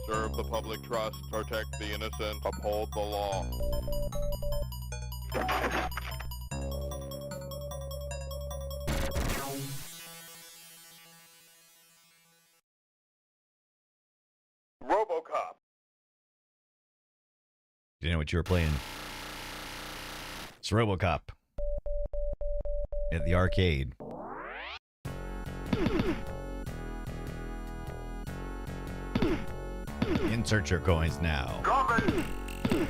Serve the public trust, protect the innocent, uphold the law. RoboCop. You know what you were playing? It's RoboCop at the arcade. Insert your coins now. You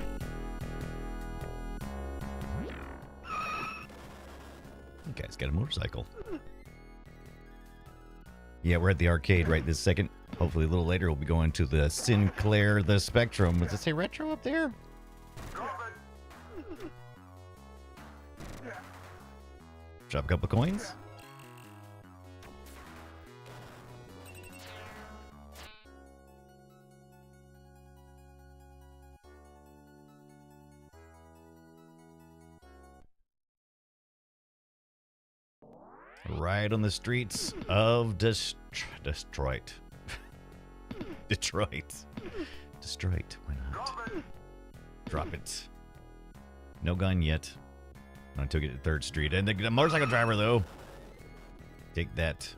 guys got a motorcycle. Yeah, we're at the arcade right this second. Hopefully a little later we'll be going to the Sinclair, the Spectrum. Does it say retro up there? Drop a couple coins. Right on the streets of Detroit. Detroit. Why not? Drop it. No gun yet. Until we get to 3rd Street. And the motorcycle driver, though. Take that.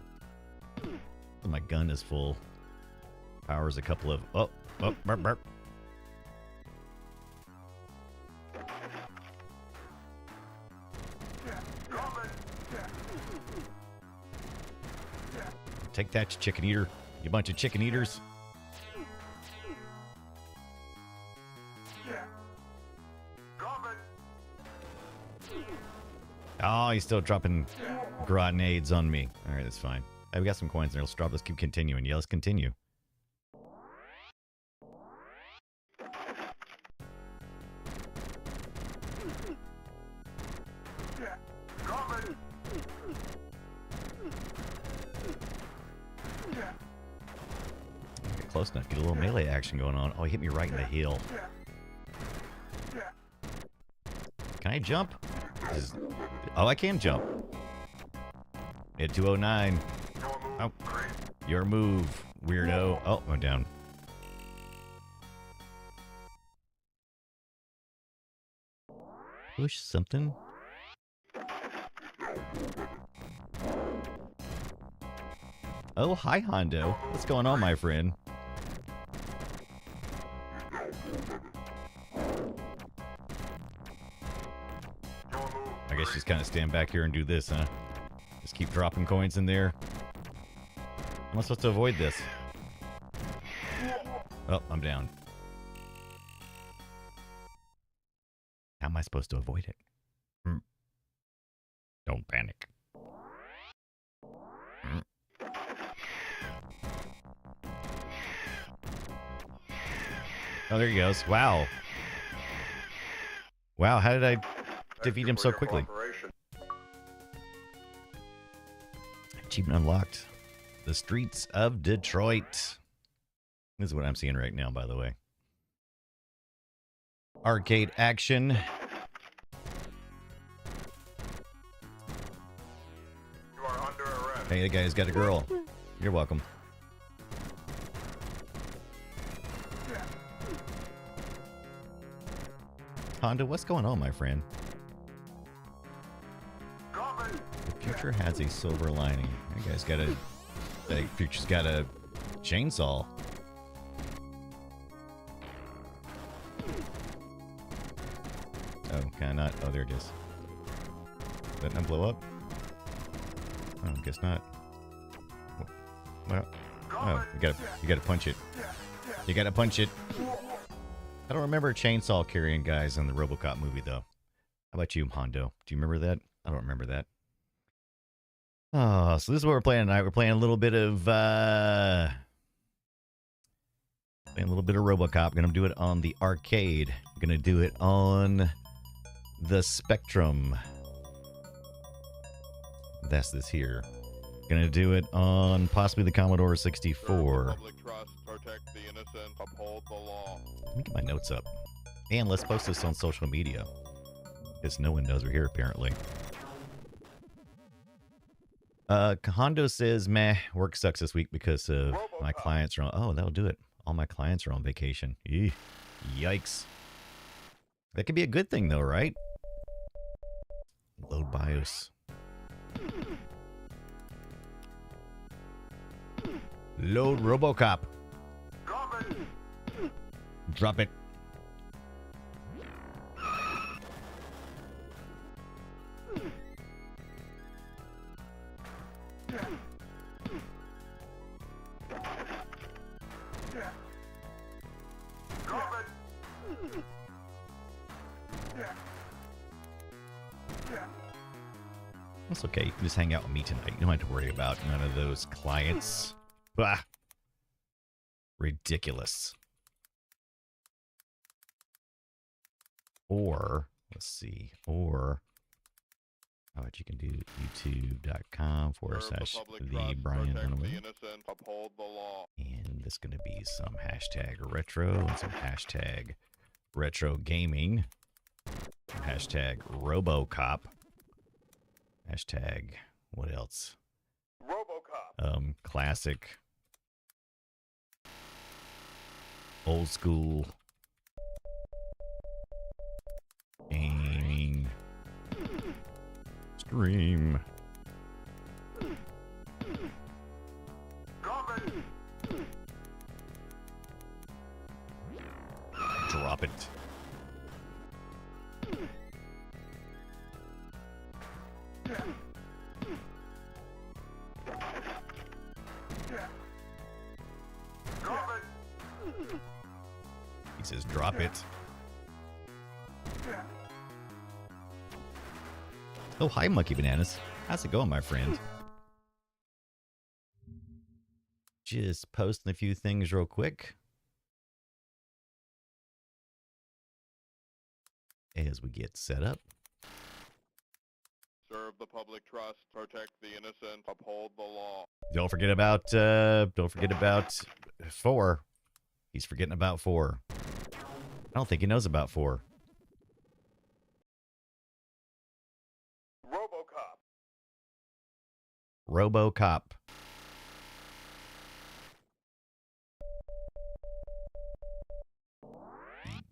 My gun is full. Powers a couple of... Oh, burp, burp. Take that, you chicken eater. You bunch of chicken eaters. Oh, he's still dropping grenades on me. All right, that's fine. Hey, we got some coins there. Let's drop. Let's keep continuing. Yeah, let's continue. Get close enough. Get a little melee action going on. Oh, he hit me right in the heel. Can I jump? Oh, I can jump. Hit 209. Oh, your move, weirdo. Oh, went down. Push something. Oh, hi, Hondo. What's going on, my friend? I guess just kind of stand back here and do this, huh? Just keep dropping coins in there. How am I supposed to avoid this? Oh, I'm down. How am I supposed to avoid it? Don't panic. Oh, there he goes. Wow. Wow, how did I defeat him so quickly? Achievement unlocked. The streets of Detroit. This is what I'm seeing right now, by the way. Arcade action. You are under arrest. Hey, the guy's got a girl. You're welcome. Honda, what's going on, my friend? The future has a silver lining. That guy's got a... The future's got a chainsaw. Oh, can I not? Oh, there it is. Did that not blow up? Oh, guess not. Well, oh, you gotta punch it. You gotta punch it. I don't remember a chainsaw carrying guys in the RoboCop movie, though. How about you, Hondo? Do you remember that? I don't remember that. Oh, so this is what we're playing tonight. We're playing a little bit of RoboCop. Gonna do it on the arcade. Gonna do it on the Spectrum. That's this here. Gonna do it on possibly the Commodore 64. Public trust, protect the innocent, uphold the law. Let me get my notes up. And let's post this on social media. Because no one knows we're here, apparently. Hondo says, meh, work sucks this week because of my clients are on. Oh, that'll do it. All my clients are on vacation. Eeh. Yikes. That could be a good thing, though, right? Load BIOS. Load RoboCop. Drop it. That's okay. You can just hang out with me tonight. You don't have to worry about none of those clients. Bah. Ridiculous. Or, let's see, or what you can do, youtube.com/the Brian Dunaway. And there's going to be some hashtag retro and some hashtag retro gaming. Some hashtag RoboCop. Hashtag, what else? RoboCop. Classic. Old school. Gaming. Stream. Drop it. He says, drop it. Oh, hi, Monkey Bananas. How's it going, my friend? Just posting a few things real quick. As we get set up. Serve the public trust, protect the innocent, uphold the law. Don't forget about 4. He's forgetting about 4. I don't think he knows about 4. RoboCop.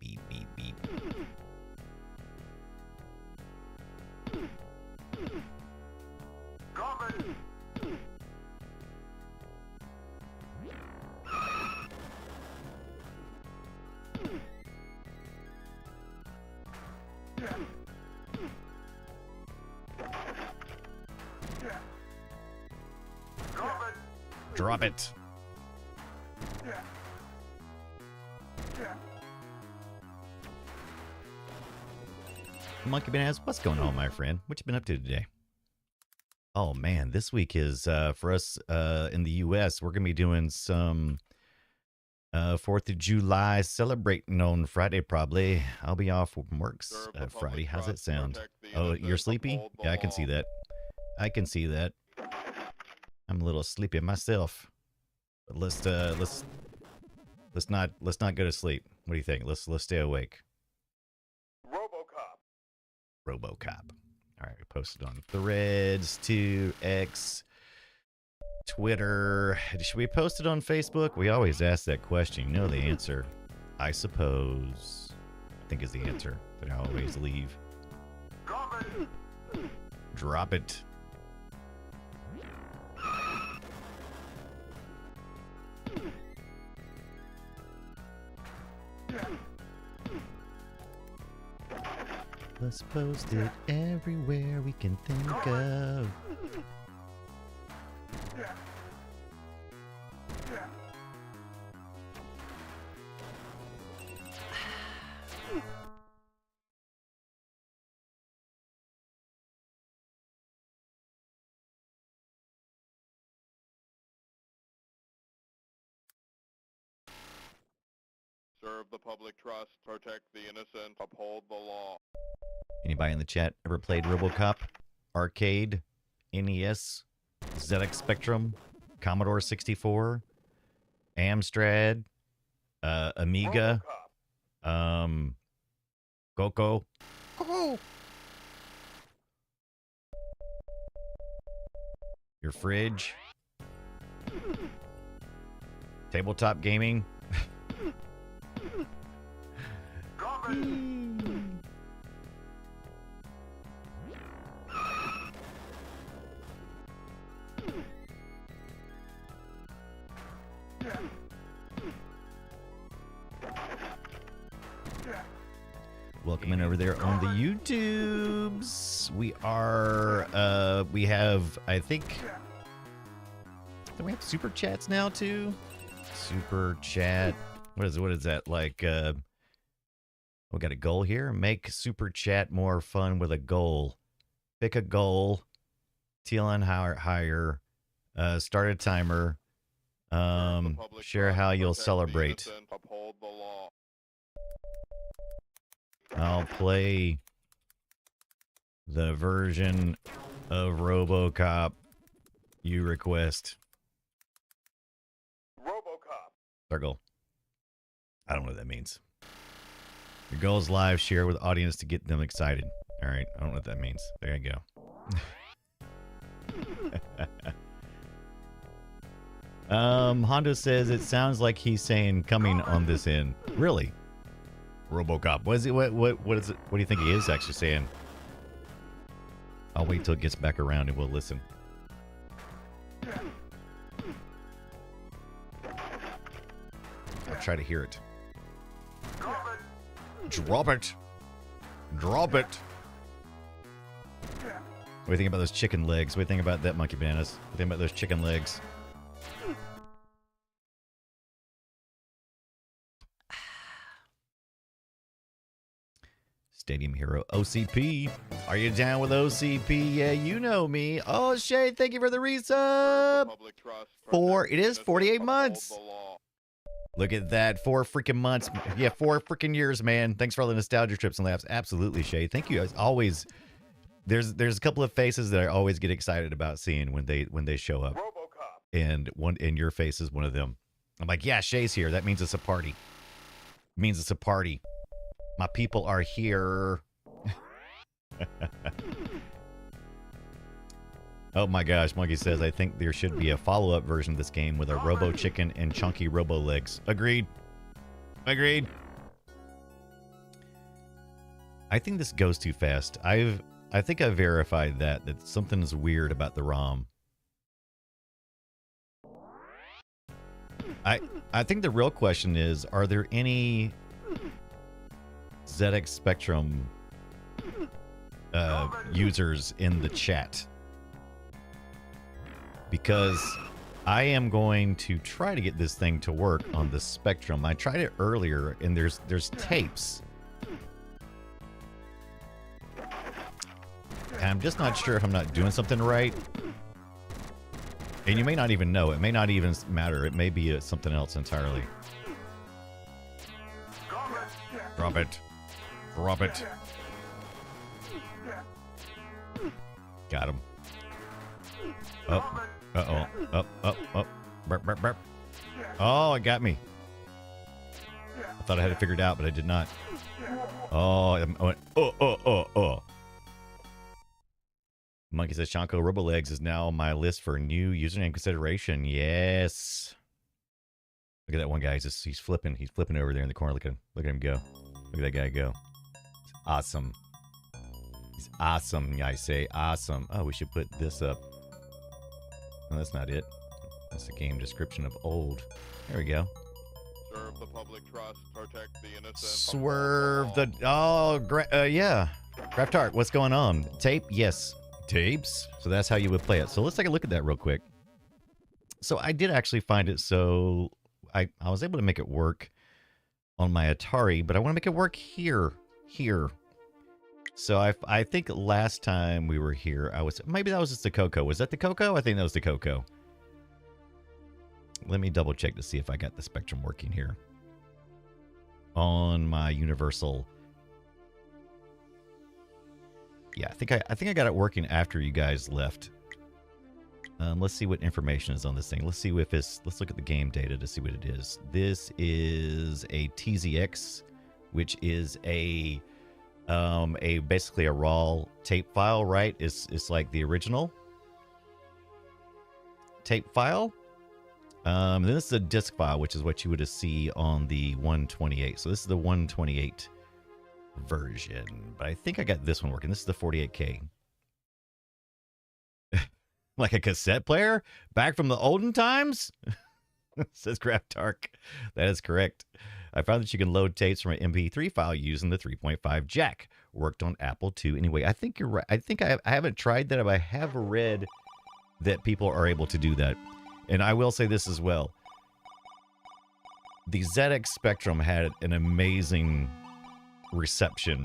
Beep, beep, beep, beep. Drop it. Monkey Bananas, what's going on, my friend? What you been up to today? Oh man, this week is for us in the U.S. We're gonna be doing some 4th of July celebrating on Friday. Probably I'll be off from work Friday. How's it sound? Oh, you're sleepy? Yeah, I can see that. I can see that. I'm a little sleepy myself. But let's not go to sleep. What do you think? Let's stay awake. RoboCop. All right, we posted on Threads, to X, Twitter. Should we post it on Facebook? We always ask that question. You know the answer. I suppose. I think is the answer that I always leave. Drop it. Let's post it everywhere we can think of. Serve the public trust, protect the innocent, uphold the law. Anybody in the chat ever played RoboCop? Arcade, NES, ZX Spectrum, Commodore 64, Amstrad, Amiga, Coco. Your fridge. Tabletop gaming. Welcome in over there on the YouTubes. We have, I think we have super chats now too. Super chat. What is that? Like, we got a goal here. Make super chat more fun with a goal. Pick a goal. TLN higher. Start a timer. Share how you'll celebrate. I'll play the version of RoboCop you request. RoboCop. Our goal. I don't know what that means. Your goal is live share with audience to get them excited. All right, I don't know what that means. There you go. Hondo says it sounds like he's saying coming on this end. Really? RoboCop. What is it? What is it? What do you think he is actually saying? I'll wait till it gets back around and we'll listen. I'll try to hear it. Drop it. Drop it. What do you think about those chicken legs? What do you think about that, Monkey Bananas? What do you think about those chicken legs? Stadium Hero OCP. Are you down with OCP? Yeah, you know me. Oh, Shay, thank you for the resub. It is 48 months. Look at that. 4 freaking months. Yeah, 4 freaking years, man. Thanks for all the nostalgia trips and laughs. Absolutely, Shay. Thank you. As always, there's a couple of faces that I always get excited about seeing when they show up. And your face is one of them. I'm like, yeah, Shay's here. That means it's a party. It means it's a party. My people are here. Oh my gosh, Monkey says, I think there should be a follow-up version of this game with a Robo Chicken and chunky Robo Legs. Agreed. Agreed. I think this goes too fast. I think I verified that something's weird about the ROM. I think the real question is, are there any ZX Spectrum users in the chat? Because I am going to try to get this thing to work on the Spectrum. I tried it earlier, and there's tapes. And I'm just not sure if I'm not doing something right. And you may not even know. It may not even matter. It may be something else entirely. Drop it. Drop it. Got him. Oh. Uh-oh. Oh. Burp, burp, burp. Oh, it got me. I thought I had it figured out, but I did not. Oh, I went, oh. Monkey says, Shanko RoboLegs is now on my list for new username consideration. Yes. Look at that one guy. He's flipping. He's flipping over there in the corner. Look at him go. Look at that guy go. Awesome. He's awesome, I say. Awesome. Oh, we should put this up. No, that's not it. That's the game description of old. There we go. Serve the public trust, protect the innocent. Swerve the... Oh, yeah. Craft Art, what's going on? Tape? Yes. Tapes? So that's how you would play it. So let's take a look at that real quick. So I did actually find it, so I was able to make it work on my Atari, but I want to make it work here. So I think last time we were here, maybe that was just the Coco. Was that the Coco? I think that was the Coco. Let me double check to see if I got the Spectrum working here on my Universal. Yeah, I think I got it working after you guys left. Let's see what information is on this thing. Let's look at the game data to see what it is. This is a TZX, which is basically a raw tape file, right? It's like the original tape file. Then this is a disk file, which is what you would see on the 128. So this is the 128 version. But I think I got this one working. This is the 48K. Like a cassette player? Back from the olden times? Says Graptark. That is correct. I found that you can load tapes from an MP3 file using the 3.5 jack. Worked on Apple II. Anyway, I think you're right. I think I haven't tried that, but I have read that people are able to do that. And I will say this as well. The ZX Spectrum had an amazing reception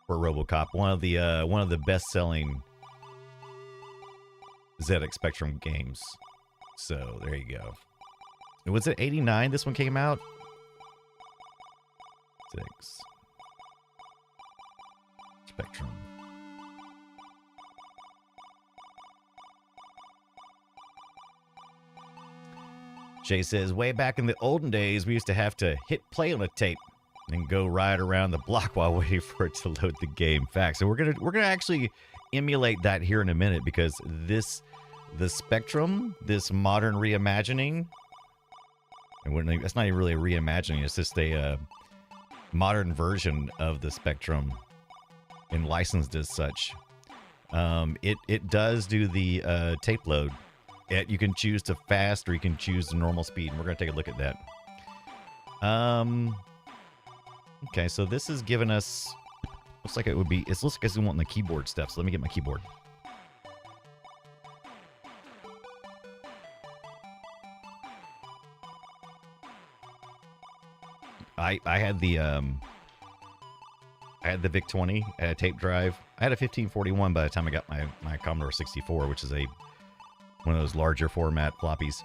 for RoboCop. One of the best-selling ZX Spectrum games. So there you go. Was it 89 this one came out? 6. Spectrum. Jay says, way back in the olden days, we used to have to hit play on a tape and go ride around the block while waiting for it to load the game. Facts. So we're gonna actually emulate that here in a minute, because the Spectrum, this modern reimagining, and it's not even really a reimagining, it's just a modern version of the Spectrum and licensed as such. It does do the tape load. You can choose to fast or you can choose the normal speed, and we're going to take a look at that. Okay, so this is giving us, looks like it would be, it looks like it's wanting the keyboard stuff, so let me get my keyboard. I had the VIC-20, I had a tape drive. I had a 1541 by the time I got my Commodore 64, which is one of those larger format floppies.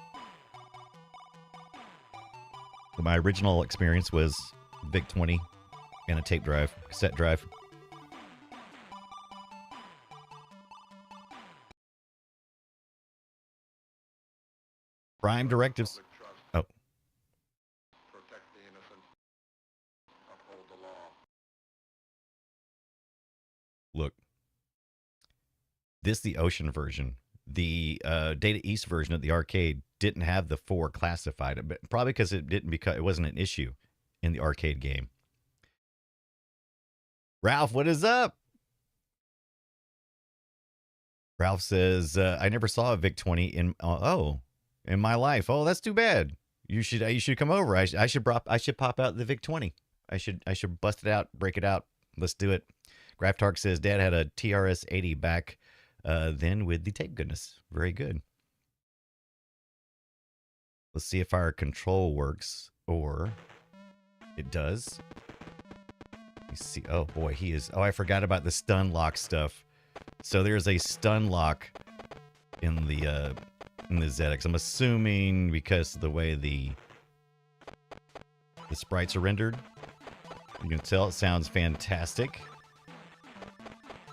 But my original experience was VIC-20 and a tape drive, cassette drive. Prime directives. Oh. Protect the innocent. Uphold the law. Look. This is the Ocean version. The Data East version of the arcade didn't have the 4 classified, but probably because it wasn't an issue in the arcade game. Ralph, what is up? Ralph says, I never saw a VIC-20 in my life. Oh, that's too bad. You should come over. I should pop out the VIC-20. I should bust it out, break it out. Let's do it. Graptark says Dad had a TRS-80 back then with the tape goodness. Very good. Let's see if our control works, or it does. You see, oh boy, he is. Oh, I forgot about the stun lock stuff. So there's a stun lock in the ZX. I'm assuming because of the way the sprites are rendered. You can tell it sounds fantastic.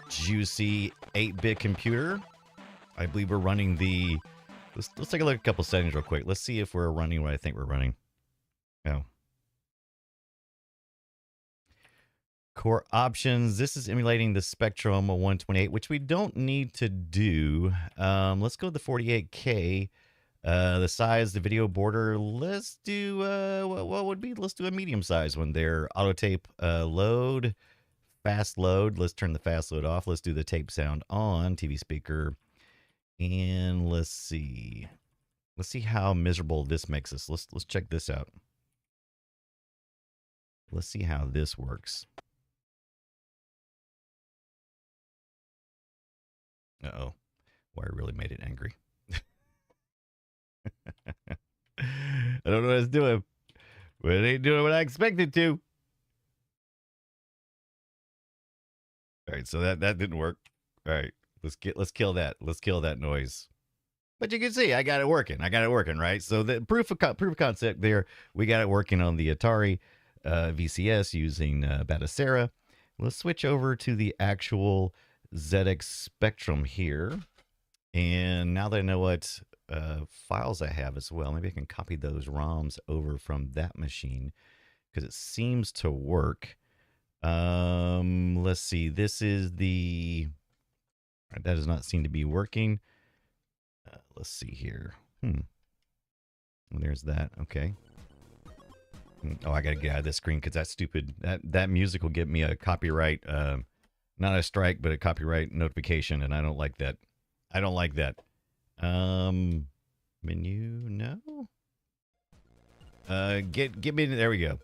Juicy 8-bit computer. I believe we're running the... Let's take a look at a couple settings real quick. Let's see if we're running what I think we're running. Oh. Core options. This is emulating the Spectrum 128, which we don't need to do. Let's go with the 48K. The size, the video border. Let's do what would be? Let's do a medium size one there. Auto tape load, fast load. Let's turn the fast load off. Let's do the tape sound on. TV speaker. And let's see. Let's see how miserable this makes us. Let's check this out. Let's see how this works. Uh-oh. Boy, I really made it angry. I don't know what it's doing, but it ain't doing what I expected to. All right, so that didn't work. All right, let's kill that. Let's kill that noise. But you can see I got it working. Right? So the proof of concept there. We got it working on the Atari VCS using Batacera. Let's switch over to the actual ZX Spectrum here. And now that I know what files I have as well, maybe I can copy those ROMs over from that machine because it seems to work. Let's see. This is the... That does not seem to be working. Let's see here. Well, there's that. Okay. Oh, I gotta get out of this screen because that's stupid. That music will get me a copyright, not a strike, but a copyright notification, and I don't like that. I don't like that. Menu, no. Get me. There we go.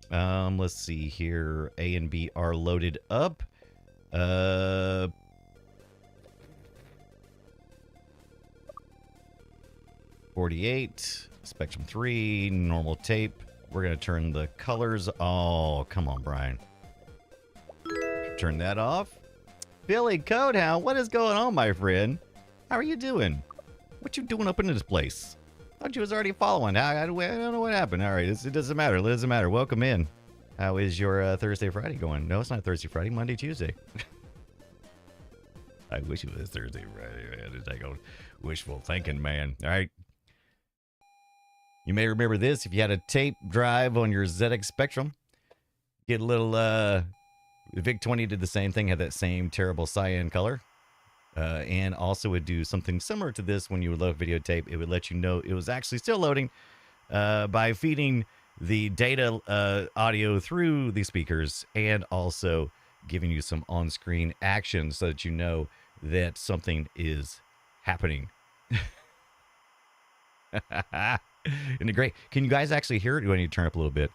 Let's see here. A and B are loaded up. 48. Spectrum 3, normal tape. We're going to turn the colors. Oh, come on, Brian. Turn that off. Billy Codehound, what is going on, my friend? How are you doing? What you doing up in this place? Thought you was already following. I don't know what happened. All right, it doesn't matter. It doesn't matter. Welcome in. How is your Thursday, Friday going? No, it's not Thursday, Friday. Monday, Tuesday. I wish it was Thursday, Friday, man. It's like wishful thinking, man. All right. You may remember this if you had a tape drive on your ZX Spectrum. Get a little, VIC-20 did the same thing, had that same terrible cyan color. And also would do something similar to this when you would load videotape. It would let you know it was actually still loading by feeding the data audio through the speakers and also giving you some on-screen action so that you know that something is happening. Isn't it great? Can you guys actually hear it? Do I need to turn up a little bit?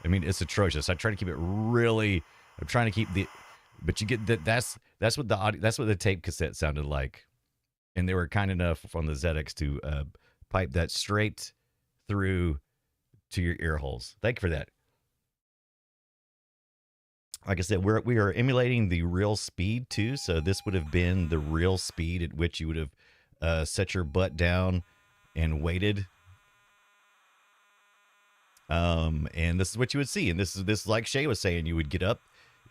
I mean, it's atrocious. I try to keep it really. I'm trying to keep the, but you get that. That's what the audio. That's what the tape cassette sounded like, and they were kind enough on the ZX to pipe that straight through to your ear holes. Thank you for that. Like I said, we are emulating the real speed too. So this would have been the real speed at which you would have set your butt down and waited. And this is what you would see. And this is like Shay was saying, you would get up,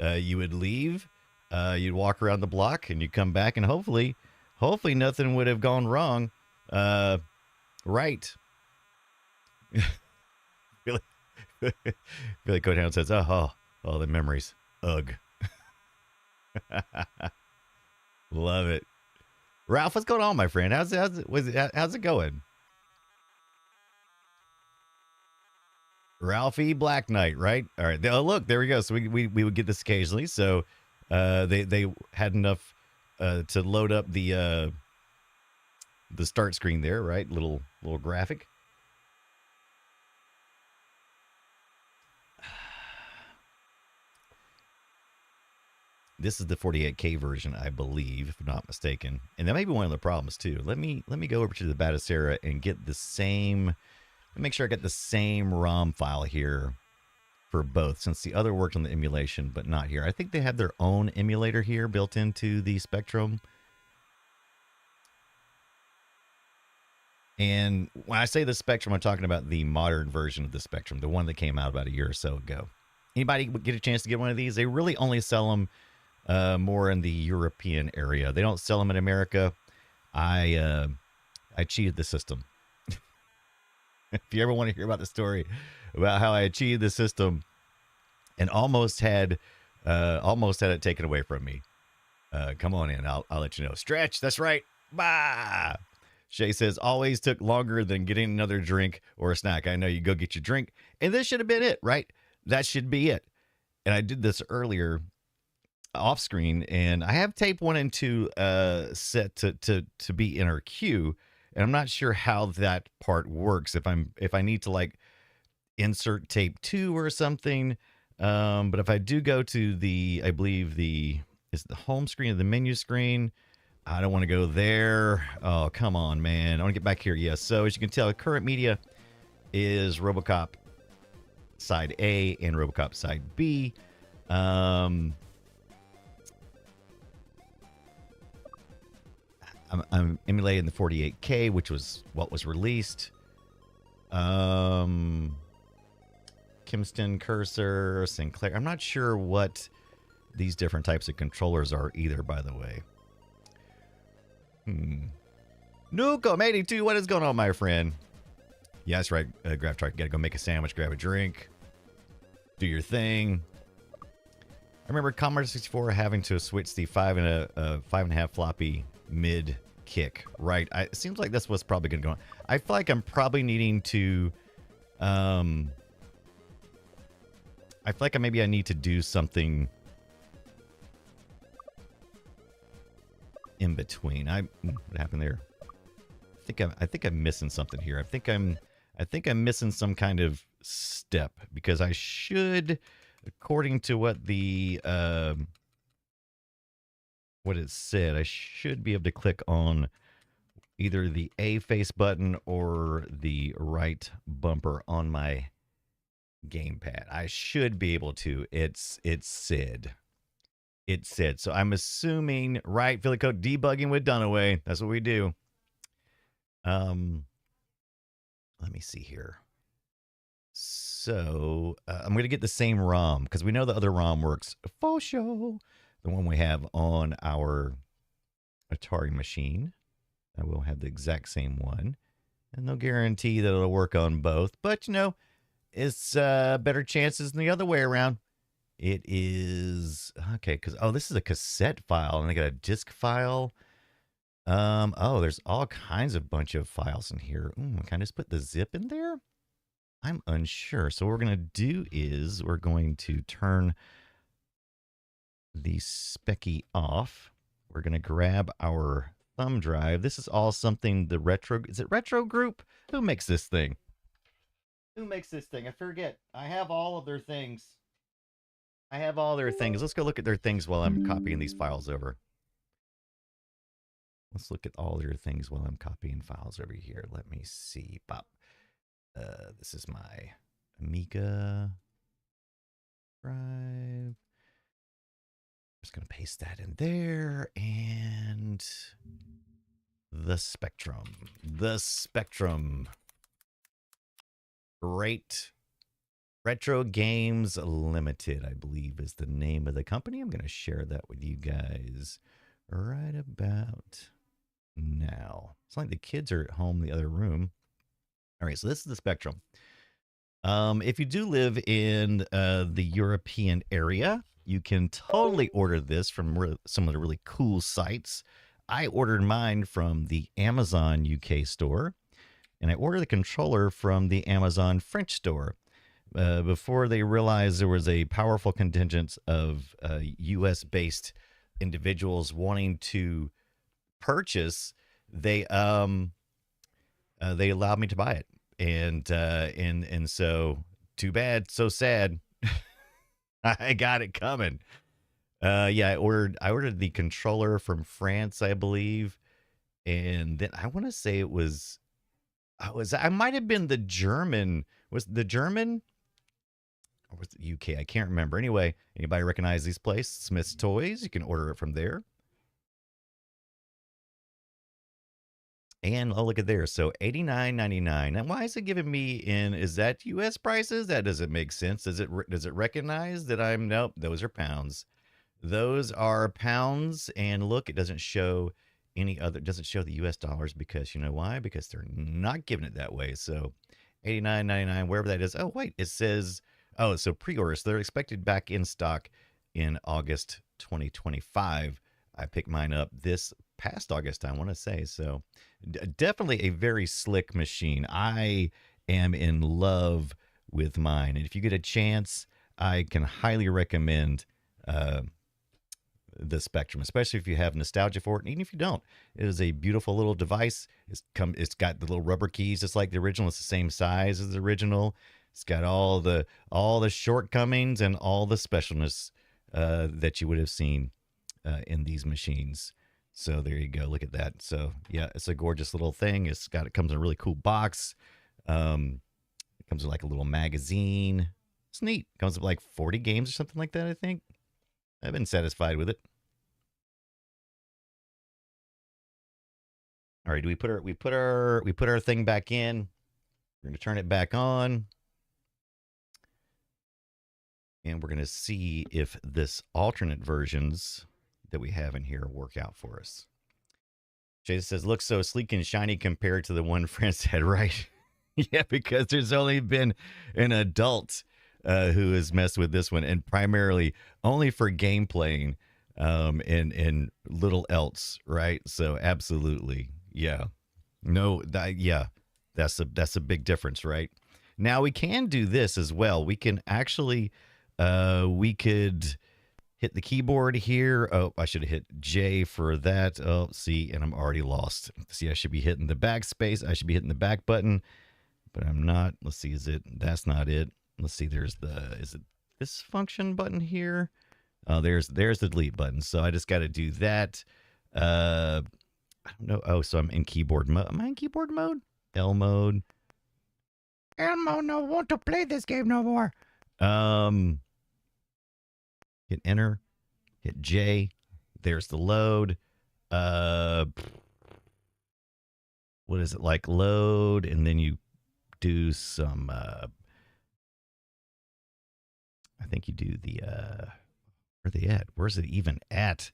you would leave, you'd walk around the block and you'd come back and hopefully nothing would have gone wrong. Right. Billy Codehound says, oh, the memories. Ugh. Love it. Ralph, what's going on, my friend? How's it going? Ralphie Black Knight, right? All right. Oh, look, there we go. So we would get this occasionally. So they had enough to load up the start screen there, right? Little graphic. This is the 48K version, I believe, if I'm not mistaken. And that may be one of the problems too. Let me go over to the Batacera and get the same. Make sure I get the same ROM file here for both, since the other worked on the emulation, but not here. I think they have their own emulator here built into the Spectrum. And when I say the Spectrum, I'm talking about the modern version of the Spectrum, the one that came out about a year or so ago. Anybody get a chance to get one of these? They really only sell them more in the European area. They don't sell them in America. I cheated the system. If you ever want to hear about the story about how I achieved the system and almost had it taken away from me, come on in. I'll let you know. Stretch, that's right. Bah. Shay says, always took longer than getting another drink or a snack. I know you go get your drink, and this should have been it, right? That should be it. And I did this earlier off screen, and I have tape 1 and 2 set to be in our queue. And I'm not sure how that part works. If I need to like insert tape 2 or something. But if I do go to I believe is the home screen or the menu screen, I don't want to go there. Oh, come on, man. I want to get back here. Yes. So as you can tell, the current media is RoboCop side A and RoboCop side B. I'm emulating the 48K, which was what was released. Kimston, Cursor, Sinclair. I'm not sure what these different types of controllers are either, by the way. Nukem82, what is going on, my friend? Yeah, that's right, Graph Truck. You gotta go make a sandwich, grab a drink, do your thing. I remember Commodore 64 having to switch the 5.5 floppy mid kick, right? It seems like that's what's probably going to go on. I feel like I'm probably needing to... I feel like maybe I need to do something in between. What happened there? I think I'm missing something here. I think I'm missing some kind of step, because I should, according to what the what it said, I should be able to click on either the A face button or the right bumper on my gamepad. I should be able to. It said. So I'm assuming, right, Philly Code, debugging with Dunaway. That's what we do. Let me see here. So I'm going to get the same ROM, because we know the other ROM works for sure. The one we have on our Atari machine. I will have the exact same one. And no guarantee that it'll work on both. But, you know, it's better chances than the other way around. It is... Okay, because... Oh, this is a cassette file, and I got a disc file. Oh, there's all kinds of bunch of files in here. Can I just put the zip in there? I'm unsure. So what we're going to do is we're going to turn the specky off. We're going to grab our thumb drive. This is all something the retro... Is it Retro Group? Who makes this thing? Who makes this thing? I forget. I have all of their things. Let's go look at their things while I'm copying these files over. Let's look at all their things while I'm copying files over here. Let me see. Pop. This is my Amiga drive. Just going to paste that in there. And the Spectrum. The Spectrum. Great. Retro Games Limited, I believe, is the name of the company. I'm going to share that with you guys right about now. It's like the kids are at home in the other room. All right, so this is the Spectrum. If you do live in the European area, you can totally order this from some of the really cool sites. I ordered mine from the Amazon UK store, and I ordered the controller from the Amazon French store. Before they realized there was a powerful contingent of U.S.-based individuals wanting to purchase, they allowed me to buy it, and so too bad, so sad. I got it coming. Yeah, I ordered the controller from France, I believe, and then I want to say it was I might have been the German. Was it the German? Or was it UK? I can't remember. Anyway, anybody recognize this place? Smith's Toys. You can order it from there. And oh, look at there. So $89.99. And why is it giving me in? Is that U.S. prices? That doesn't make sense. Does it recognize that I'm? Nope. Those are pounds. Those are pounds. And look, it doesn't show any other. It doesn't show the U.S. dollars, because you know why? Because they're not giving it that way. So $89.99, wherever that is. Oh wait, it says. Oh, so pre-orders. So they're expected back in stock in August 2025. I picked mine up this past August, I want to say. So definitely a very slick machine. I am in love with mine. And if you get a chance, I can highly recommend the Spectrum, especially if you have nostalgia for it. And even if you don't, it is a beautiful little device. It's got the little rubber keys, just like the original. It's the same size as the original. It's got all the shortcomings and all the specialness that you would have seen in these machines. So there you go. Look at that. So yeah, it's a gorgeous little thing. It comes in a really cool box. It comes with like a little magazine. It's neat. It comes with like 40 games or something like that, I think. I've been satisfied with it. All right, we put our thing back in. We're going to turn it back on. And we're going to see if this alternate versions that we have in here work out for us. Jason says, looks so sleek and shiny compared to the one France had, right? Yeah, because there's only been an adult who has messed with this one, and primarily only for game playing. and little else, right? So absolutely, yeah. No, yeah, that's a big difference, right? Now we can do this as well. We can actually, we could hit the keyboard here. Oh, I should have hit J for that. Oh, see, and I'm already lost. See, I should be hitting the backspace. I should be hitting the back button, but I'm not. Let's see, is it? That's not it. Let's see. Is it this function button here? Oh, there's the delete button. So I just got to do that. I don't know. Oh, so I'm in keyboard mode. Am I in keyboard mode? L mode. Elmo no want to play this game no more. Hit enter. Hit J. There's the load. What is it like? Load, and then you do some. I think you do the. Where are they at? Where's it even at?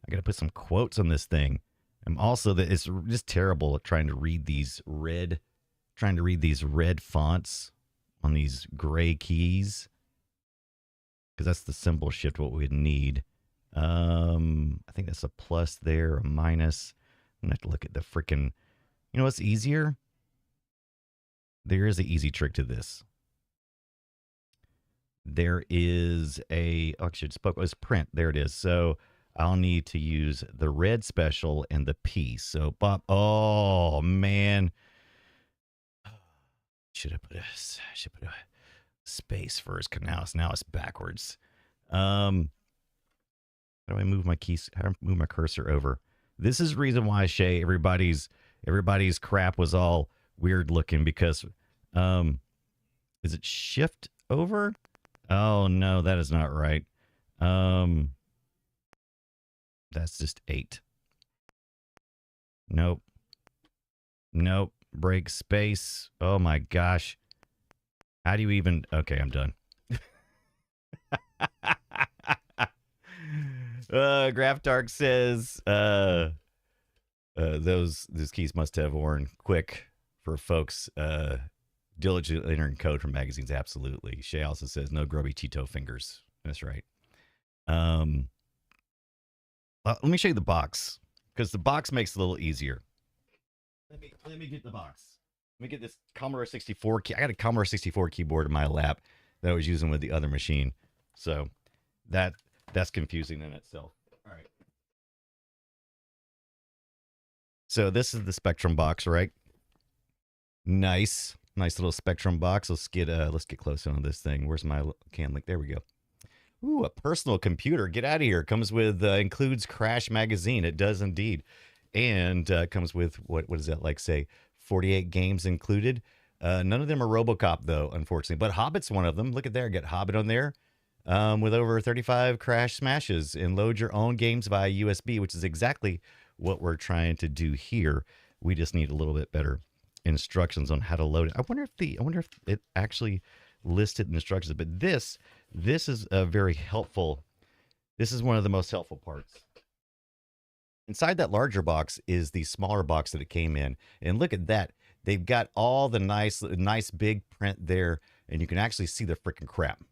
I got to put some quotes on this thing. I'm also that it's just terrible at trying to read these red fonts on these gray keys, because that's the symbol shift what we'd need. I think that's a plus there, a minus. I'm gonna have to look at the freaking. You know what's easier? There is an easy trick to this. There is a. Oh, actually, it was print. There it is. So I'll need to use the red special and the P. So Bob. Oh man. Should have put a space first, because now it's backwards. How do I move my keys? How do I move my cursor over? This is the reason why, Shay, everybody's crap was all weird looking, because is it shift over? Oh no, that is not right. That's just 8. Nope. Break space. Oh my gosh. How do you even... Okay, I'm done. Graph Dark says those keys must have worn quick for folks diligently entering code from magazines. Absolutely. Shay also says no grubby Cheeto fingers. That's right. Let me show you the box, because the box makes it a little easier. Let me get the box. Let me get this Commodore 64 key. I got a Commodore 64 keyboard in my lap that I was using with the other machine. So that's confusing in itself. All right. So this is the Spectrum box, right? Nice little Spectrum box. Let's get close on this thing. Where's my can link? There we go. Ooh, a personal computer. Get out of here. Comes with includes Crash magazine. It does indeed. And comes with what does that like say? 48 games included. None of them are RoboCop though, unfortunately. But Hobbit's one of them. Look at there. Get Hobbit on there. With over 35 Crash smashes, and load your own games via USB, which is exactly what we're trying to do here. We just need a little bit better instructions on how to load it. I wonder if it actually listed instructions. But this is a very helpful. This is one of the most helpful parts. Inside that larger box is the smaller box that it came in. And look at that. They've got all the nice big print there, and you can actually see the freaking crap.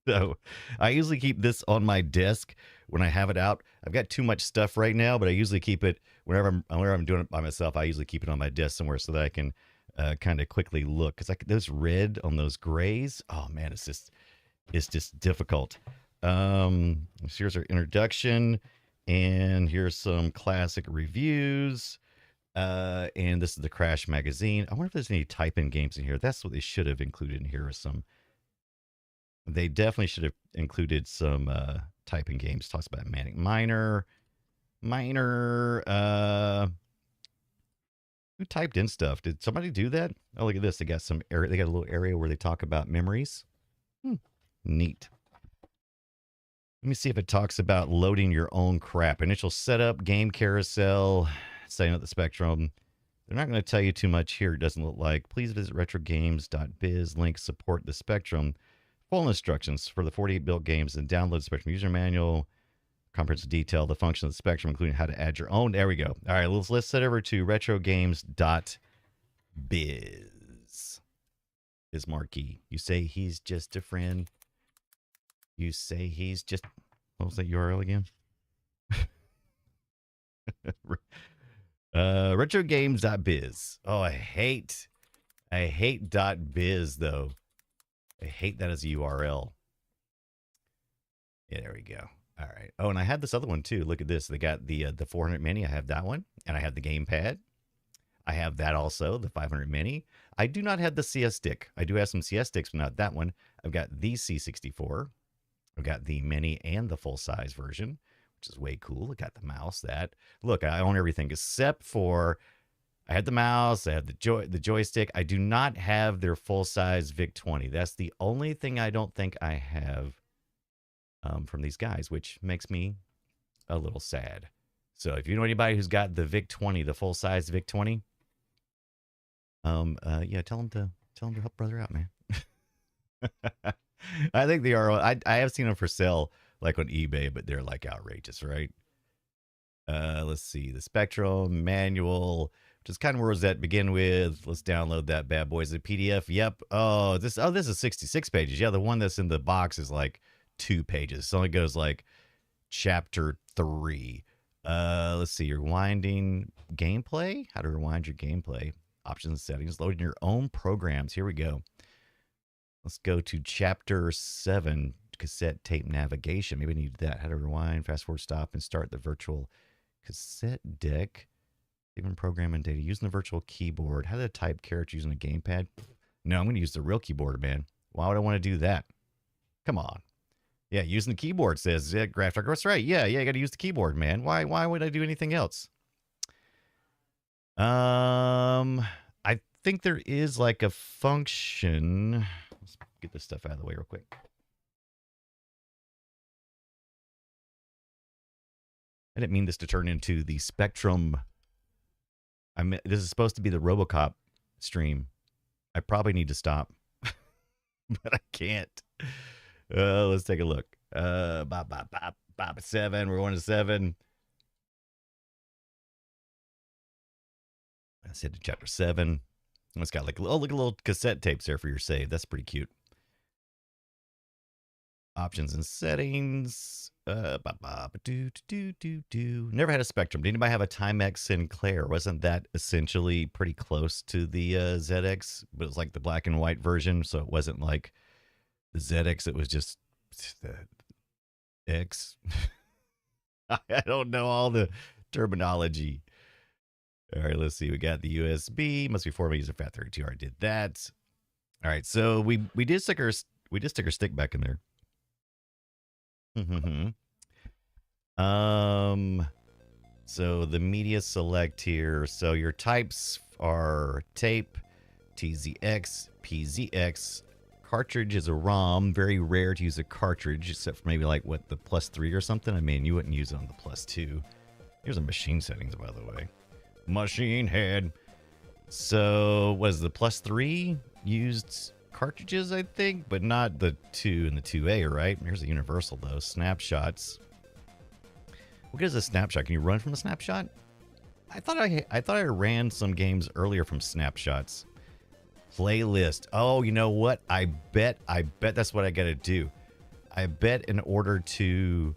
So I usually keep this on my desk when I have it out. I've got too much stuff right now, but I usually keep it whenever I'm doing it by myself. I usually keep it on my desk somewhere so that I can kind of quickly look. Because those red on those grays, oh man, it's just difficult. Here's our introduction. And here's some classic reviews. And this is the Crash magazine. I wonder if there's any type-in games in here. That's what they should have included in here. They definitely should have included some type-in games. Talks about Manic Miner. Who typed in stuff? Did somebody do that? Oh, look at this. They got some area. They got a little area where they talk about memories. Neat. Let me see if it talks about loading your own crap. Initial setup, game carousel, setting up the Spectrum. They're not going to tell you too much here, it doesn't look like. Please visit retrogames.biz. Link support the Spectrum. Full instructions for the 48-bit games and download the Spectrum user manual. Comprehensive detail, the function of the Spectrum, including how to add your own. There we go. All right, let's head over to retrogames.biz. Marquee. You say he's just a friend. You say he's just... What was that URL again? retrogames.biz. Oh, I hate .biz though. I hate that as a URL. Yeah, there we go. All right. Oh, and I had this other one too. Look at this. They got the 400 mini. I have that one, and I have the gamepad. I have that also, the 500 mini. I do not have the CS stick. I do have some CS sticks, but not that one. I've got the C64. I've got the mini and the full size version, which is way cool. I got the mouse. That look, I own everything except for I had the mouse. I have the joystick. I do not have their full size VIC-20. That's the only thing I don't think I have from these guys, which makes me a little sad. So if you know anybody who's got the VIC-20, the full size VIC-20, yeah, tell them to help brother out, man. I think they are. I have seen them for sale like on eBay, but they're like outrageous, right? Let's see the Spectrum manual, which is kind of where it was at to begin with. Let's download that bad boy as a PDF. Yep. Oh, this is 66 pages. Yeah, the one that's in the box is like 2 pages. It only goes like chapter 3. Let's see. You're rewinding gameplay. How to rewind your gameplay. Options and settings. Loading your own programs. Here we go. Let's go to chapter 7, cassette tape navigation. Maybe I need that. How to rewind, fast forward, stop, and start the virtual cassette deck. Even programming data. Using the virtual keyboard. How to type characters using a gamepad. No, I'm going to use the real keyboard, man. Why would I want to do that? Come on. Yeah, using the keyboard says, yeah, graphic. That's right. Yeah, you got to use the keyboard, man. Why would I do anything else? I think there is like a function. Let's get this stuff out of the way real quick. I didn't mean this to turn into the Spectrum. This is supposed to be the RoboCop stream. I probably need to stop, but I can't. Let's take a look. 7. We're going to 7. Let's hit to chapter 7. It's got like look at little cassette tapes there for your save. That's pretty cute. Options and settings. Never had a Spectrum. Did anybody have a Timex Sinclair? Wasn't that essentially pretty close to the ZX? But it was like the black and white version, so it wasn't like the ZX. It was just the X. I don't know all the terminology. All right, let's see. We got the USB. Must be 4 meters of FAT32. I already did that. All right, so we did stick our stick back in there. So the media select here. So your types are tape, TZX, PZX. Cartridge is a ROM. Very rare to use a cartridge, except for maybe like what the +3 or something. I mean, you wouldn't use it on the +2. Here's the machine settings, by the way. Machine head. So was the +3 used cartridges, I think, but not the 2 and the 2A, right? Here's a universal though. Snapshots. What is a snapshot? Can you run from a snapshot? I thought I ran some games earlier from snapshots. Playlist. Oh, you know what? I bet that's what I gotta do. I bet in order to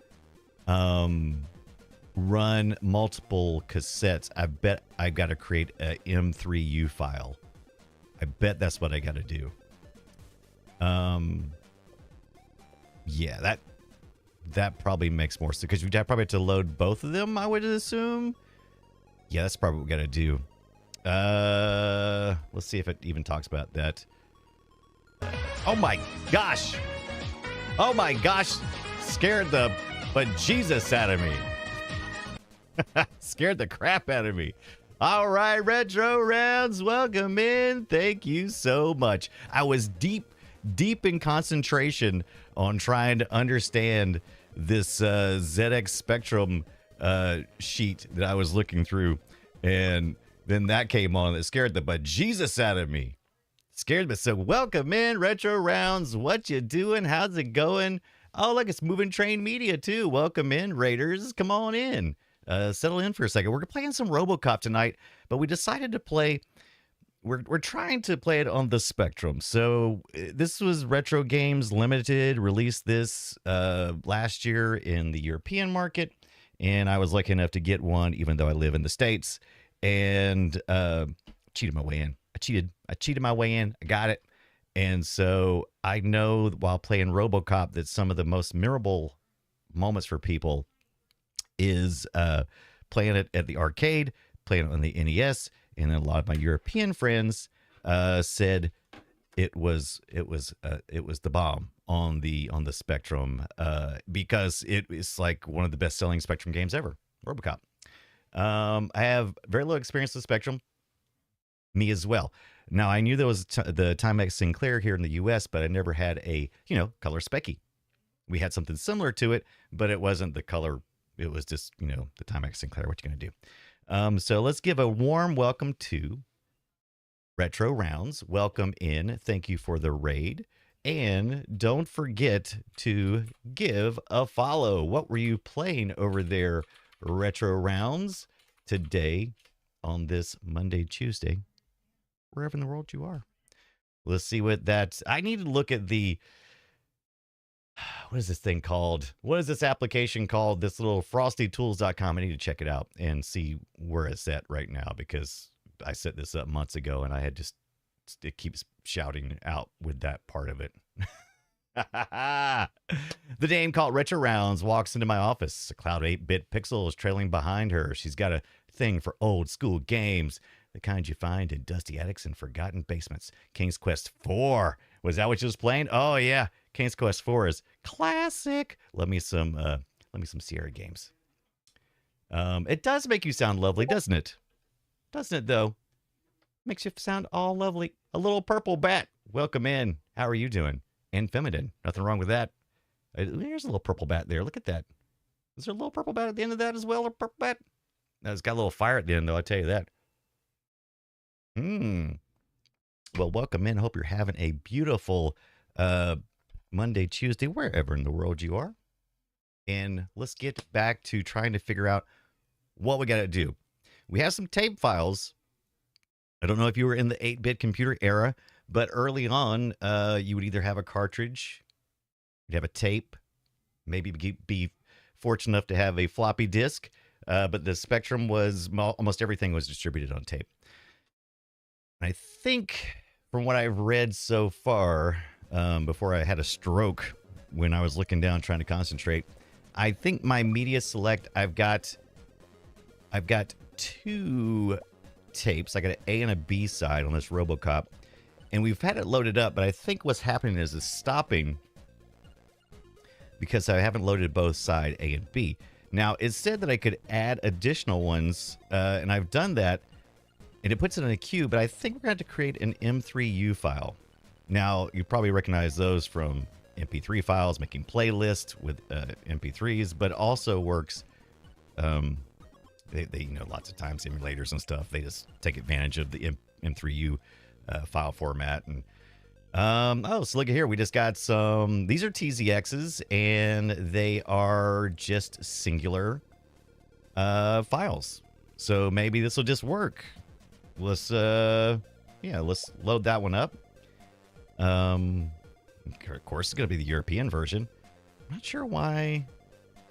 run multiple cassettes, I bet I gotta create a M3U file. I bet that's what I gotta do. Yeah, that probably makes more sense because you probably have to load both of them, I would assume. Yeah, that's probably what we gotta do. Let's see if it even talks about that. Oh my gosh! Oh my gosh! Scared the bejesus out of me. Scared the crap out of me. All right, Retro Rounds, welcome in. Thank you so much. I was deep in concentration on trying to understand this ZX Spectrum sheet that I was looking through, and then that came on. It scared the bejesus out of me. Scared me. So welcome in, Retro Rounds. What you doing? How's it going? Oh, look, it's Moving Train Media too. Welcome in, Raiders. Come on in. Settle in for a second. We're playing some RoboCop tonight, but we decided to play we're trying to play it on the Spectrum. So this was Retro Games Limited released this last year in the European market, and I was lucky enough to get one, even though I live in the States, and cheated my way in. I cheated my way in. I got it, and so I know while playing RoboCop that some of the most memorable moments for people is playing it at the arcade, playing it on the NES. And then a lot of my European friends said it was the bomb on the Spectrum because it is like one of the best selling Spectrum games ever, RoboCop. I have very little experience with Spectrum. Me as well. Now I knew there was the Timex Sinclair here in the U.S., but I never had a color Specky. We had something similar to it, but it wasn't the color. It was just the Timex Sinclair. What you gonna do? So let's give a warm welcome to Retro Rounds. Welcome in. Thank you for the raid. And don't forget to give a follow. What were you playing over there, Retro Rounds, today on this Monday, Tuesday, wherever in the world you are? Let's see what that... I need to look at the... What is this thing called? What is this application called? This little frostytools.com. I need to check it out and see where it's at right now because I set this up months ago and I had just, it keeps shouting out with that part of it. The dame called Retro Rounds walks into my office. A Cloud 8-bit Pixel is trailing behind her. She's got a thing for old school games, the kind you find in dusty attics and forgotten basements. King's Quest 4. Was that what you was playing? Oh yeah. King's Quest 4 is classic. Love me some Sierra games. It does make you sound lovely, doesn't it? Doesn't it though? Makes you sound all lovely. A little purple bat. Welcome in. How are you doing? And feminine. Nothing wrong with that. There's a little purple bat there. Look at that. Is there a little purple bat at the end of that as well? A purple bat? No, it's got a little fire at the end though, I'll tell you that. Well, welcome in. Hope you're having a beautiful Monday, Tuesday, wherever in the world you are. And let's get back to trying to figure out what we got to do. We have some tape files. I don't know if you were in the 8-bit computer era, but early on, you would either have a cartridge, you'd have a tape, maybe be fortunate enough to have a floppy disk, but the Spectrum was, almost everything was distributed on tape. I think from what I've read so far, before I had a stroke when I was looking down trying to concentrate, I think my media select, I've got 2 tapes. I got an A and a B side on this RoboCop, and we've had it loaded up, but I think what's happening is it's stopping because I haven't loaded both side A and B. Now, it said that I could add additional ones, and I've done that, and it puts it in a queue, but I think we're going to have to create an M3U file. Now, you probably recognize those from MP3 files, making playlists with MP3s, but also works, they lots of times emulators and stuff, they just take advantage of the M3U file format. And so look at here, we just got some, these are TZXs, and they are just singular files. So maybe this will just work. Let's let's load that one up. Of course, it's going to be the European version. I'm not sure why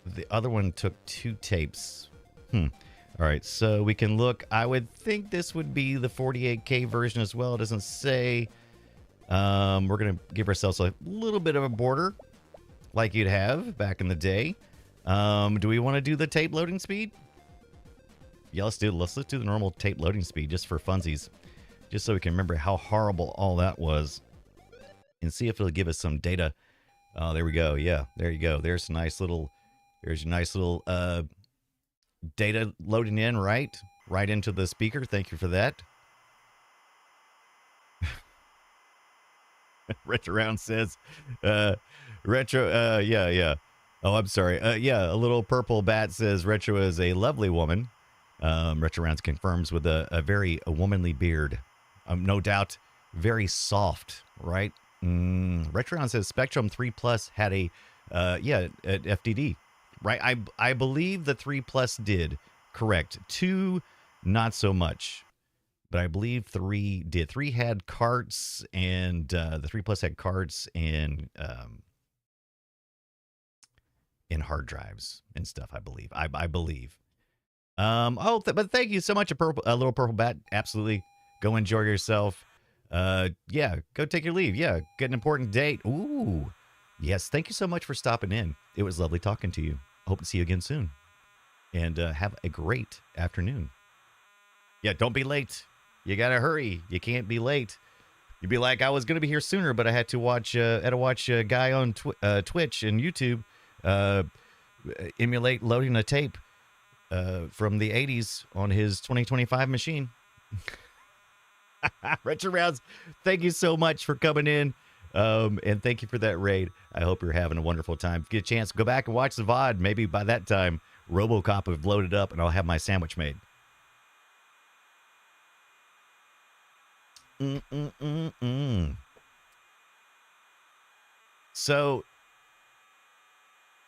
the other one took 2 tapes. All right, so we can look. I would think this would be the 48K version as well. It doesn't say. We're going to give ourselves a little bit of a border like you'd have back in the day. Do we want to do the tape loading speed? Yeah, let's do the normal tape loading speed just for funsies. Just so we can remember how horrible all that was. And see if it'll give us some data. Oh, there we go. Yeah, there you go. There's your nice little data loading in right into the speaker. Thank you for that. Retro Round says, yeah. Oh, I'm sorry. Yeah, a little purple bat says Retro is a lovely woman. Retro Rounds confirms with a very womanly beard. No doubt, very soft, right? Retro Rounds says Spectrum 3 Plus had a FDD, right? I believe the 3 Plus did, correct. 2, not so much. but I believe 3 did. 3 had carts, and the 3 Plus had carts and in hard drives and stuff. I believe. I believe. But thank you so much, a little purple bat. Absolutely, go enjoy yourself. Yeah, go take your leave. Yeah, get an important date. Ooh, yes. Thank you so much for stopping in. It was lovely talking to you. Hope to see you again soon, and have a great afternoon. Yeah, don't be late. You gotta hurry. You can't be late. You'd be like, I was gonna be here sooner, but I had to watch a guy on Twitch and YouTube emulate loading a tape from the 80s on his 2025 machine. Retro Rounds, thank you so much for coming in, and thank you for that raid. I hope you're having a wonderful time. If you get a chance, go back and watch the VOD. Maybe by that time, RoboCop will have loaded up, and I'll have my sandwich made. So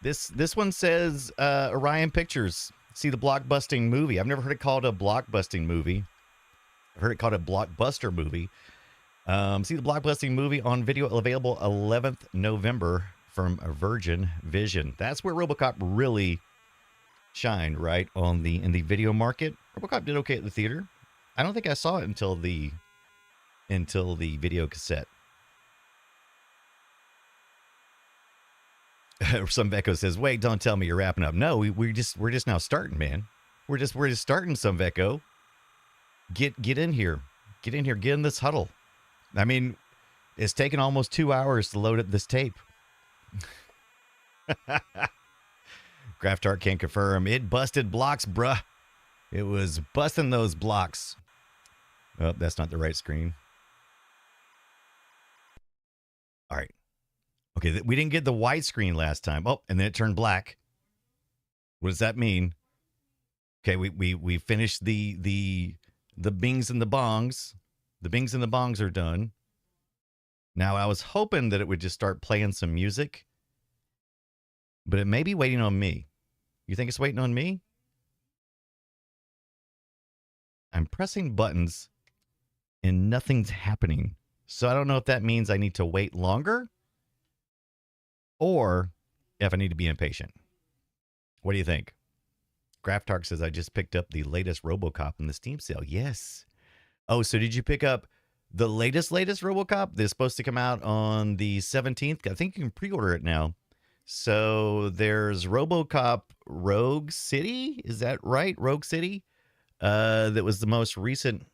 this one says Orion Pictures. See the blockbusting movie. I've never heard it called a blockbusting movie. I've heard it called a blockbuster movie. See the blockbusting movie on video, available 11th November from Virgin Vision. That's where RoboCop really shined, right? In the video market. RoboCop did okay at the theater. I don't think I saw it until the video cassette. Some Vecco says, "Wait, don't tell me you're wrapping up." No, we're just now starting, man. We're just starting. Some Vecco, get in here, get in this huddle. I mean, it's taken almost 2 hours to load up this tape. Graftart can confirm it busted blocks, bruh. It was busting those blocks. Oh, that's not the right screen. All right. Okay, we didn't get the white screen last time. Oh, and then it turned black. What does that mean? Okay, we finished the bings and the bongs. The bings and the bongs are done. Now, I was hoping that it would just start playing some music, but it may be waiting on me. You think it's waiting on me? I'm pressing buttons and nothing's happening. So I don't know if that means I need to wait longer or if I need to be impatient. What do you think? Graftark says, I just picked up the latest RoboCop in the Steam sale. Yes. Oh, so did you pick up the latest RoboCop? That's supposed to come out on the 17th. I think you can pre-order it now. So there's RoboCop Rogue City. Is that right? Rogue City? That was the most recent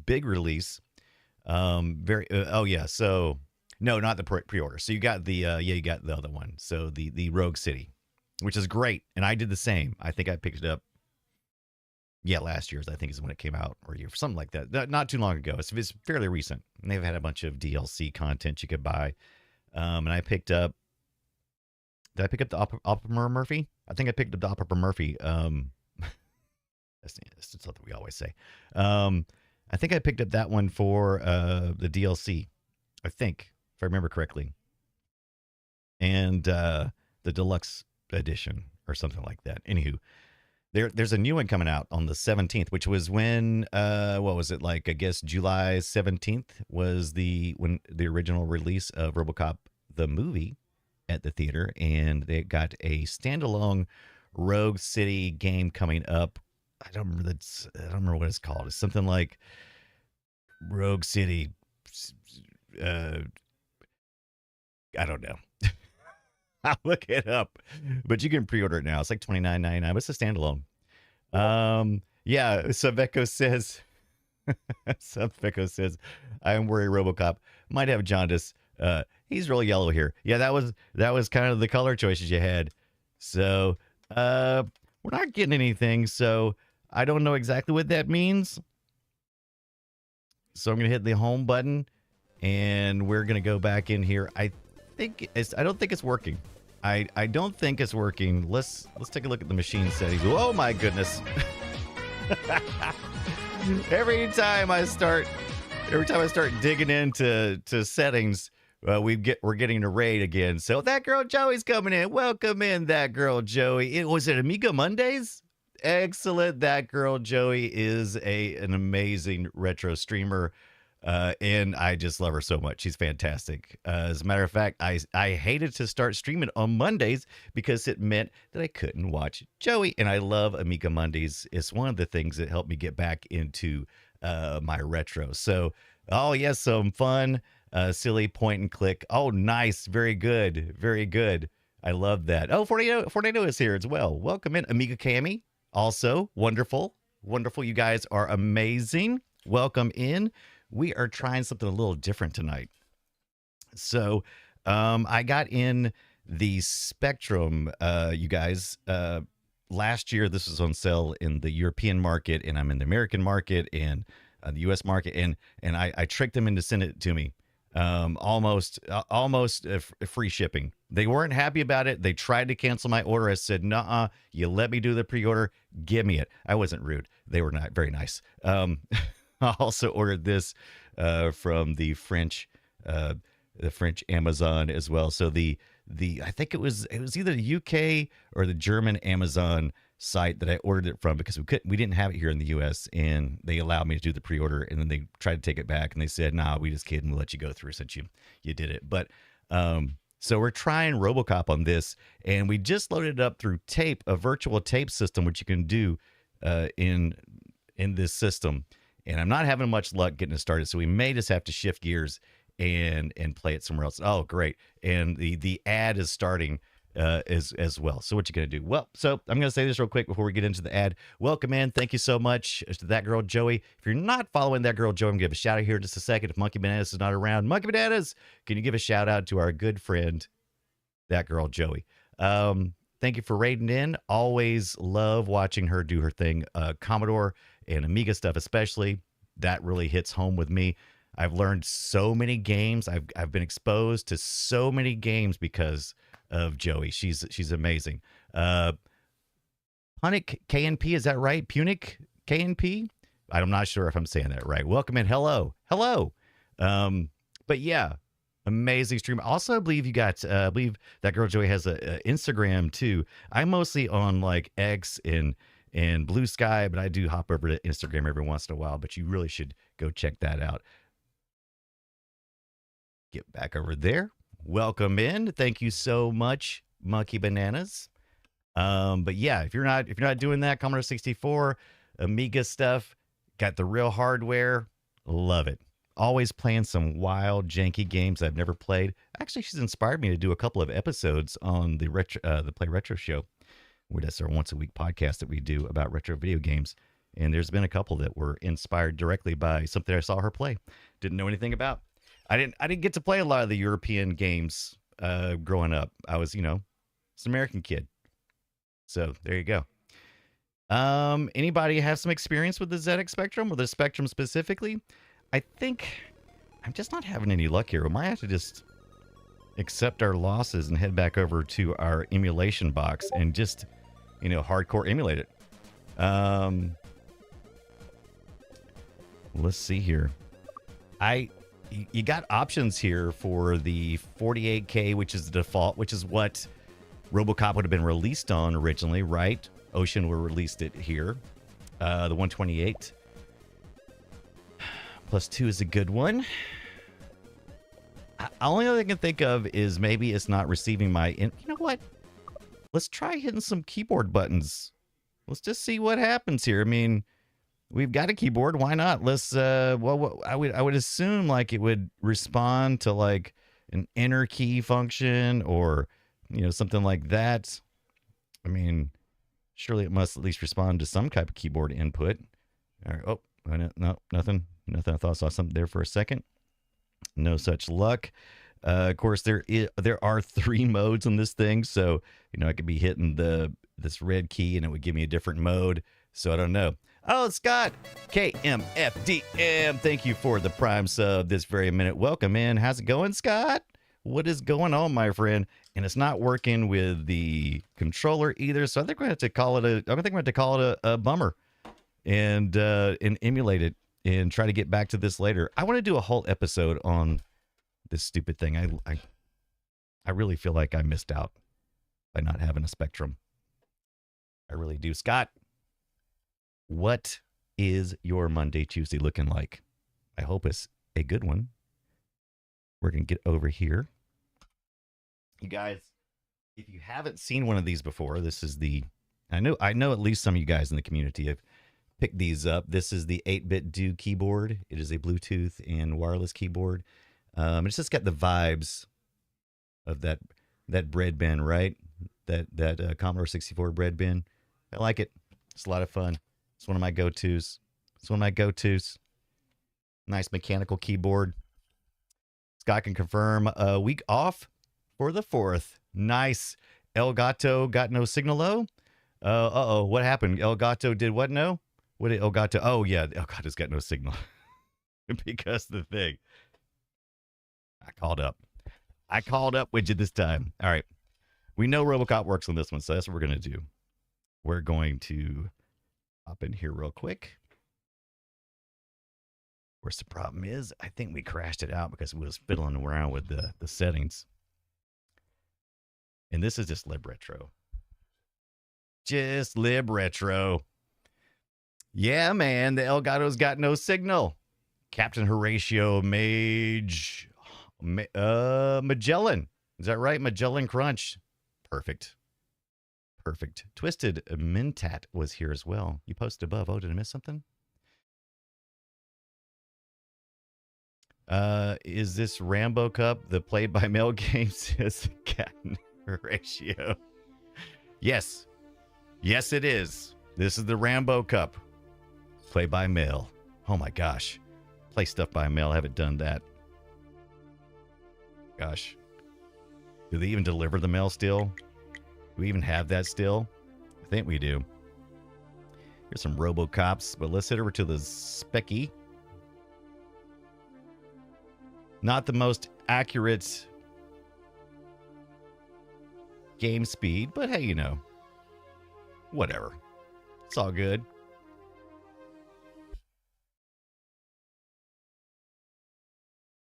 big release. Oh yeah. So no, not the pre-order. So you got the you got the other one. So the Rogue City, which is great. And I did the same. I think I picked it up. Yeah, last year's, I think, is when it came out, or something like that. Not too long ago. It's fairly recent. And they've had a bunch of DLC content you could buy. And I picked up. Did I pick up the Oppenheimer Murphy? I think I picked up the Oppenheimer Murphy. That's something we always say. I think I picked up that one for the DLC. I think, if I remember correctly. And the deluxe edition or something like that. Anywho, there's a new one coming out on the 17th, which was when what was it, like, I guess July 17th was when the original release of RoboCop the movie at the theater, and they got a standalone Rogue City game coming up. I don't remember what it's called. It's something like Rogue City. I don't know. I'll look it up, but you can pre-order it now. It's like $29.99, but it's a standalone. Yeah. Saveco says, I am worried RoboCop might have jaundice. He's real yellow here. Yeah, that was kind of the color choices you had. So, we're not getting anything. So I don't know exactly what that means. So I'm going to hit the home button and we're going to go back in here. I don't think it's working. I don't think it's working. Let's take a look at the machine settings. Oh my goodness. Every time I start digging into settings, we're getting a raid again. So that girl Joey's coming in. Welcome in, that girl Joey. Was it Amiga Mondays? excellent. That girl, Joey, is an amazing retro streamer. And I just love her so much. She's fantastic. As a matter of fact, I hated to start streaming on Mondays because it meant that I couldn't watch Joey. And I love Amiga Mondays. It's one of the things that helped me get back into my retro. So, oh, yes, some fun, silly point and click. Oh, nice. Very good. Very good. I love that. Oh, Fortnite is here as well. Welcome in, Amiga Cami. Also, wonderful. Wonderful. You guys are amazing. Welcome in. We are trying something a little different tonight. So I got in the Spectrum, you guys. Last year, this was on sale in the European market, and I'm in the American market and the U.S. market, and I tricked them into sending it to me. Almost free shipping. They weren't happy about it. They tried to cancel my order. I said, "Nuh-uh, you let me do the pre-order. Give me it." I wasn't rude. They were not very nice. I also ordered this from the French Amazon as well. So the I think it was either the UK or the German Amazon site that I ordered it from, because we didn't have it here in the US, and they allowed me to do the pre-order, and then they tried to take it back and they said, "Nah, we just kidding. We'll let you go through since you did it." But so we're trying RoboCop on this, and we just loaded it up through tape, a virtual tape system, which you can do in this system. And I'm not having much luck getting it started, so we may just have to shift gears and play it somewhere else. Oh, great. And the ad is starting as well. So what you going to do? Well, so I'm going to say this real quick before we get into the ad. Welcome in. Thank you so much to That Girl Joey. If you're not following That Girl Joey, I'm going to give a shout out here in just a second. If Monkey Bananas is not around, Monkey Bananas, can you give a shout out to our good friend, That Girl Joey? Thank you for raiding in. Always love watching her do her thing. Commodore and Amiga stuff especially, that really hits home with me. I've learned so many games. I've been exposed to so many games because of Joey. She's amazing. Punic KNP, is that right? Punic KNP? I'm not sure if I'm saying that right. Welcome in. Hello. But yeah, amazing stream. Also, I believe you got, I believe That Girl Joey has a Instagram too. I'm mostly on like X and Blue Sky, but I do hop over to Instagram every once in a while, but you really should go check that out. Get back over there. Welcome in. Thank you so much, Monkey Bananas. But yeah, if you're not doing that, Commodore 64, Amiga stuff, got the real hardware, love it. Always playing some wild, janky games I've never played. Actually, she's inspired me to do a couple of episodes on the Play Retro Show, where that's our once a week podcast that we do about retro video games. And there's been a couple that were inspired directly by something I saw her play. Didn't know anything about. I didn't get to play a lot of the European games growing up. I was, it's an American kid. So there you go. Anybody have some experience with the ZX Spectrum or the Spectrum specifically? I think I'm just not having any luck here. We might have to just accept our losses and head back over to our emulation box and just, hardcore emulate it. Let's see here. You got options here for the 48K, which is the default, which is what RoboCop would have been released on originally, right? Ocean will released it here. The 128 plus 2 is a good one. Only other thing I can think of is maybe it's not receiving my... You know what? Let's try hitting some keyboard buttons. Let's just see what happens here. I mean, we've got a keyboard. Why not? Let's... well, I would assume like it would respond to like an enter key function or something like that. I mean, surely it must at least respond to some type of keyboard input. All right. Oh, no, nothing. I thought I saw something there for a second. No such luck. Of course, there are 3 modes on this thing, so I could be hitting this red key and it would give me a different mode. So I don't know. Oh, Scott, KMFDM, thank you for the Prime sub this very minute. Welcome in. How's it going, Scott? What is going on, my friend? And it's not working with the controller either, so I think we have to call it a bummer and emulate it and try to get back to this later. I want to do a whole episode on this stupid thing. I really feel like I missed out by not having a Spectrum. I really do. Scott, What is your Monday, Tuesday looking like? I hope it's a good one. We're going to get over here. You guys, if you haven't seen one of these before, this is the, I know at least some of you guys in the community have picked these up. This is the 8-bit Do keyboard. It is a Bluetooth and wireless keyboard. It's just got the vibes of that bread bin, right? That Commodore 64 bread bin. I like it. It's a lot of fun. It's one of my go-tos. Nice mechanical keyboard. Scott can confirm a week off for the 4th. Nice. El Gato got no signal, though? What happened? El Gato did what, no? What did El Gato? Oh, yeah, El Gato's got no signal. Because the thing. I called up Widget this time. All right. We know RoboCop works on this one, so that's what we're going to do. We're going to hop in here real quick. Of course, the problem is, I think we crashed it out because we was fiddling around with the settings. And this is just lib retro. Yeah, man, the Elgato's got no signal. Captain Horatio Magellan. Is that right? Magellan Crunch. Perfect. Twisted Mintat was here as well. You posted above. Oh, did I miss something? Is this Rambo Cup the play-by-mail game? Says Captain Horatio. Yes, it is. This is the Rambo Cup. Play by mail. Oh my gosh. Play stuff by mail. I haven't done that. Gosh. Do they even deliver the mail still? Do we even have that still? I think we do. Here's some RoboCops, but let's head over to the Specky. Not the most accurate game speed, but hey, you know, whatever. It's all good.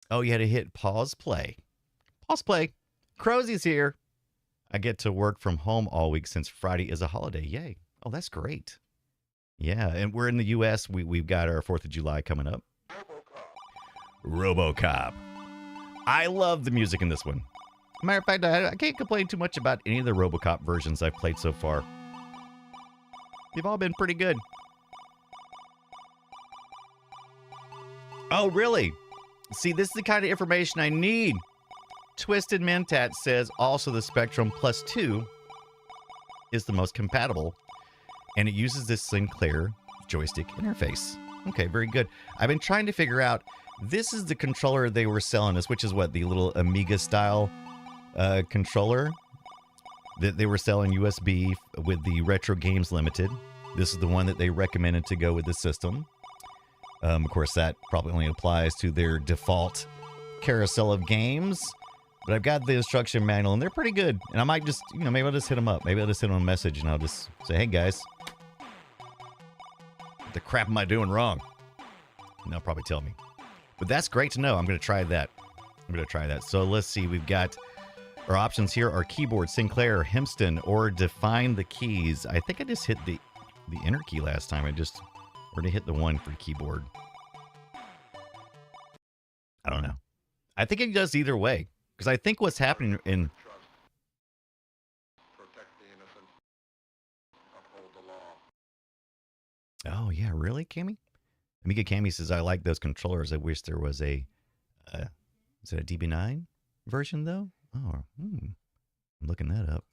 Oh, you had to hit pause play. Crozie's here. I get to work from home all week since Friday is a holiday. Yay. Oh, that's great. Yeah, and we're in the U.S. We've got our 4th of July coming up. RoboCop. I love the music in this one. Matter of fact, I can't complain too much about any of the RoboCop versions I've played so far. They've all been pretty good. Oh, really? See, this is the kind of information I need. Twisted Mentat says also the Spectrum Plus 2 is the most compatible, and it uses this Sinclair joystick interface. Okay, very good. I've been trying to figure out, this is the controller they were selling us, which is what, the little Amiga-style controller that they were selling USB with the Retro Games Limited. This is the one that they recommended to go with the system. Of course, that probably only applies to their default carousel of games. But I've got the instruction manual, and they're pretty good. And I might just, maybe I'll just hit them up. Maybe I'll just send them a message, and I'll just say, hey, guys, what the crap am I doing wrong? And they'll probably tell me. But that's great to know. I'm going to try that. So let's see. We've got our options here are keyboard, Sinclair, Hempston, or define the keys. I think I just hit the enter key last time. We're going to hit the one for keyboard. I don't know. I think it does either way. Because I think what's happening in... Protect the innocent. Uphold the law. Oh, yeah. Really, Cammy? Amiga Cammy says, I like those controllers. I wish there was a... is it a DB9 version, though? Oh, I'm looking that up.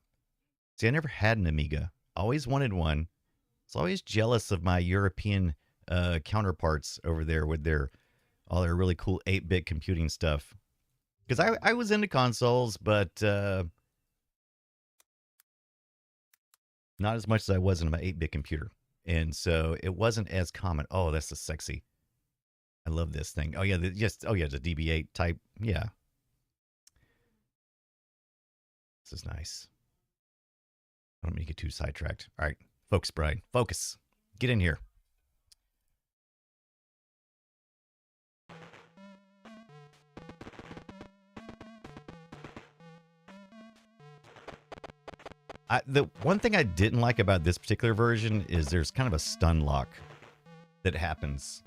See, I never had an Amiga. Always wanted one. I was always jealous of my European counterparts over there with all their really cool 8-bit computing stuff. Because I was into consoles, but not as much as I was in my 8-bit computer. And so it wasn't as common. Oh, that's so sexy. I love this thing. Oh, yeah, the DB8 type. Yeah. This is nice. I don't mean to get too sidetracked. All right, focus, Brian. Focus. Get in here. The one thing I didn't like about this particular version is there's kind of a stun lock that happens.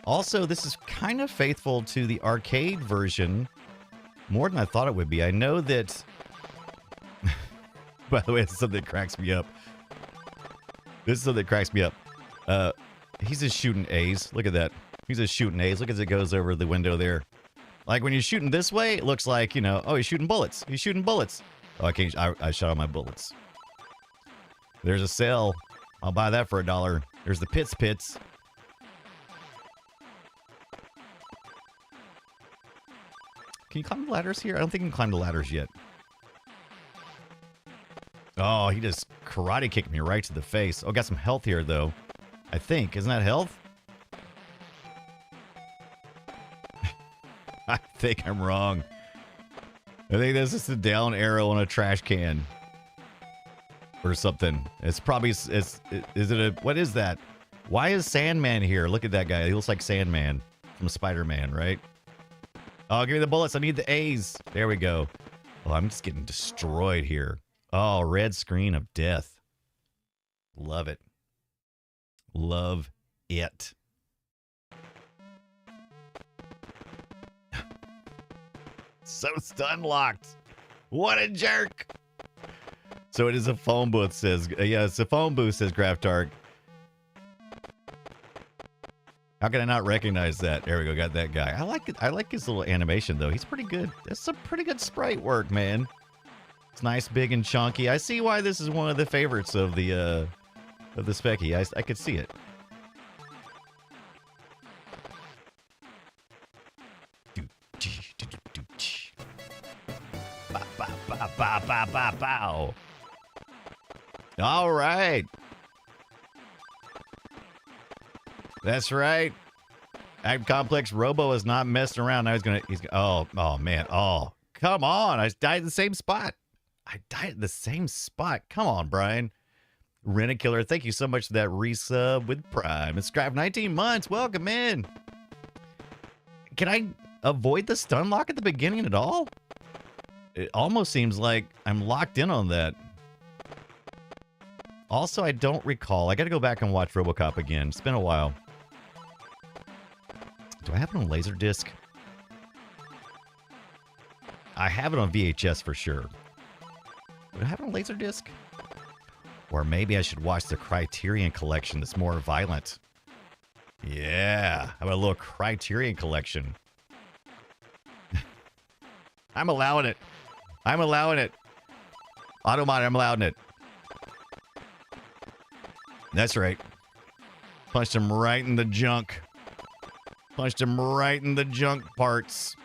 Also, this is kind of faithful to the arcade version more than I thought it would be. I know that... By the way, this is something that cracks me up. This is something that cracks me up. He's just shooting A's. Look at that. He's just shooting A's. Look as it goes over the window there. Like when you're shooting this way, it looks like, you know, oh, he's shooting bullets. He's shooting bullets. Oh, I can't. I shot all my bullets. There's a sale. I'll buy that for $1. There's the pits. Can you climb the ladders here? I don't think you can climb the ladders yet. Oh, he just karate kicked me right to the face. Oh, got some health here, though. I think. Isn't that health? I think I'm wrong. I think this is a down arrow on a trash can. Or something. It's probably... is it a... What is that? Why is Sandman here? Look at that guy. He looks like Sandman from Spider-Man, right? Oh, give me the bullets. I need the A's. There we go. Oh, I'm just getting destroyed here. Oh, red screen of death. Love it. Love it. So stun locked. What a jerk. So it is a phone booth, says... yeah, it's a phone booth, says Graftark. How can I not recognize that? There we go, got that guy. I like it. I like his little animation, though. He's pretty good. That's some pretty good sprite work, man. It's nice, big, and chunky. I see why this is one of the favorites of the Specky. I could see it. Bow. All right. That's right. Act Complex Robo is not messing around. Now oh man. Oh, come on. I died in the same spot. Come on, Brian. Rent-A-Killer, thank you so much for that resub with Prime. It's Scribe 19 months. Welcome in. Can I avoid the stun lock at the beginning at all? It almost seems like I'm locked in on that. Also, I don't recall. I got to go back and watch RoboCop again. It's been a while. Do I have it on Laserdisc? I have it on VHS for sure. Do I have it on Laserdisc? Or maybe I should watch the Criterion Collection that's more violent. Yeah. How about a little Criterion Collection? I'm allowing it. Automod, I'm allowing it. That's right. Punched him right in the junk. Punched him right in the junk parts.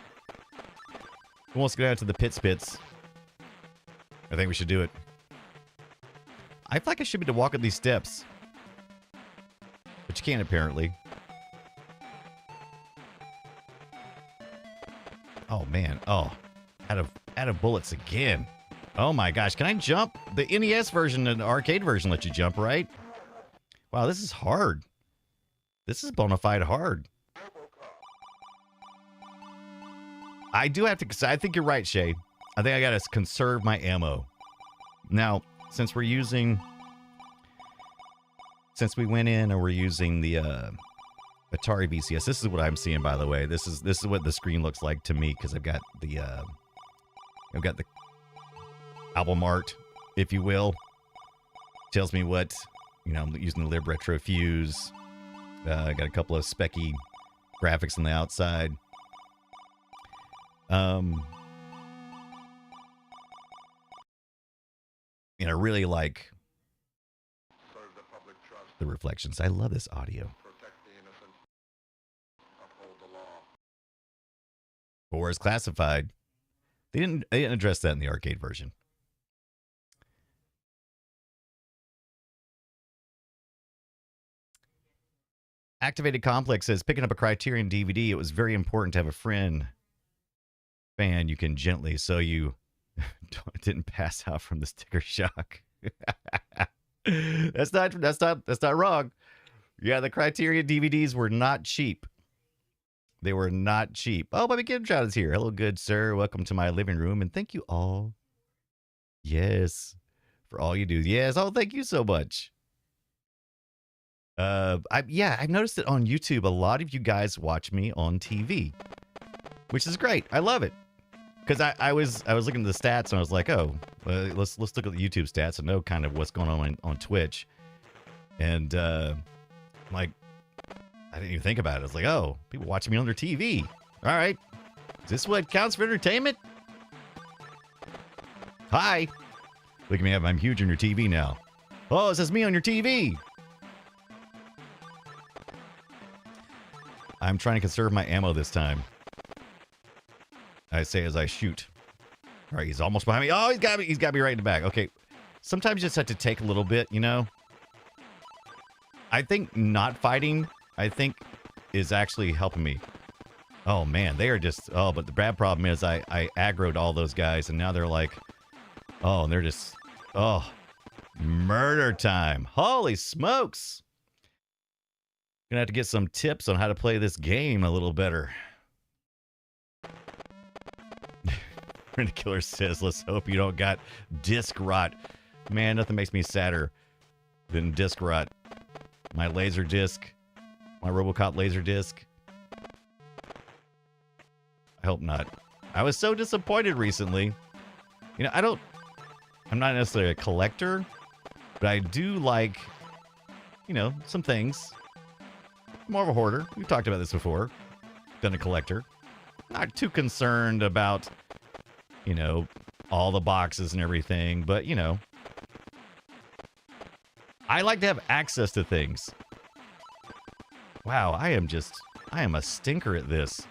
Who wants to go out to the pits? I think we should do it. I feel like I should be able to walk up these steps. But you can't, apparently. Oh, man. Oh. Out of bullets again. Oh, my gosh. Can I jump? The NES version and the arcade version let you jump, right? Wow, this is hard. This is bona fide hard. I do have to... I think you're right, Shay. I think I got to conserve my ammo. Now, since we're using... Since we went in and we're using the Atari VCS, this is what I'm seeing, by the way. This is what the screen looks like to me, because I've got the album art, if you will. Tells me what, you know, I'm using the Lib Retro Fuse. I got a couple of specky graphics on the outside. And I really like the reflections. I love this audio. Or is classified. They didn't address that in the arcade version. Activated Complex says, picking up a Criterion DVD, it was very important to have a fan you can gently, so you didn't pass out from the sticker shock. That's not wrong. Yeah, the Criterion DVDs were not cheap. They were not cheap. Oh, Bobby Kimchild is here. Hello, good sir. Welcome to my living room, and thank you all. Yes, for all you do. Yes. Oh, thank you so much. I've noticed that on YouTube, a lot of you guys watch me on TV, which is great. I love it. Because I was looking at the stats and I was like, oh, let's look at the YouTube stats and know kind of what's going on Twitch. And like, I didn't even think about it. I was like, oh, people watching me on their TV. All right, is this what counts for entertainment? Hi, look at me, I'm huge on your TV now. Oh, it says me on your TV. I'm trying to conserve my ammo this time. I say as I shoot. All right, he's almost behind me. Oh, he's got me right in the back. Okay, sometimes you just have to take a little bit, you know. I think not fighting, is actually helping me. Oh man, they are just. Oh, but the bad problem is I aggroed all those guys, and now they're like, oh, and they're just, oh, murder time. Holy smokes! Gonna have to get some tips on how to play this game a little better. The Killer says, let's hope you don't got disc rot. Man, nothing makes me sadder than disc rot. My laser disc. My RoboCop laser disc. I hope not. I was so disappointed recently. You know, I'm not necessarily a collector, but I do like, you know, some things. More of a hoarder. We've talked about this before. Than a collector. Not too concerned about, you know, all the boxes and everything, but, you know, I like to have access to things. Wow, I am a stinker at this.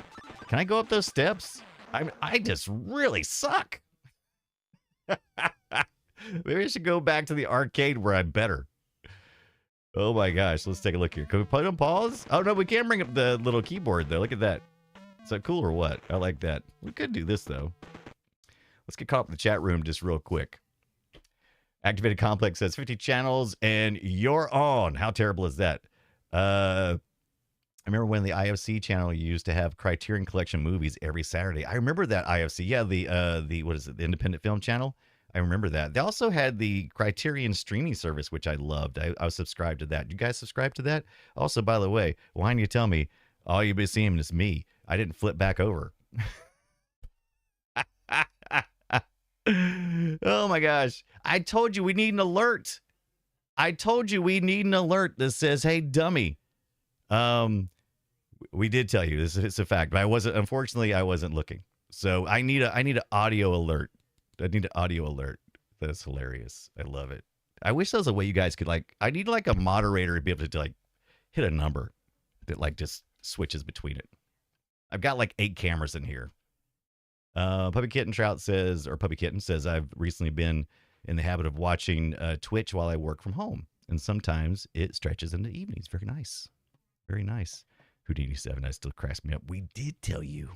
Can I go up those steps? I just really suck. Maybe I should go back to the arcade where I'm better. Oh my gosh, let's take a look here. Can we put on pause? Oh no, we can't bring up the little keyboard though. Look at that. Is that cool or what? I like that. We could do this though. Let's get caught up in the chat room just real quick. Activated Complex says 50 channels and you're on. How terrible is that? I remember when the IFC channel used to have Criterion Collection movies every Saturday. I remember that IFC. Yeah, the what is it? The Independent Film Channel. I remember that. They also had the Criterion streaming service, which I loved. I was subscribed to that. You guys subscribe to that? Also, by the way, why didn't you tell me all you've been seeing is me? I didn't flip back over. Oh my gosh. I told you we need an alert. I told you we need an alert that says, hey, dummy. We did tell you this. It's a fact, but unfortunately, I wasn't looking. So I need an audio alert. I need an audio alert. That's hilarious. I love it. I wish there was a way you guys could I need like a moderator to be able to like hit a number that like just switches between it. I've got like 8 cameras in here. Puppy Kitten says, I've recently been in the habit of watching Twitch while I work from home. And sometimes it stretches into evenings. Very nice. Very nice. Houdini 7, that still cracks me up. We did tell you.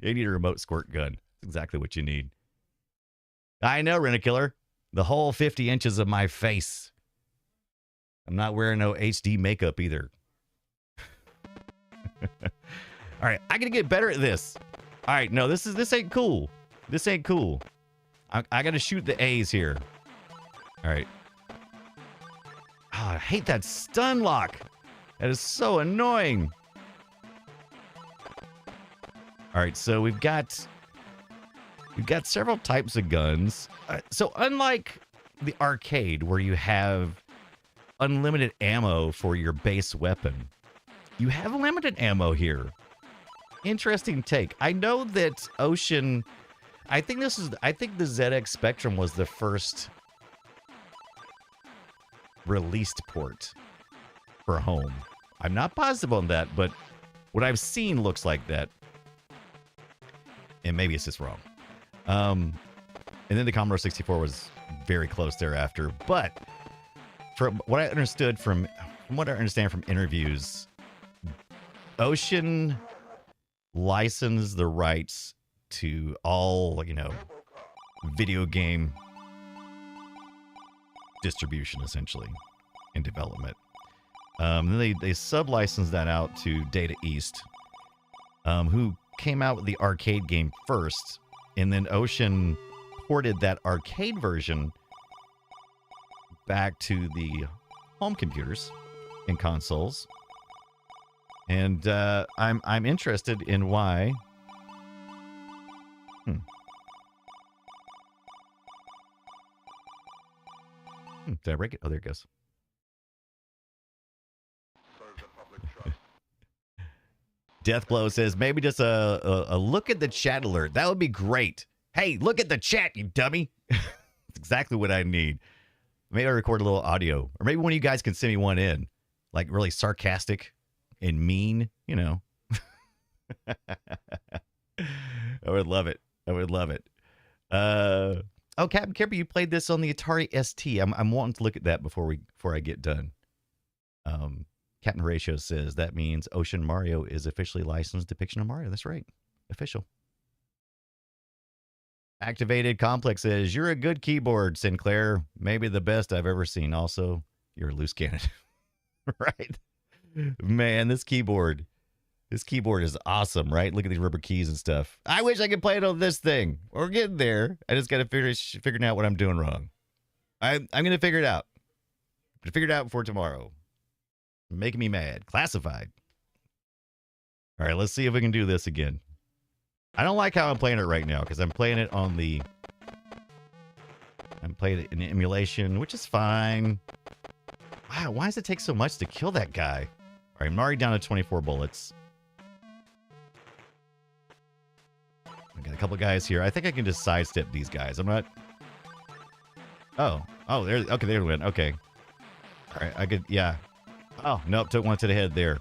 You need a remote squirt gun. That's exactly what you need. I know, Rent-A-Killer. The whole 50 inches of my face. I'm not wearing no HD makeup either. All right, I gotta get better at this. All right, no, this ain't cool. This ain't cool. I gotta shoot the A's here. All right. Oh, I hate that stun lock. That is so annoying. All right, so we've got several types of guns. So unlike the arcade where you have unlimited ammo for your base weapon, you have limited ammo here. Interesting take. I know that Ocean, I think the ZX Spectrum was the first released port for home. I'm not positive on that, but what I've seen looks like that. And maybe it's just wrong. And then the Commodore 64 was very close thereafter. But from what I understood from what I understand from interviews, Ocean licensed the rights to all, video game distribution, essentially, and development. Then they sub-licensed that out to Data East, who came out with the arcade game first, and then Ocean ported that arcade version back to the home computers and consoles. And I'm interested in why. Did I break it? Oh, there it goes. Deathblow says, maybe just a look at the chat alert. That would be great. Hey, look at the chat, you dummy. That's exactly what I need. Maybe I record a little audio. Or maybe one of you guys can send me one in. Like really sarcastic and mean, you know. I would love it. I would love it. Oh, Captain Kipper, you played this on the Atari ST. I'm wanting to look at that before I get done. Captain Horatio says that means Ocean Mario is officially licensed depiction of Mario. That's right. Official. Activated Complex says, you're a good keyboard, Sinclair. Maybe the best I've ever seen. Also, you're a loose cannon. Right? Man, this keyboard is awesome, right? Look at these rubber keys and stuff. I wish I could play it on this thing. We're getting there. I just got to figuring out what I'm doing wrong. I'm going to figure it out. I'm going to figure it out before tomorrow. Making me mad. Classified. All right, let's see if we can do this again. I don't like how I'm playing it right now because I'm playing it on the... I'm playing it in emulation, which is fine. Wow, why does it take so much to kill that guy? All right, I'm already down to 24 bullets. I got a couple guys here. I think I can just sidestep these guys. I'm not... Oh, there. Okay, there we went. Okay. All right, I could... Yeah. Oh, nope, took one to the head there.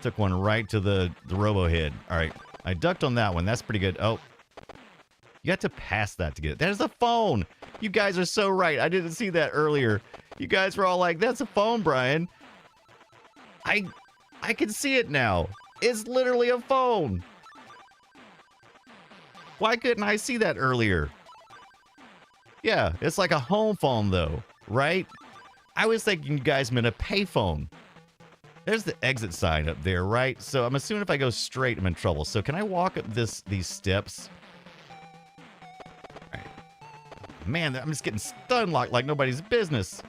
Took one right to the robo head. All right, I ducked on that one. That's pretty good. Oh, you got to pass that to get it. There's a phone. You guys are so right. I didn't see that earlier. You guys were all like, that's a phone, Brian. I can see it now. It's literally a phone. Why couldn't I see that earlier? Yeah, it's like a home phone, though, right? I was thinking you guys meant a payphone. There's the exit sign up there, right? So I'm assuming if I go straight, I'm in trouble. So can I walk up these steps? All right. Man, I'm just getting stun locked like nobody's business.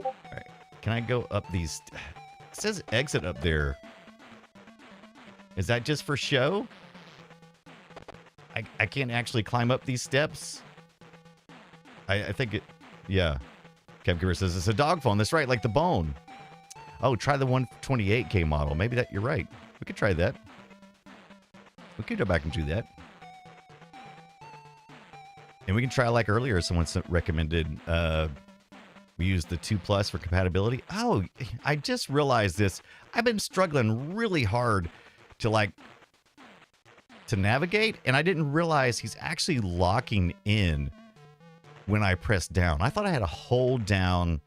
All right. Can I go up these? It says exit up there. Is that just for show? I can't actually climb up these steps. I think it, yeah. Kevgiver says it's a dog phone. That's right, like the bone. Oh, try the 128K model. Maybe that, you're right. We could try that. We could go back and do that. And we can try like earlier, someone recommended we use the 2+ for compatibility. Oh, I just realized this. I've been struggling really hard to navigate, and I didn't realize he's actually locking in when I press down. I thought I had to hold down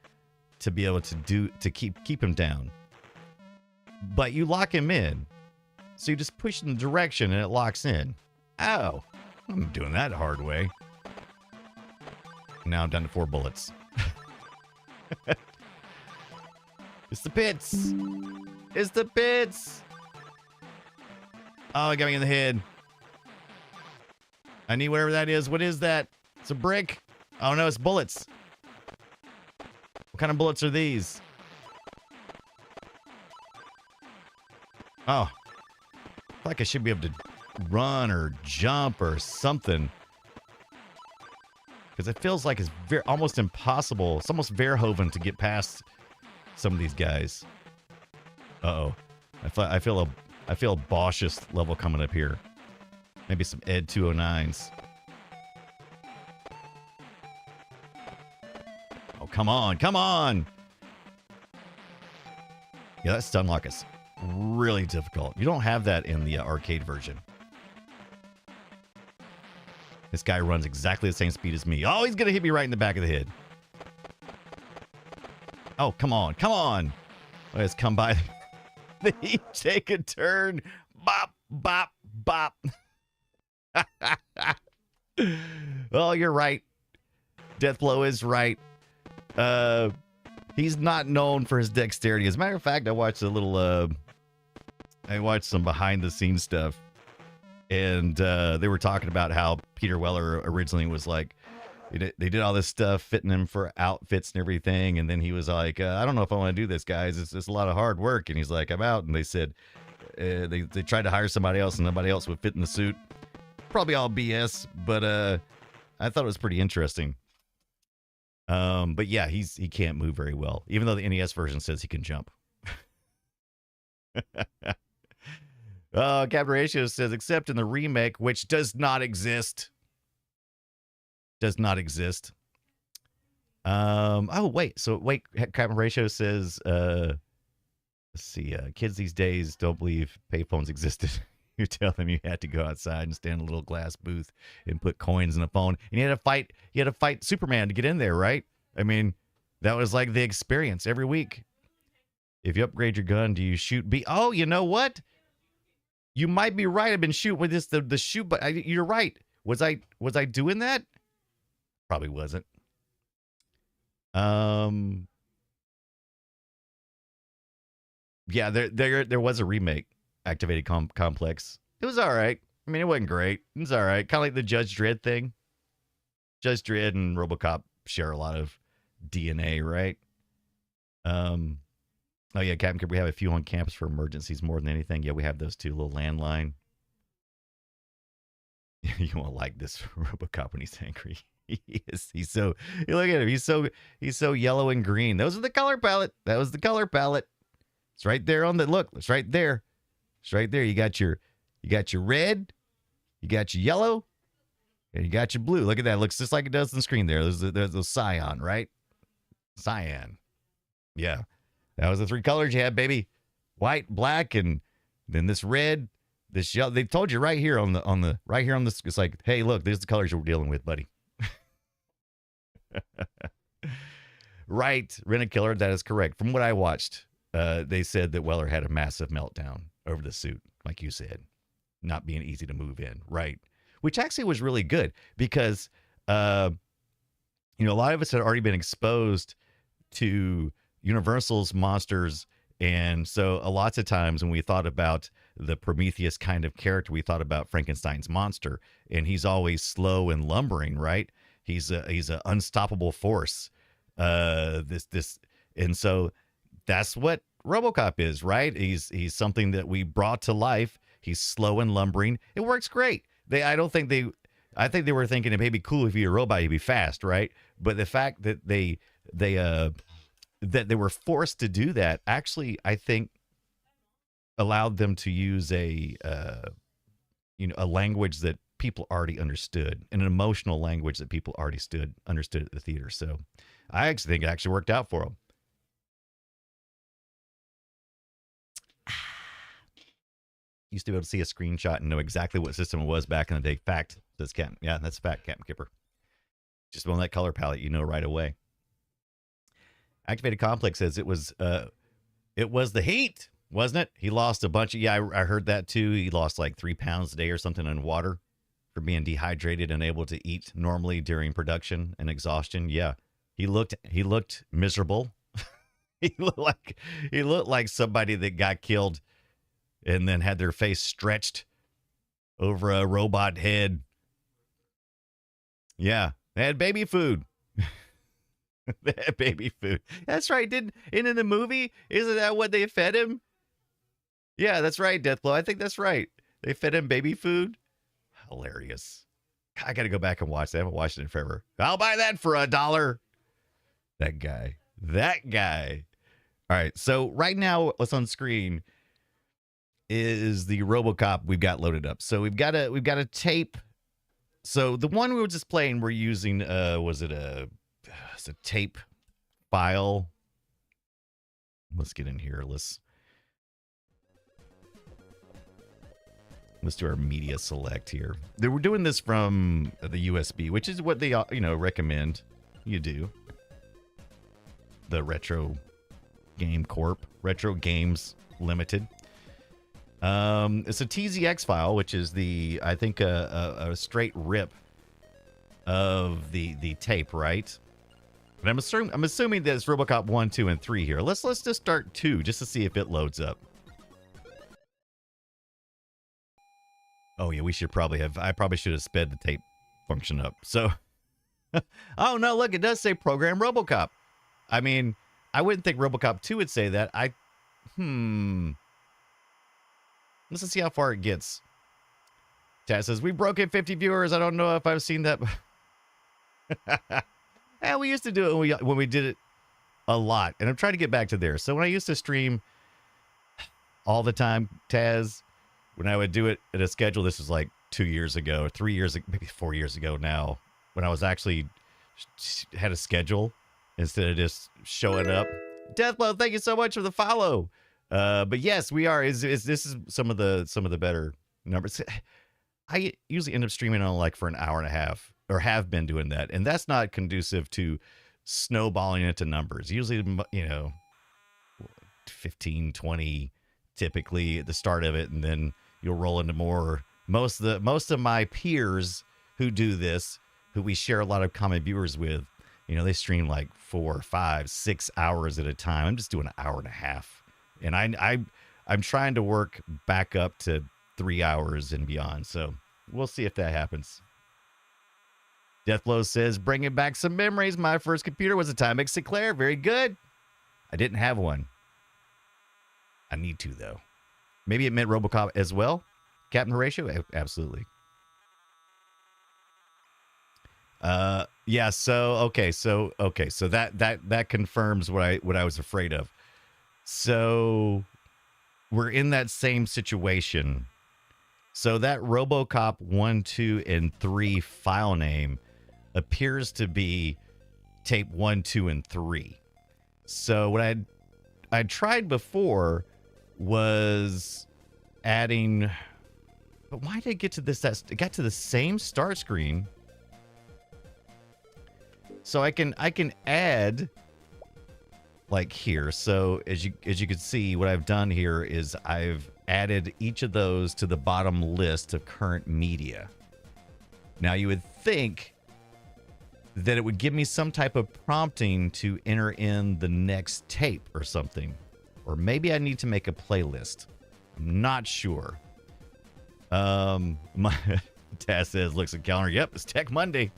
to be able to keep him down. But you lock him in. So you just push in the direction and it locks in. Oh, I'm doing that the hard way. Now I'm down to 4 bullets. It's the pits. It's the pits. Oh, it got me in the head. I need whatever that is. What is that? It's a brick. Oh no, it's bullets. What kind of bullets are these? Oh. I feel like I should be able to run or jump or something. Because it feels like it's almost impossible. It's almost Verhoeven to get past some of these guys. Uh-oh. I feel a Bosch's level coming up here. Maybe some Ed 209s. Oh, come on, come on! Yeah, that stun lock is really difficult. You don't have that in the arcade version. This guy runs exactly the same speed as me. Oh, he's gonna hit me right in the back of the head. Oh, come on, come on! Let's come by. They take a turn. Bop, bop, bop. Oh, you're right. Deathblow is right. He's not known for his dexterity. As a matter of fact, I watched some behind the scenes stuff, and they were talking about how Peter Weller originally was like, they did all this stuff fitting him for outfits and everything, and then he was like, I don't know if I want to do this, guys. It's a lot of hard work. And he's like, I'm out. And they said they tried to hire somebody else, and nobody else would fit in the suit. Probably all BS, but I thought it was pretty interesting. But yeah, he can't move very well, even though the NES version says he can jump. Captain Ratio says, except in the remake, which does not exist. Does not exist. Oh, wait. So, wait, Captain Ratio says, let's see, kids these days don't believe payphones existed. You tell them you had to go outside and stand in a little glass booth and put coins in the phone. And you had to fight Superman to get in there, right? I mean, that was like the experience every week. If you upgrade your gun, do you shoot B? Oh, you know what? You might be right. I've been shooting with this the shoot, but you're right. Was I doing that? Probably wasn't. Yeah, there was a remake, Activated Complex. It was all right. I mean, it wasn't great. It was all right. Kind of like the Judge Dredd thing. Judge Dredd and RoboCop share a lot of DNA, right? Oh yeah, Captain Kirk, we have a few on campus for emergencies more than anything. Yeah, we have those two, little landline. You won't like this RoboCop when he's angry. He's so, you look at him, he's so yellow and green. Those are the color palette. That was the color palette. It's right there on the look. It's right there. It's right there. You got your red, you got your yellow, and you got your blue. Look at that. It looks just like it does on the screen there. There's those cyan, right? Cyan. Yeah. That was the three colors you had, baby. White, black, and then this red, this yellow. They told you right here on the right here on this. It's like, hey, look, there's the colors you're dealing with, buddy. Right, Rent-A-Killer, that is correct. From what I watched, they said that Weller had a massive meltdown over the suit, like you said, not being easy to move in, right? Which actually was really good because, a lot of us had already been exposed to Universal's monsters, and so lots of times when we thought about the Prometheus kind of character, we thought about Frankenstein's monster, and he's always slow and lumbering, right? He's an unstoppable force. And so that's what RoboCop is, right? He's something that we brought to life. He's slow and lumbering. It works great. I think they were thinking it may be cool if you're a robot, you'd be fast, right? But the fact that they were forced to do that actually, I think, allowed them to use a language that people already understood, an emotional language that people already understood at the theater. So I actually think it actually worked out for them. Used to be able to see a screenshot and know exactly what system it was back in the day. Fact, says Captain. Yeah, that's a fact, Captain Kipper. Just on that color palette, you know right away. Activated Complex says it was the heat, wasn't it? He lost a bunch of, I heard that too. He lost like 3 pounds a day or something in water for being dehydrated and unable to eat normally during production and exhaustion. Yeah. He looked miserable. He looked like somebody that got killed and then had their face stretched over a robot head. Yeah. They had baby food. They had baby food. That's right. In the movie, isn't that what they fed him? Yeah, that's right, Deathblow. I think that's right. They fed him baby food. Hilarious. I got to go back and watch that. I haven't watched it in forever. I'll buy that for $1. That guy. All right. So right now, what's on screen is the RoboCop we've got loaded up. So we've got a tape. So the one we were just playing, we're using was it a tape file? Let's get in here. Let's do our media select here. We're doing this from the USB, which is what they recommend you do. The Retro Game Corp, Retro Games Limited. It's a TZX file, which is I think a straight rip of the tape, right? But I'm assuming that it's RoboCop 1, 2, and 3 here. Let's just start 2 just to see if it loads up. Oh yeah, we should probably have. I probably should have sped the tape function up. So, oh no, look, it does say program RoboCop. I mean, I wouldn't think RoboCop 2 would say that. Let's see how far it gets. Taz says, we broke it 50 viewers. I don't know if I've seen that. And we used to do it when we did it a lot. And I'm trying to get back to there. So when I used to stream all the time, Taz, when I would do it at a schedule, this was like 2 years ago, 3 years, maybe 4 years ago now, when I was actually had a schedule instead of just showing up. Deathblow, thank you so much for the follow. But yes, we are. This is some of the better numbers. I usually end up streaming on like for an hour and a half, or have been doing that, and that's not conducive to snowballing into numbers. Usually, 15, 20, typically at the start of it, and then you'll roll into more. Most of my peers who do this, who we share a lot of common viewers with, they stream like 4, 5, 6 hours at a time. I'm just doing an hour and a half, and I'm trying to work back up to 3 hours and beyond. So we'll see if that happens. Deathblow says, bringing back some memories. My first computer was a Timex Sinclair. Very good. I didn't have one. I need to, though. Maybe it meant RoboCop as well. Captain Horatio? Absolutely. Yeah, so that confirms what I was afraid of. So we're in that same situation. So that RoboCop 1, 2, and 3 file name appears to be tape 1, 2, and 3. So what I tried before was adding, but why did it get to this? It got to the same start screen. So I can add like here. So as you can see, what I've done here is I've added each of those to the bottom list of current media. Now you would think that it would give me some type of prompting to enter in the next tape or something. Or maybe I need to make a playlist. I'm not sure. My Taz says, looks at calendar. Yep, it's Tech Monday.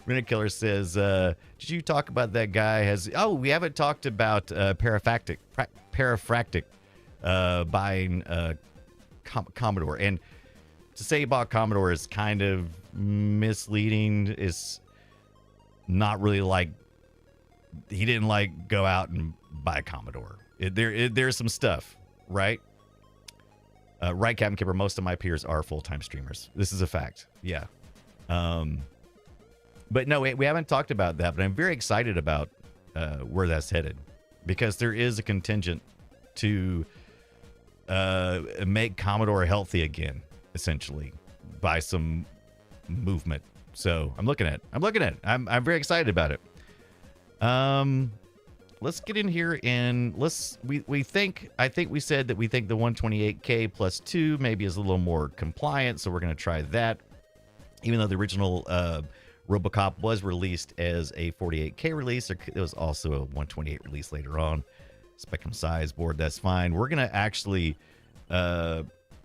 Renate Killer says, did you talk about that guy we haven't talked about Parafractic buying Commodore. And to say he bought Commodore is kind of misleading. Is not really like he didn't like go out and buy a Commodore. There's some stuff, right? Right, Captain Kipper, most of my peers are full-time streamers. This is a fact. Yeah. But no, we haven't talked about that, but I'm very excited about where that's headed, because there is a contingent to make Commodore healthy again, essentially, by some movement. So I'm looking at it. I'm very excited about it. Let's get in here and I think we said that we think the 128K plus 2 maybe is a little more compliant, so we're going to try that. Even though the original RoboCop was released as a 48K release, it was also a 128 release later on. Spectrum size board, that's fine. We're going to actually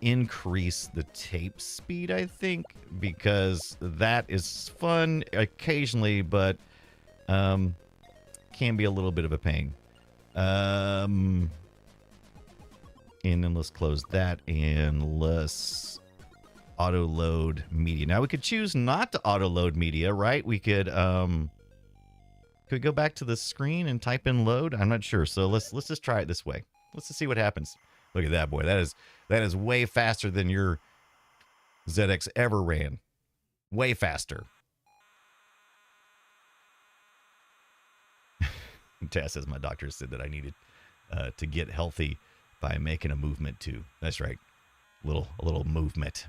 increase the tape speed, I think, because that is fun occasionally, but can be a little bit of a pain. And then let's close that and let's auto load media. Now we could choose not to auto load media, right? We could we go back to the screen and type in load? I'm not sure. So let's just try it this way. Let's just see what happens. Look at that, boy. That is way faster than your ZX ever ran. Way faster. Tess says my doctor said that I needed to get healthy by making a movement too. That's right. A little movement.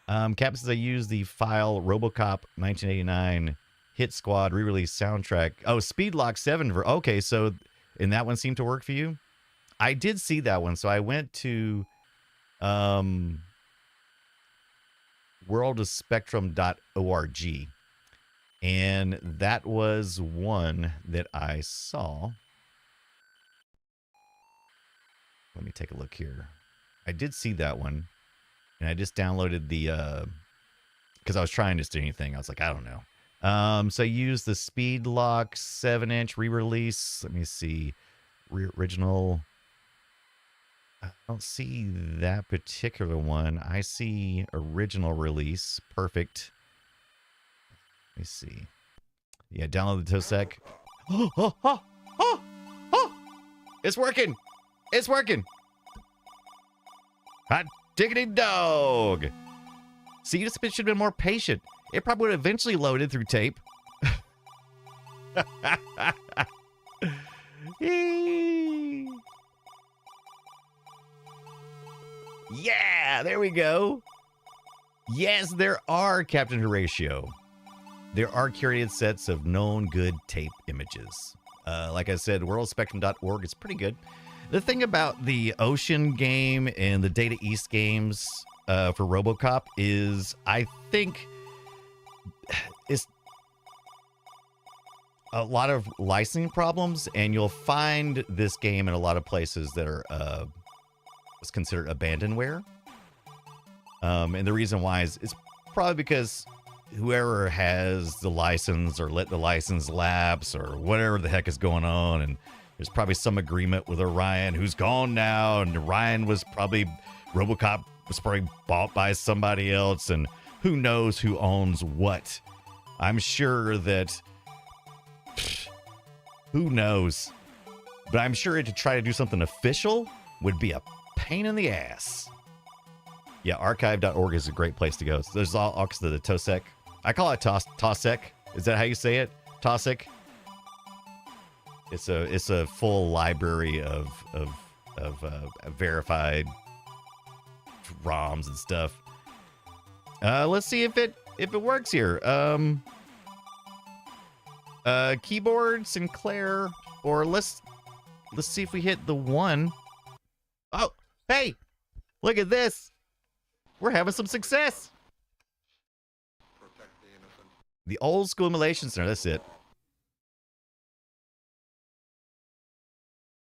Cap says I use the file RoboCop 1989 Hit Squad re-release soundtrack. Oh, Speedlock 7. Okay, so and that one seemed to work for you? I did see that one. So I went to worldofspectrum.org. And that was one that I saw. Let me take a look here. I did see that one. And I just downloaded the, because I was trying to do anything. I was like, I don't know. So I used the Speed Lock 7-inch re-release. Let me see. Original. I don't see that particular one. I see original release. Perfect. Let me see. Yeah, download the TOSEC. Oh! It's working! It's working! Hot diggity dog! See, you should have been more patient. It probably would have eventually loaded through tape. Yeah, there we go. Yes, there are, Captain Horatio. There are curated sets of known good tape images. Like I said, worldspectrum.org is pretty good. The thing about the Ocean game and the Data East games for RoboCop is I think it's a lot of licensing problems, and you'll find this game in a lot of places that are what's considered abandonware. And the reason why is it's probably because whoever has the license or let the license lapse or whatever the heck is going on, and there's probably some agreement with Orion, who's gone now, and Orion was probably, RoboCop was probably bought by somebody else, and who knows who owns what. I'm sure that, who knows, but I'm sure to try to do something official would be a pain in the ass. Yeah, archive.org is a great place to go. So there's all of the TOSEC. I call it TOSEC. Is that how you say it? TOSEC? It's a full library of verified ROMs and stuff. Let's see if it works here. Keyboard Sinclair, or let's see if we hit the one. Oh, hey, look at this. We're having some success. Protect the innocent. The old school emulation center. That's it.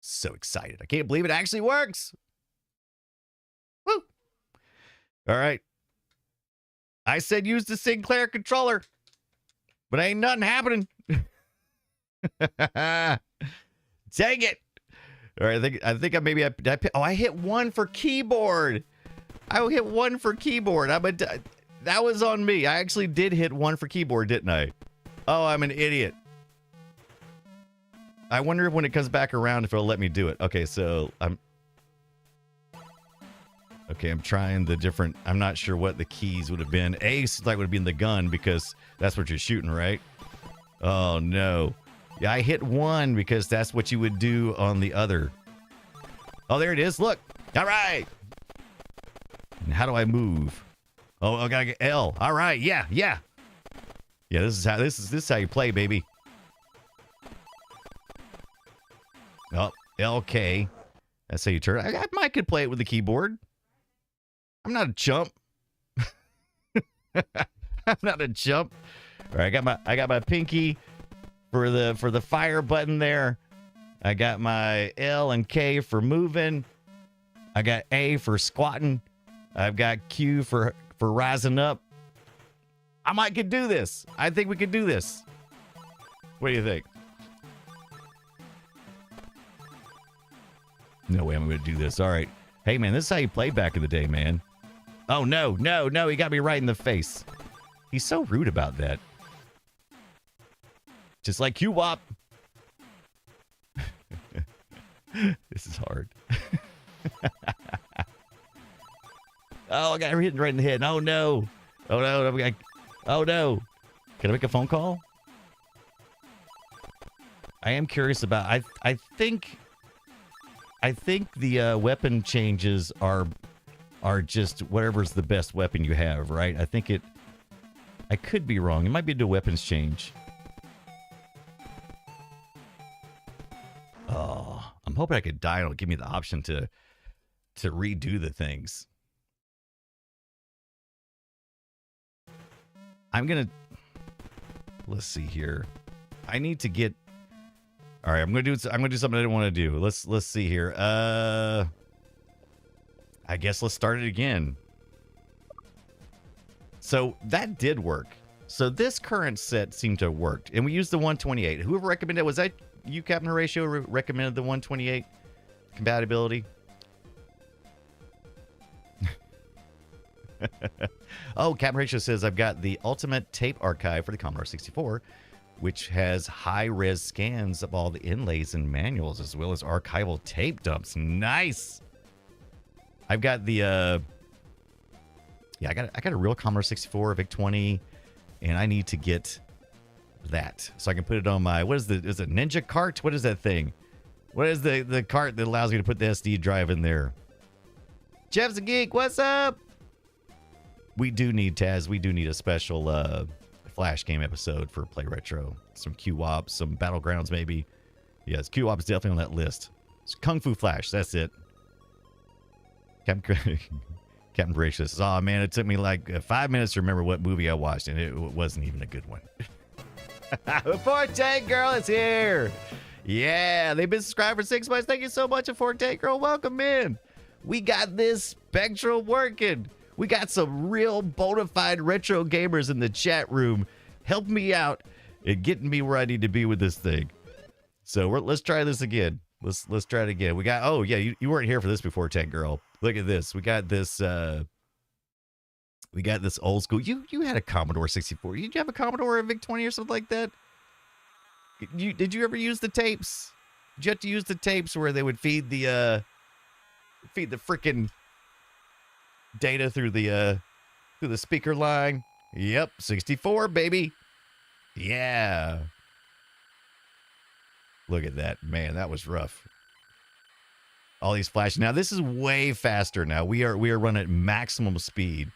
So excited. I can't believe it actually works. Woo. All right. I said use the Sinclair controller, but ain't nothing happening. Dang it. All right. I think I maybe I hit one for keyboard. I hit one for keyboard. That was on me. I actually did hit one for keyboard, didn't I? Oh, I'm an idiot. I wonder if when it comes back around if it'll let me do it. Okay, so I'm trying the different. I'm not sure what the keys would have been. A like would have been the gun because that's what you're shooting, right? Oh no. Yeah, I hit one because that's what you would do on the other. Oh, there it is. Look. All right. And how do I move? Oh, I gotta get L. All right. Yeah. Yeah, this is how you play, baby. Oh, LK. That's how you turn. I might could play it with the keyboard. I'm not a chump. I'm not a chump. All right, I got my pinky for the fire button there. I got my L and K for moving. I got A for squatting. I've got Q for rising up. I might could do this. I think we could do this. What do you think? No way I'm going to do this. All right. Hey, man, this is how you play back in the day, man. Oh, no. He got me right in the face. He's so rude about that. Just like Q-Wop. This is hard. Oh, I got hit right in the head. Oh, no. Oh, no. Oh, no. Can I make a phone call? I am curious about... I think the weapon changes are just whatever's the best weapon you have, right? I could be wrong. It might be the weapons change. Oh, I'm hoping I could die. It'll give me the option to redo the things. I'm gonna. Let's see here. I need to get. All right, I'm gonna do something I didn't want to do. Let's see here. I guess let's start it again. So that did work. So this current set seemed to have worked, and we used the 128. Whoever recommended, was that you, Captain Horatio, recommended the 128 compatibility? Oh, Captain Horatio says, I've got the ultimate tape archive for the Commodore 64, which has high-res scans of all the inlays and manuals, as well as archival tape dumps. Nice! I've got the, yeah, I got a real Commodore 64, a VIC-20, and I need to get that so I can put it on my, is it Ninja Cart? What is that thing? What is the cart that allows me to put the SD drive in there? Jeff's a geek, what's up? We do need, Taz, we do need a special Flash game episode for Play Retro. Some Q-Wop, some Battlegrounds maybe. Yes, Q-Wop is definitely on that list. It's Kung Fu Flash, that's it. Captain Horatio says, oh man, it took me like 5 minutes to remember what movie I watched, and it wasn't even a good one. Forte Girl is here. Yeah, they've been subscribed for 6 months. Thank you so much, Forte Girl. Welcome in. We got this Spectral working. We got some real bona fide retro gamers in the chat room helping me out and getting me where I need to be with this thing. So let's try this again. Let's try it again. We got, oh yeah, you weren't here for this before, Tech Girl. Look at this. We got this old school. You had a Commodore 64. Did you have a Commodore or a VIC-20 or something like that? Did you ever use the tapes? Did you have to use the tapes where they would feed the freaking data through the speaker line? Yep, 64, baby. Yeah. Look at that, man. That was rough. All these flashes. Now this is way faster. Now we are running at maximum speed.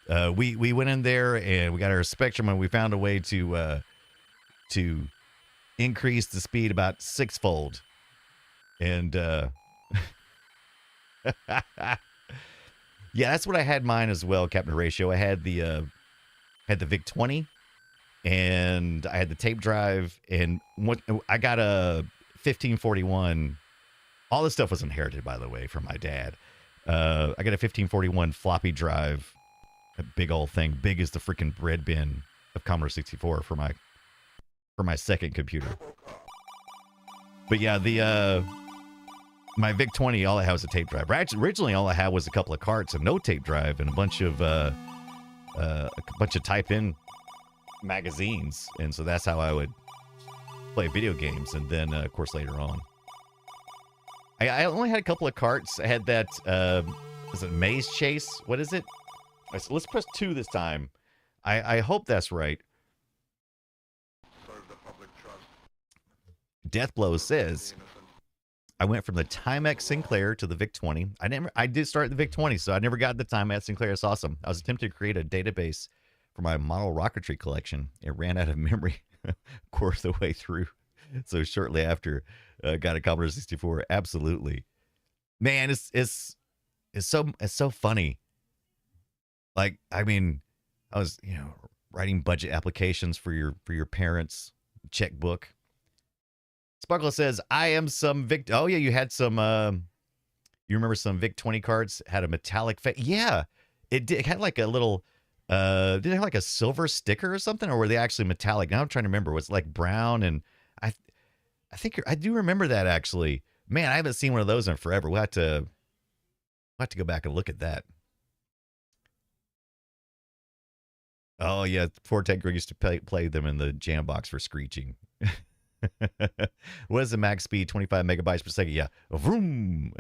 We went in there and we got our Spectrum, and we found a way to increase the speed about 6-fold. And yeah, that's what I had mine as well, Captain Horatio. I had the VIC-20, and I had the tape drive, and I got a 1541. All this stuff was inherited, by the way, from my dad. I got a 1541 floppy drive, a big old thing, big as the freaking bread bin of Commodore 64 for my second computer. But yeah, my VIC-20, all I had was a tape drive. Originally, all I had was a couple of carts and no tape drive and a bunch of type-in magazines, and so that's how I would play video games. And then, of course, later on, I only had a couple of carts. I had that, is it Maze Chase? What is it? So let's press 2 this time. I hope that's right. Deathblow says, I went from the Timex Sinclair to the VIC-20. I did start the VIC-20, so I never got the Timex Sinclair. It's awesome. I was attempting to create a database for my model rocketry collection. It ran out of memory a quarter of the way through. So shortly after, got a Commodore 64. Absolutely, man. It's so funny. Like, I mean, I was writing budget applications for your parents' checkbook. Sparkle says, I am some Vic. Oh yeah, you had some. You remember some VIC-20 cards had a metallic face? Yeah, it did. It had like a little. Did it have like a silver sticker or something, or were they actually metallic? Now I'm trying to remember. It was like brown, and I think I do remember that actually. Man, I haven't seen one of those in forever. We'll have to go back and look at that. Oh yeah, Forte Greg used to play them in the jam box for screeching. What is the max speed? 25 megabytes per second. Yeah. Vroom.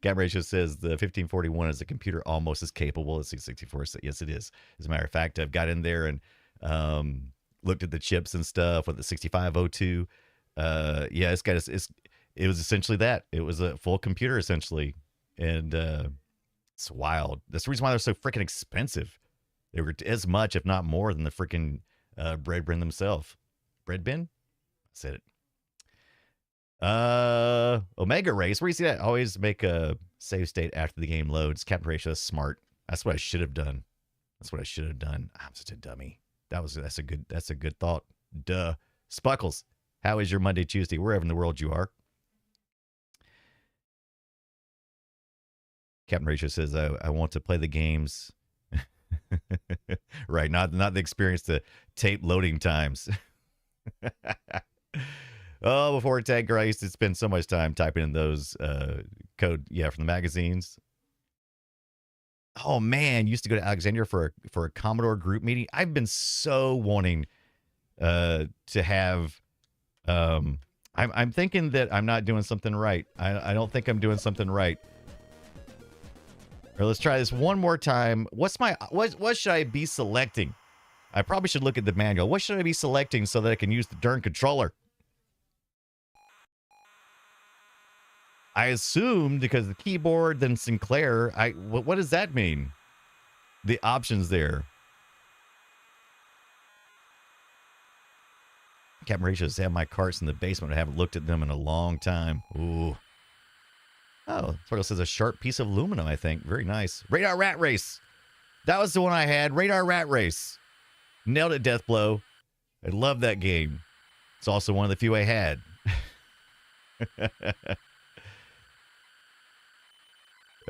Gap Ratio says the 1541 is a computer almost as capable as 664. So yes, it is. As a matter of fact, I've got in there and looked at the chips and stuff with the 6502. Yeah, it was essentially that. It was a full computer essentially, and it's wild. That's the reason why they're so freaking expensive. They were as much, if not more, than the freaking bread bin themselves. Bread bin? I said it. Omega Race. Where do you see that? Always make a save state after the game loads. Captain Ratio is smart. That's what I should have done. That's what I should have done. I'm such a dummy. That's a good thought. Duh. Spuckles, how is your Monday, Tuesday, wherever in the world you are? Captain Ratio says, I want to play the games. Right, not the experience, the tape loading times. Oh, before Tanker, I used to spend so much time typing in those code, from the magazines. Oh man, used to go to Alexandria for a Commodore group meeting. I've been so wanting to have. I'm thinking that I'm not doing something right. I don't think I'm doing something right. Or let's try this one more time. What should I be selecting? I probably should look at the manual. What should I be selecting so that I can use the darn controller? I assumed because the keyboard, then Sinclair. What does that mean? The options there. Captain Ratio says, I have my carts in the basement. I haven't looked at them in a long time. Ooh. Oh, Sparkle says a sharp piece of aluminum, I think. Very nice. Radar Rat Race. That was the one I had. Radar Rat Race. Nailed it, Death Blow. I love that game. It's also one of the few I had.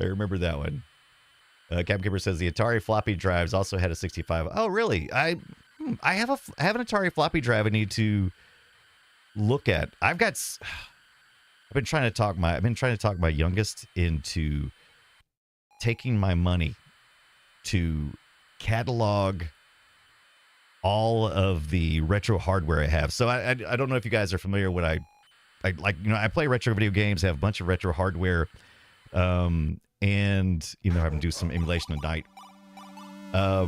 I remember that one. Captain Kipper says the Atari floppy drives also had a 65. Oh, really? I have an Atari floppy drive I need to look at. I've been trying to talk my youngest into taking my money to catalog all of the retro hardware I have. So I don't know if you guys are familiar with I like, I play retro video games, have a bunch of retro hardware. And having to do some emulation tonight. I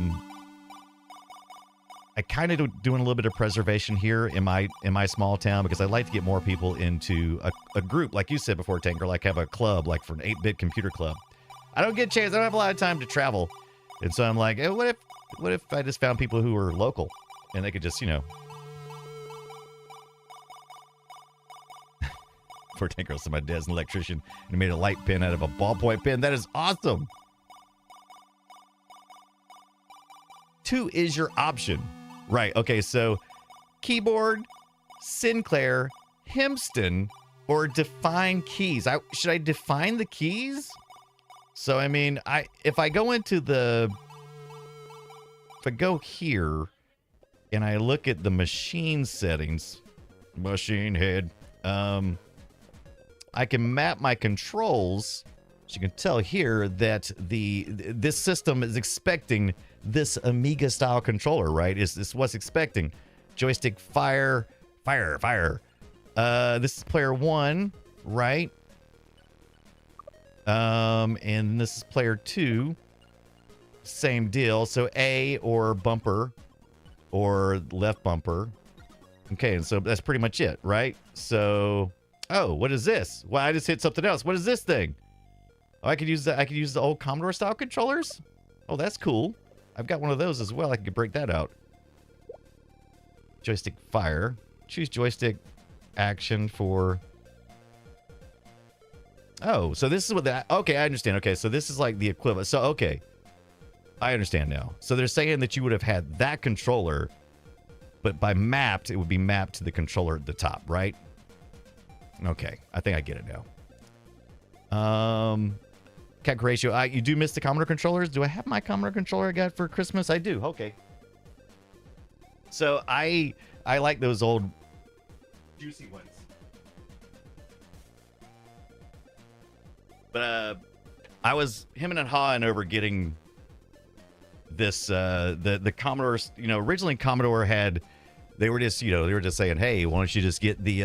kind of doing a little bit of preservation here in my small town because I'd like to get more people into a group, like you said before, Tanker, like have a club, like for an 8-bit computer club. I don't get a chance. I don't have a lot of time to travel. And so I'm like, what if I just found people who were local and they could just, For Tanker, so my dad's an electrician and he made a light pin out of a ballpoint pen. That is awesome. 2 is your option. Right. Okay. So keyboard, Sinclair, Hempston, or define keys. Should I define the keys? So, if I go here and I look at the machine settings, machine head, I can map my controls. So you can tell here that this system is expecting this Amiga style controller, right? Is what's expecting. Joystick fire. This is player 1, right? And this is player 2. Same deal. So A or bumper or left bumper. Okay, and so that's pretty much it, right? So, oh, what is this? Well, I just hit something else. What is this thing? Oh, I could use the old Commodore style controllers. Oh, that's cool. I've got one of those as well. I could break that out. Joystick fire. Choose joystick action for. Oh, so this is what that. Okay, I understand. Okay, so this is like the equivalent. So, okay. I understand now. So they're saying that you would have had that controller, but by mapped, it would be mapped to the controller at the top, right? Okay, I think I get it now. Cat Ratio, you do miss the Commodore controllers? Do I have my Commodore controller I got for Christmas? I do. Okay. So I like those old juicy ones. But I was hemming and hawing over getting this the Commodore. Originally Commodore had, they were just saying, hey, why don't you just get the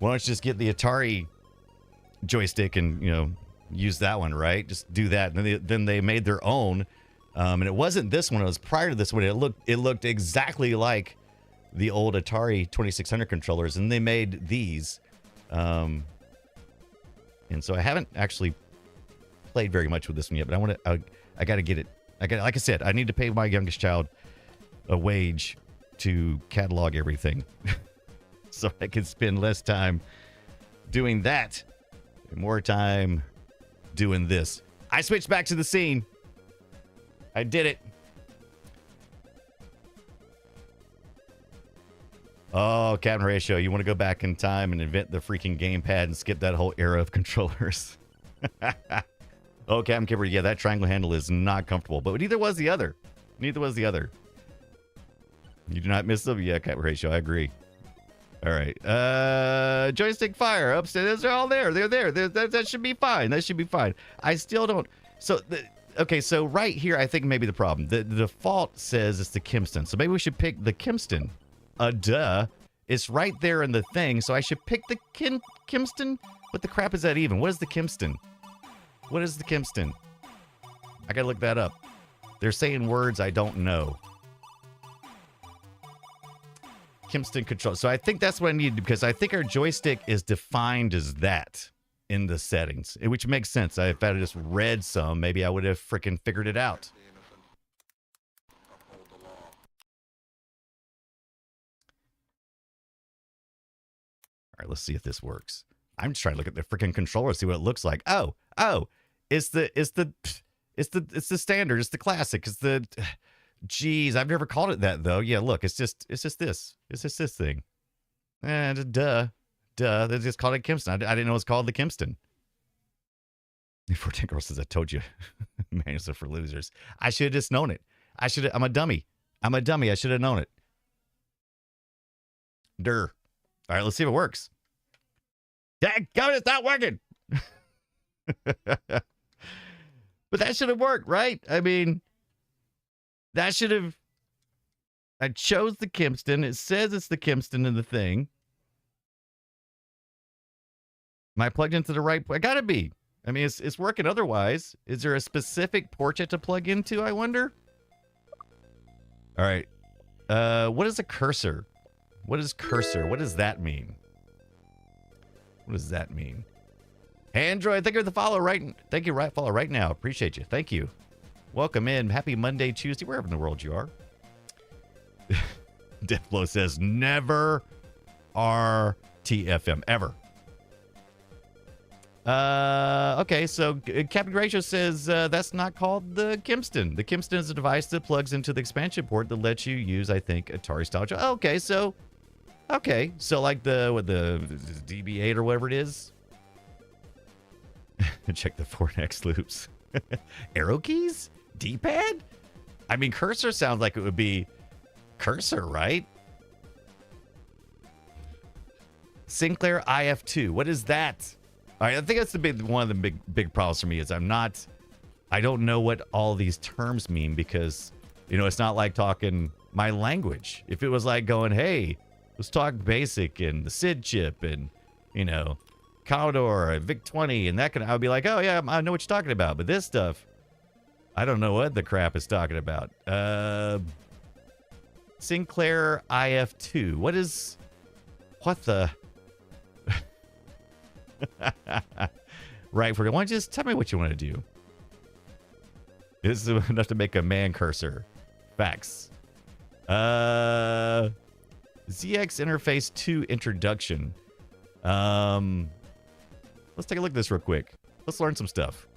Atari joystick and use that one, right? Just do that. And then they made their own, and it wasn't this one. It was prior to this one. It looked exactly like the old Atari 2600 controllers, and they made these. And so I haven't actually played very much with this one yet, but I got to get it. Like I said, I need to pay my youngest child a wage to catalog everything, so I can spend less time doing that and more time doing this. I switched back to the scene. I did it. Oh, Captain Horatio, you want to go back in time and invent the freaking gamepad and skip that whole era of controllers? Oh, Captain Kipper, yeah, that triangle handle is not comfortable, but neither was the other. Neither was the other. You do not miss them? Yeah, Captain Horatio, I agree. All right. Joystick fire upstairs. They're all there. They're there. That should be fine. That should be fine. I still don't. So, okay, so right here, I think maybe the problem. The default says it's the Kimston. So maybe we should pick the Kimston. Duh. It's right there in the thing. So I should pick the Kimston? What the crap is that even? What is the Kimston? What is the Kimston? I gotta look that up. They're saying words I don't know. Kimston control. So I think that's what I need, because I think our joystick is defined as that in the settings, which makes sense. If I had just read some, maybe I would have freaking figured it out. All right, let's see if this works. I'm just trying to look at the freaking controller, see what it looks like. Oh, it's the standard. It's the classic. It's the. Jeez, I've never called it that though. Yeah, look, it's just this. It's just this thing. And duh. They just called it Kimston. I didn't know it was called the Kimston. 14 Girl says, I told you. Manuals are for losers. I should have just known it. I'm a dummy. I should have known it. All right, let's see if it works. Daggone, it's not working. But that should have worked, right? I mean, that should have. I chose the Kimston. It says it's the Kimston in the thing. Am I plugged into the right? I gotta be. I mean, it's working otherwise. Is there a specific port you have to plug into, I wonder? All right. What is a cursor? What is cursor? What does that mean? What does that mean? Android, thank you for the follow follow right now. Appreciate you. Thank you. Welcome in. Happy Monday, Tuesday, wherever in the world you are. Deathblow says never RTFM ever. Okay, so Captain Horatio says that's not called the Kimston. The Kimston is a device that plugs into the expansion port that lets you use, I think, Atari style. Okay, so like the DB8 or whatever it is. Check the 4X loops. Arrow keys? D-pad? I mean, cursor sounds like it would be cursor, right? Sinclair IF2. What is that? All right, I think that's one of the big problems for me is I don't know what all these terms mean, because, you know, it's not like talking my language. If it was like going, hey, let's talk basic and the SID chip and, you know, Commodore, VIC-20, and that I would be like, oh yeah, I know what you're talking about. But this stuff, I don't know what the crap is talking about. Sinclair IF2. What the? Right, why don't you just tell me what you want to do? This is enough to make a man cursor. Facts. ZX Interface 2 introduction. Let's take a look at this real quick. Let's learn some stuff.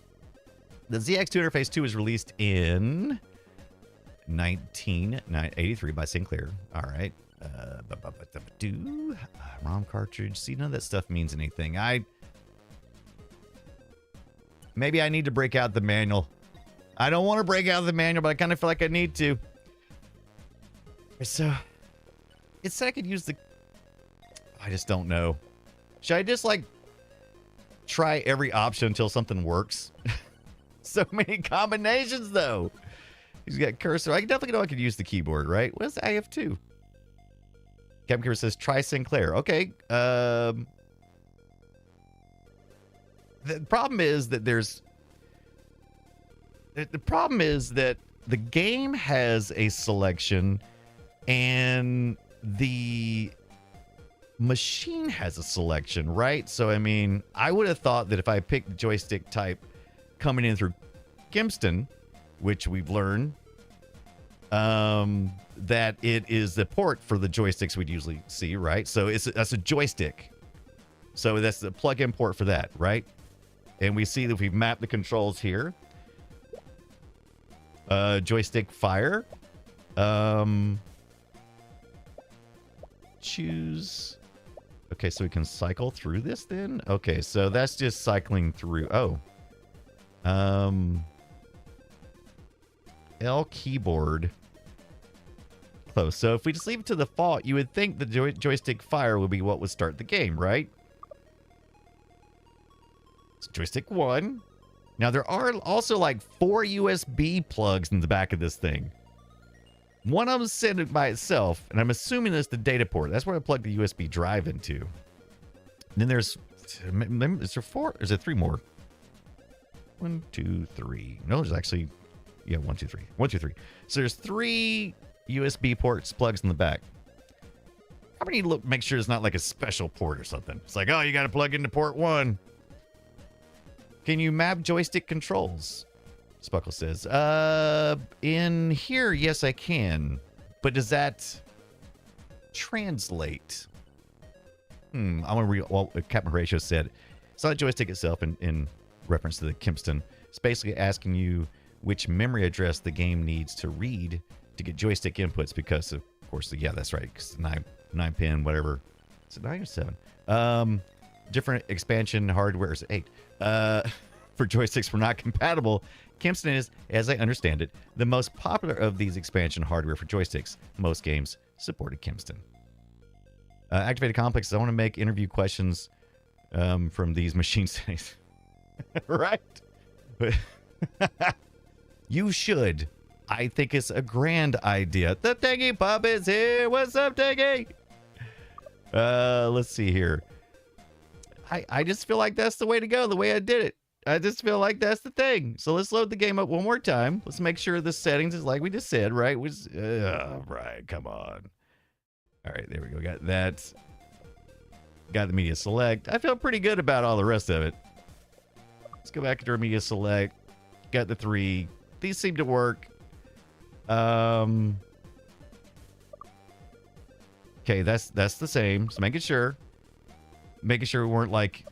The ZX2 Interface 2 was released in 1983 by Sinclair. All right. ROM cartridge. See, none of that stuff means anything. Maybe I need to break out the manual. I don't want to break out the manual, but I kind of feel like I need to. So, it said I could use the... I just don't know. Should I just, like, try every option until something works? So many combinations, though. He's got cursor. I definitely know I could use the keyboard, right? What is IF2? Captain Kipper says, try Sinclair. Okay. The problem is that the game has a selection and the machine has a selection, right? So, I mean, I would have thought that if I picked the joystick type coming in through Kimston, which we've learned, that it is the port for the joysticks we'd usually see, right? So that's a joystick. So that's the plug-in port for that, right? And we see that we've mapped the controls here. Joystick fire. Choose. Okay, so we can cycle through this then? Okay, so that's just cycling through. Oh. L keyboard. Close. So if we just leave it to the default, you would think the joystick fire would be what would start the game, right? It's joystick 1. Now there are also like 4 USB plugs in the back of this thing. One of them is sitting by itself, and I'm assuming that's the data port. That's where I plug the USB drive into. And then there's, is there 4? Is there 3 more? 1, 2, 3. No, there's actually, yeah, 1, 2, 3. 1, 2, 3. So there's 3 USB ports, plugs in the back. I'm gonna need to look, make sure it's not like a special port or something. It's like, oh, you got to plug into port 1. Can you map joystick controls? Spuckle says, in here, yes, I can. But does that translate? I want to read what Captain Horatio said. It's not a joystick itself in reference to the Kempston. It's basically asking you which memory address the game needs to read to get joystick inputs because, of course, yeah, that's right. Because 9 pin, whatever. Is it 9 or 7? Different expansion hardware is 8. For joysticks were not compatible. Kempston is, as I understand it, the most popular of these expansion hardware for joysticks. Most games supported Kempston. Activated Complex, I want to make interview questions from these machine settings. Right? You should. I think it's a grand idea. The Tangy Pop is here. What's up, Tangy? Let's see here. I just feel like that's the way to go, the way I did it. I just feel like that's the thing. So let's load the game up one more time. Let's make sure the settings is like we just said, right? Right, come on. All right, there we go. Got that. Got the media select. I feel pretty good about all the rest of it. Let's go back into our media select. Got the 3. These seem to work. Okay, that's the same. So making sure we weren't like,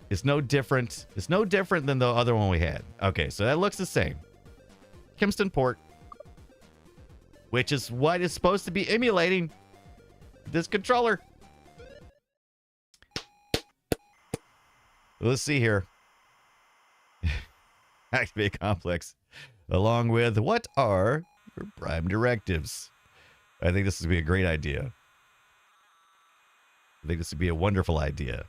it's no different. It's no different than the other one we had. Okay, so that looks the same. Kempston port, which is what it's supposed to be emulating this controller. Let's see here. Activate Complex, along with what are your prime directives? I think this would be a great idea. I think this would be a wonderful idea.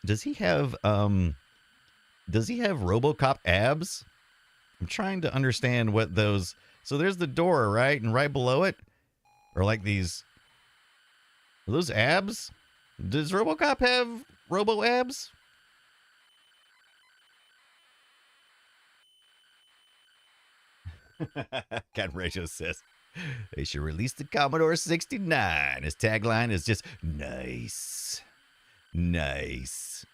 Does he have RoboCop abs? I'm trying to understand what those. So there's the door, right? And right below it are like these. Are those abs? Does RoboCop have robo abs? Cat Ratio says they should release the Commodore 69. His tagline is just nice. Nice.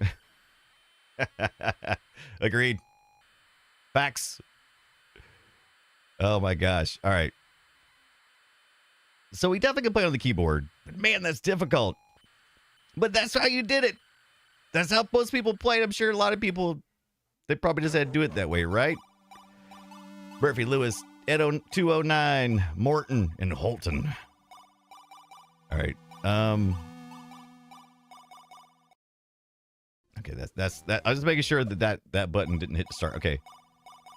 Agreed. Facts. Oh my gosh. All right. So we definitely can play on the keyboard. But man, that's difficult. But that's how you did it. That's how most people played. I'm sure a lot of people, they probably just had to do it that way, right? Murphy, Lewis, Edo 209, Morton, and Holton. All right. Okay, that's that. I was just making sure that button didn't hit start. Okay.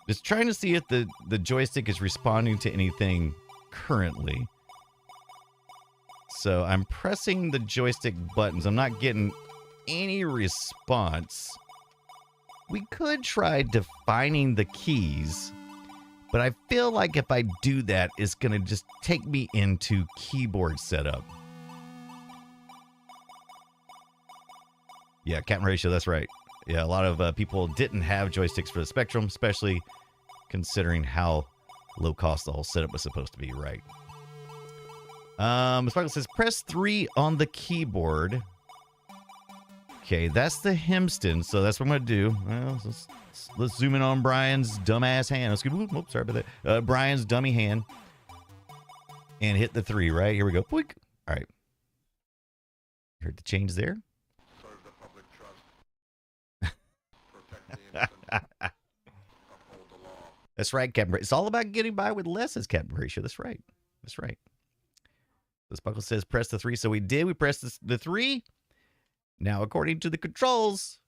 Just trying to see if the joystick is responding to anything currently. So I'm pressing the joystick buttons. I'm not getting any response. We could try defining the keys, but I feel like if I do that, it's going to just take me into keyboard setup. Yeah, Captain Ratio, that's right. Yeah, a lot of people didn't have joysticks for the Spectrum, especially considering how low cost the whole setup was supposed to be, right? Sparkle says, press 3 on the keyboard. Okay, that's the Hemston, so that's what I'm going to do. Well, let's zoom in on Brian's dumbass hand. Oops, sorry about that. Brian's dummy hand. And hit the 3, right? Here we go. Boink. All right. Heard the change there. Serve the public trust. Protect the innocent. Uphold the law. That's right, Captain. It's all about getting by with less, as Captain Horatio. That's right. That's right. This buckle says press the 3, so we did. We pressed the 3. Now, according to the controls,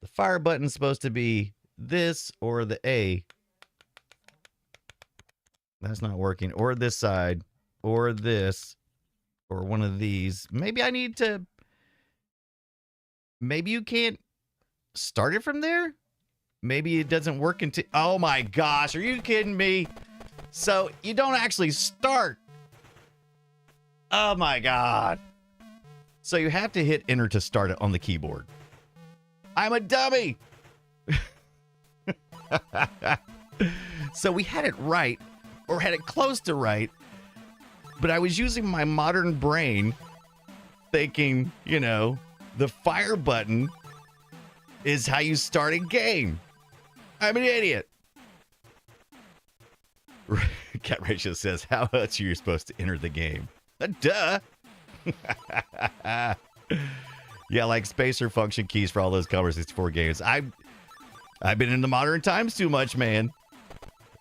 the fire button's supposed to be this or the A. That's not working. Or this side, or this, or one of these. Maybe I need to... Maybe you can't start it from there? Maybe it doesn't work until... Oh my gosh, are you kidding me? So, you don't actually start. Oh my god. So you have to hit enter to start it on the keyboard. I'm a dummy. So we had it right, or had it close to right, but I was using my modern brain thinking, you know, the fire button is how you start a game. I'm an idiot. Cat Ratio says, how else are you supposed to enter the game? Duh. Yeah, like spacer function keys for all those Commodore 64 games. I've been in the modern times too much, man.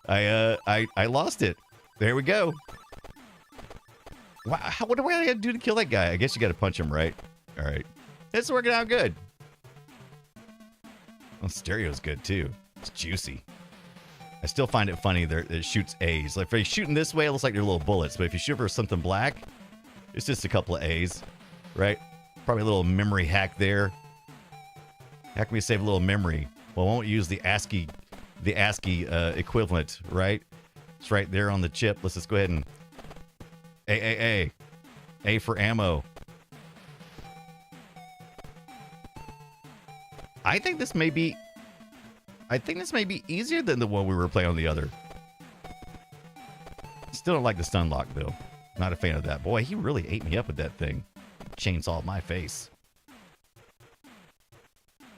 I lost it. There we go. Wow, what do I do to kill that guy? I guess you got to punch him, right? All right, it's working out good. Well, stereo's good too. It's juicy. I still find it funny that it shoots A's. Like if you're shooting this way, it looks like they're little bullets. But if you shoot for something black, it's just a couple of A's, right? Probably a little memory hack there. How can we save a little memory? Well, I won't use the ASCII equivalent, right? It's right there on the chip. Let's just go ahead and A for ammo. I think this may be easier than the one we were playing on the other. Still don't like the stun lock though. Not a fan of that. Boy, he really ate me up with that thing. Chainsaw my face.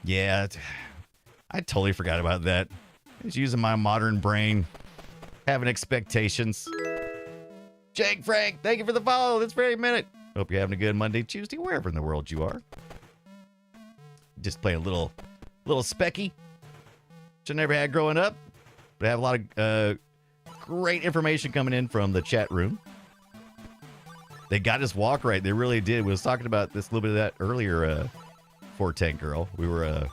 Yeah, I totally forgot about that. I was using my modern brain, having expectations. Jake Frank, thank you for the follow this very minute. Hope you're having a good Monday, Tuesday, wherever in the world you are. Just playing a little specky. Which I never had growing up. But I have a lot of great information coming in from the chat room. They got us walk right. They really did. We was talking about this a little bit of that earlier, 410 girl. We were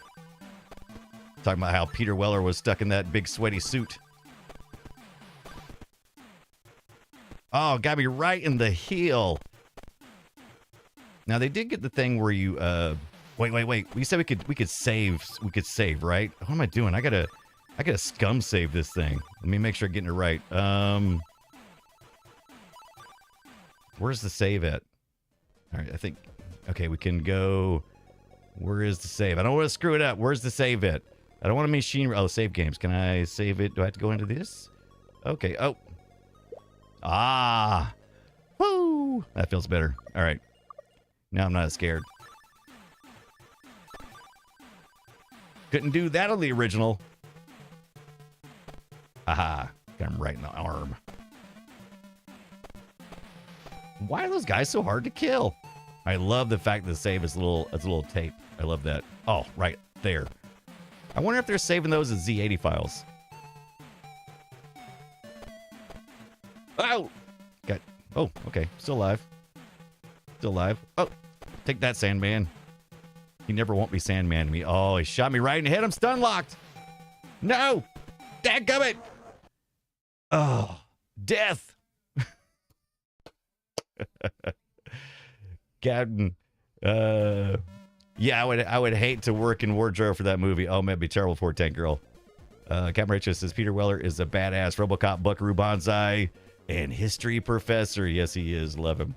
talking about how Peter Weller was stuck in that big sweaty suit. Oh, got me right in the heel. Now they did get the thing where you wait. We said we could save, right? What am I doing? I gotta scum save this thing. Let me make sure I'm getting it right. Where's the save at? All right, I think, okay, we can go, where is the save? I don't want to screw it up. Where's the save at? I don't want to machine, oh, save games. Can I save it? Do I have to go into this? Okay, oh. Ah, woo, that feels better. All right, now I'm not as scared. Couldn't do that on the original. Aha, got him right in the arm. Why are those guys so hard to kill? I love the fact that the save is a little tape. I love that. Oh, right there. I wonder if they're saving those as Z80 files. Oh! Oh, okay. Still alive. Still alive. Oh, take that, Sandman. He never won't be Sandman to me. Oh, he shot me right in the head. I'm stun locked. No! Dadgummit! Oh, death! Captain, yeah, I would hate to work in wardrobe for that movie. Oh, man, it'd be terrible for Tank Girl. Captain Rachel says Peter Weller is a badass RoboCop, Buckaroo Banzai, and history professor. Yes, he is. Love him.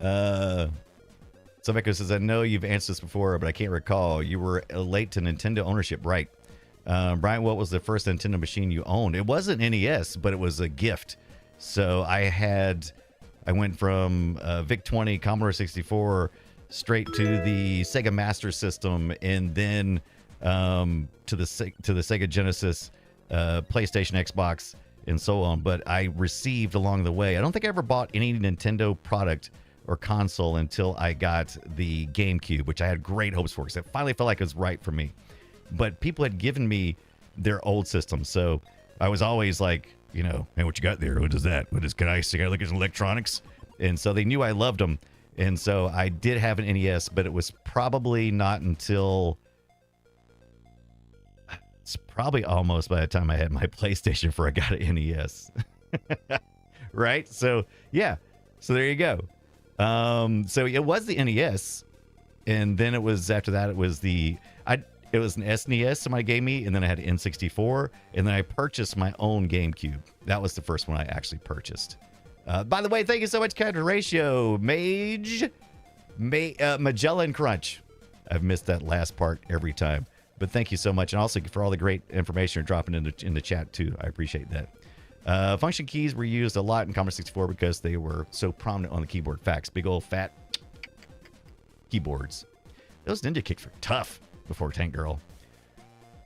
Echo says, I know you've answered this before, but I can't recall. You were late to Nintendo ownership, right? Brian, what was the first Nintendo machine you owned? It wasn't NES, but it was a gift. So I went from VIC-20, Commodore 64, straight to the Sega Master System, and then to the Sega Genesis, PlayStation, Xbox, and so on. But I received along the way. I don't think I ever bought any Nintendo product or console until I got the GameCube, which I had great hopes for because it finally felt like it was right for me. But people had given me their old system, so I was always like, you know, hey, what you got there? What is that? What is, can I look at some electronics? And so they knew I loved them. And so I did have an NES, but it was probably not until, it's probably almost by the time I had my PlayStation before I got an NES. Right? So, yeah. So there you go. So it was the NES. And then it was, after that, it was it was an SNES somebody gave me, and then I had an N64, and then I purchased my own GameCube. That was the first one I actually purchased. By the way, thank you so much, Captain Ratio, Magellan Crunch. I've missed that last part every time, but thank you so much, and also for all the great information you're dropping in the chat too. I appreciate that. Function keys were used a lot in Commodore 64 because they were so prominent on the keyboard. Facts, big old fat keyboards. Those ninja kicks were tough before Tank Girl.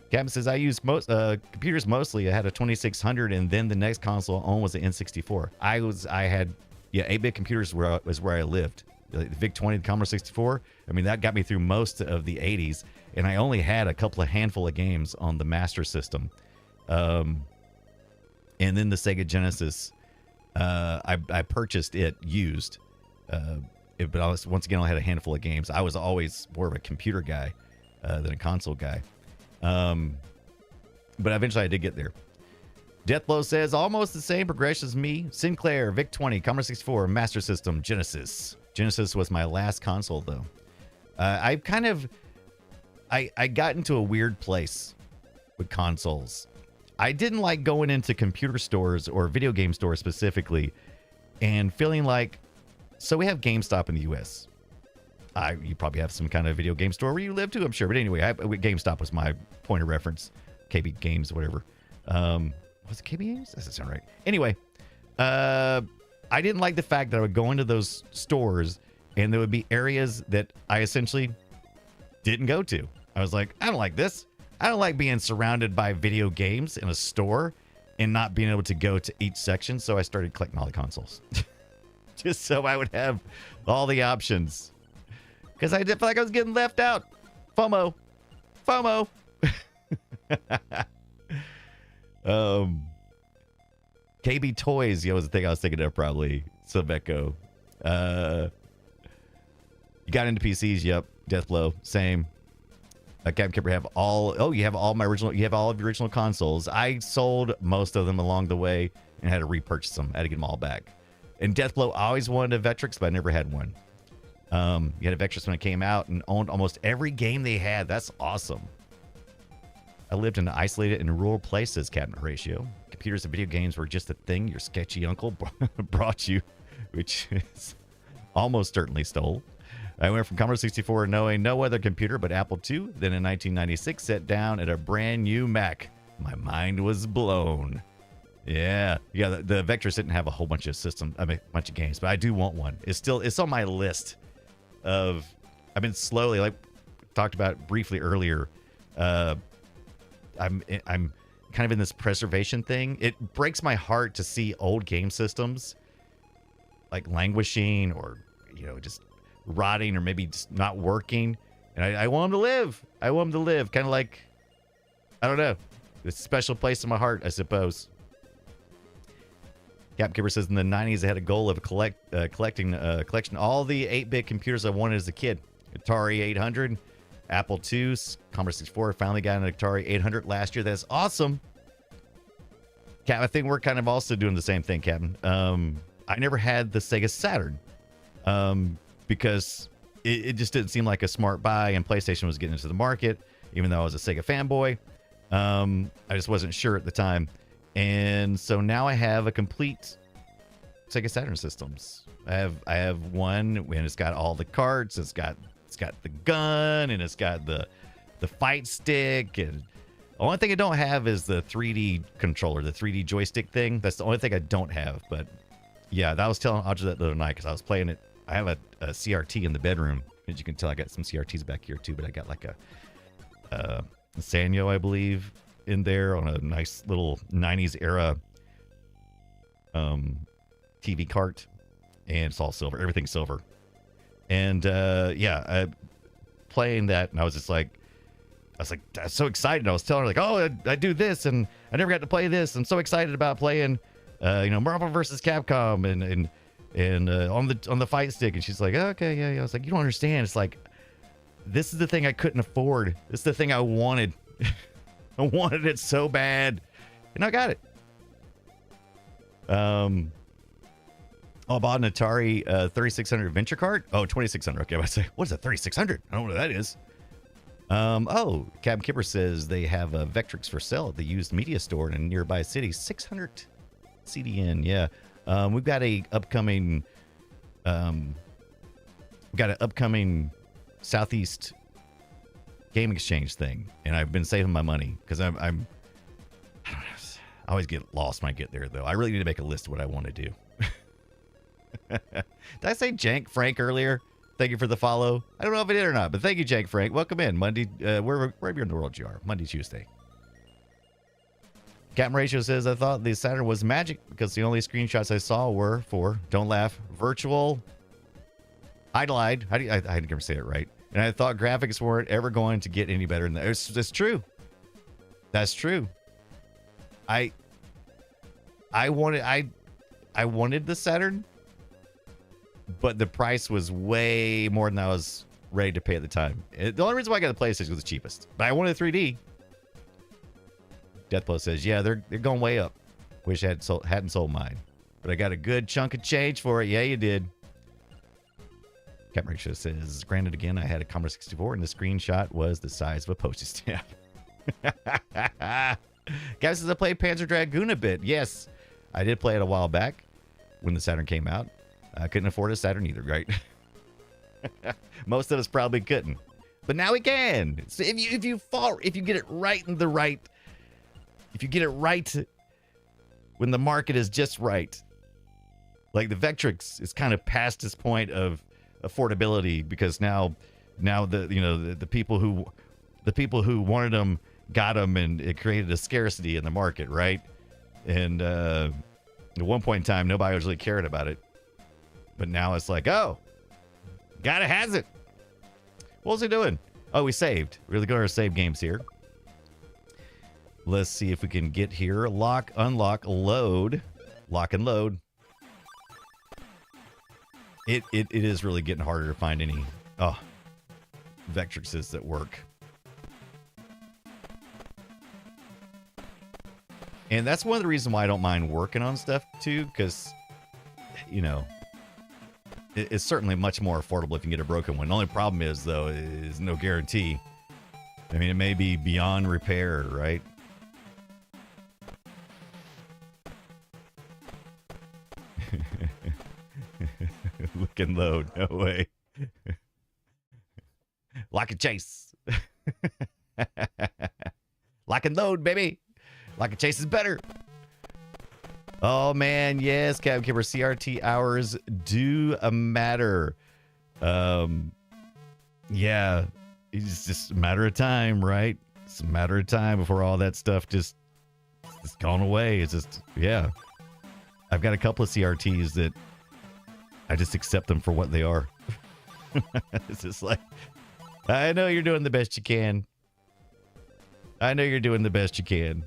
Captain says, I used most computers mostly. I had a 2600, and then the next console I owned was the N64. I had 8-bit computers was where I lived. The VIC-20, the Commodore 64. I mean, that got me through most of the 80s, and I only had a handful of games on the Master System. And then the Sega Genesis, I purchased it used. But once again, I had a handful of games. I was always more of a computer guy than a console guy. But eventually I did get there. Deathblow says, almost the same progression as me. Sinclair, VIC-20, Commodore 64, Master System, Genesis. Genesis was my last console, though. I got into a weird place with consoles. I didn't like going into computer stores or video game stores specifically and feeling like, so we have GameStop in the U.S. You probably have some kind of video game store where you live too, I'm sure. But anyway, GameStop was my point of reference. KB Games, whatever. Was it KB Games? Doesn't sound right. Anyway, I didn't like the fact that I would go into those stores and there would be areas that I essentially didn't go to. I was like, I don't like this. I don't like being surrounded by video games in a store and not being able to go to each section. So I started collecting all the consoles. Just so I would have all the options. Because I did feel like I was getting left out. FOMO. KB Toys, was the thing I was thinking of probably. Silveco. You got into PCs, yep. Deathblow, same. Captain Kipper have all. You have all of your original consoles. I sold most of them along the way and had to repurchase them. I had to get them all back. And Deathblow, I always wanted a Vectrix, but I never had one. You had a Vectrix when it came out and owned almost every game they had. That's awesome. I lived in isolated and rural places, Captain Horatio. Computers and video games were just a thing your sketchy uncle brought you, which is almost certainly stole. I went from Commodore 64 knowing no other computer but Apple II. Then in 1996, sat down at a brand new Mac. My mind was blown. Yeah, the Vectrix didn't have a whole bunch of bunch of games, but I do want one. It's on my list of, I've been slowly, like talked about briefly earlier, I'm kind of in this preservation thing. It breaks my heart to see old game systems like languishing or, just rotting or maybe just not working. And I want them to live. I want them to live. Kind of like, I don't know. It's a special place in my heart, I suppose. Capkipper says in the 90s I had a goal of collecting all the 8-bit computers I wanted as a kid. Atari 800, Apple IIs, Commodore 64. Finally got an Atari 800 last year. That's awesome. Cap, I think we're kind of also doing the same thing, Captain. I never had the Sega Saturn because it just didn't seem like a smart buy, and PlayStation was getting into the market, even though I was a Sega fanboy. I just wasn't sure at the time. And so now I have a complete Sega Saturn systems. I have one, and it's got all the carts. It's got the gun, and it's got the fight stick. And the only thing I don't have is the 3D controller, the 3D joystick thing. That's the only thing I don't have. But yeah, that was telling Audrey that the other night because I was playing it. I have a CRT in the bedroom. As you can tell, I got some CRTs back here too. But I got like a Sanyo, I believe, in there on a nice little 90s era TV cart. and it's all silver. Everything's silver. And playing that, and I was like, so excited. I was telling her like, oh, I do this, and I never got to play this. I'm so excited about playing, Marvel versus Capcom, and on the fight stick. And she's like, okay, yeah. I was like, you don't understand. It's like, this is the thing I couldn't afford. This is the thing I wanted. I wanted it so bad, and I got it. I bought an Atari 3600 Adventure Cart. Oh, 2600. Okay, I say, what is a 3600? I don't know what that is. Captain Kipper says they have Vectrix for sale at the used media store in a nearby city. 600 CDN. Yeah. We've got an upcoming Southeast Game Exchange thing, and I've been saving my money because I always get lost when I get there, though. I really need to make a list of what I want to do. Did I say Jank Frank earlier? Thank you for the follow. I don't know if I did or not, but thank you, Jank Frank. Welcome in Monday, wherever in the world you are. Monday, Tuesday. Captain Ratio says, I thought the Saturn was magic because the only screenshots I saw were for, don't laugh, virtual idolide. I didn't ever say it right. And I thought graphics weren't ever going to get any better than that. It's true. That's true. I wanted the Saturn, but the price was way more than I was ready to pay at the time. The only reason why I got the PlayStation was the cheapest. But I wanted 3D. Deathblow says, yeah, they're going way up. Wish I hadn't sold mine. But I got a good chunk of change for it. Yeah, you did. Captain Ratio says, granted again, I had a Commodore 64 and the screenshot was the size of a postage stamp. Guys, says I played Panzer Dragoon a bit. Yes, I did play it a while back when the Saturn came out. I couldn't afford a Saturn either, right? Most of us probably couldn't, but now we can. So if you get it right if you get it right when the market is just right, like the Vectrix is kind of past this point of affordability because now the people who wanted them got them, and it created a scarcity in the market, right? And at one point in time, nobody was really caring about it. But now it's like, oh, gotta has it. What was he doing? Oh, we saved. We're going to save games here. Let's see if we can get here. Lock, unlock, load. Lock and load. It is really getting harder to find any Vectrixes that work. And that's one of the reasons why I don't mind working on stuff too, because it's certainly much more affordable if you can get a broken one. The only problem is, though, is no guarantee. I mean, it may be beyond repair, right? Look and load. No way. Lock and chase. Lock and load, baby. Lock and chase is better. Oh, man. Yes, Captain Kipper. CRT hours do matter. Yeah. It's just a matter of time, right? It's a matter of time before all that stuff just gone away. It's just, yeah. I've got a couple of CRTs that I just accept them for what they are. It's just like, I know you're doing the best you can. I know you're doing the best you can.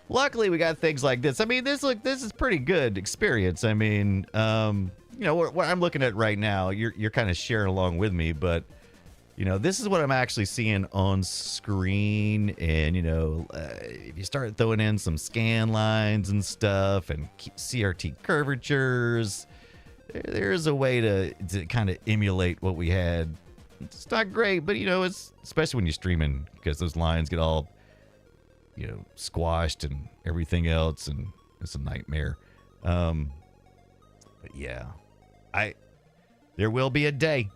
Luckily, we got things like this. I mean, this is pretty good experience. I mean, what I'm looking at right now, you're kind of sharing along with me, but this is what I'm actually seeing on screen. And if you start throwing in some scan lines and stuff and CRT curvatures, there's a way to kind of emulate what we had. It's not great, but it's especially when you're streaming, because those lines get all squashed and everything else, and it's a nightmare. But yeah, there will be a day.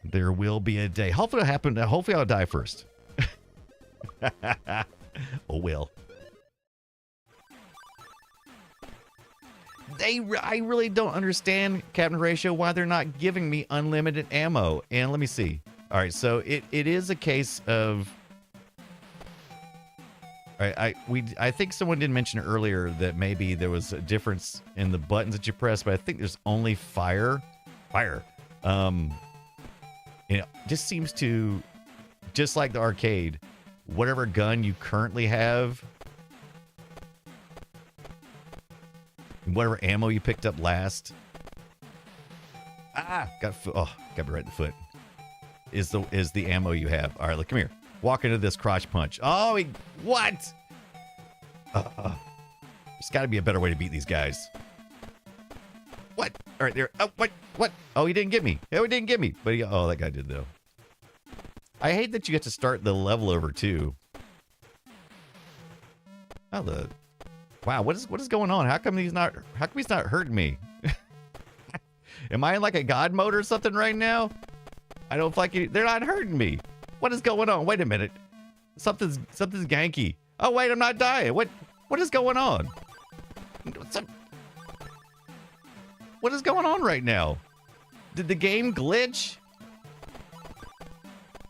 There will be a day. Hopefully it'll happen. Hopefully I'll die first. Oh, well. I really don't understand, Captain Ratio, why they're not giving me unlimited ammo. And let me see. All right, so it is a case of I think someone did mention earlier that maybe there was a difference in the buttons that you press, but I think there's only fire. Just seems to, just like the arcade, whatever gun you currently have, whatever ammo you picked up last, got me right in the foot, is the ammo you have. All right, look, come here. Walk into this crotch punch. Oh, what? There's got to be a better way to beat these guys. What? All right, there. Oh, what? Oh, he didn't get me. Oh, he didn't get me. But that guy did, though. I hate that you get to start the level over, too. Wow, what is going on? How come he's not hurting me? Am I in like a god mode or something right now? I don't feel like they're not hurting me. What is going on? Wait a minute. Something's ganky. Oh wait, I'm not dying. What is going on? What is going on right now? Did the game glitch?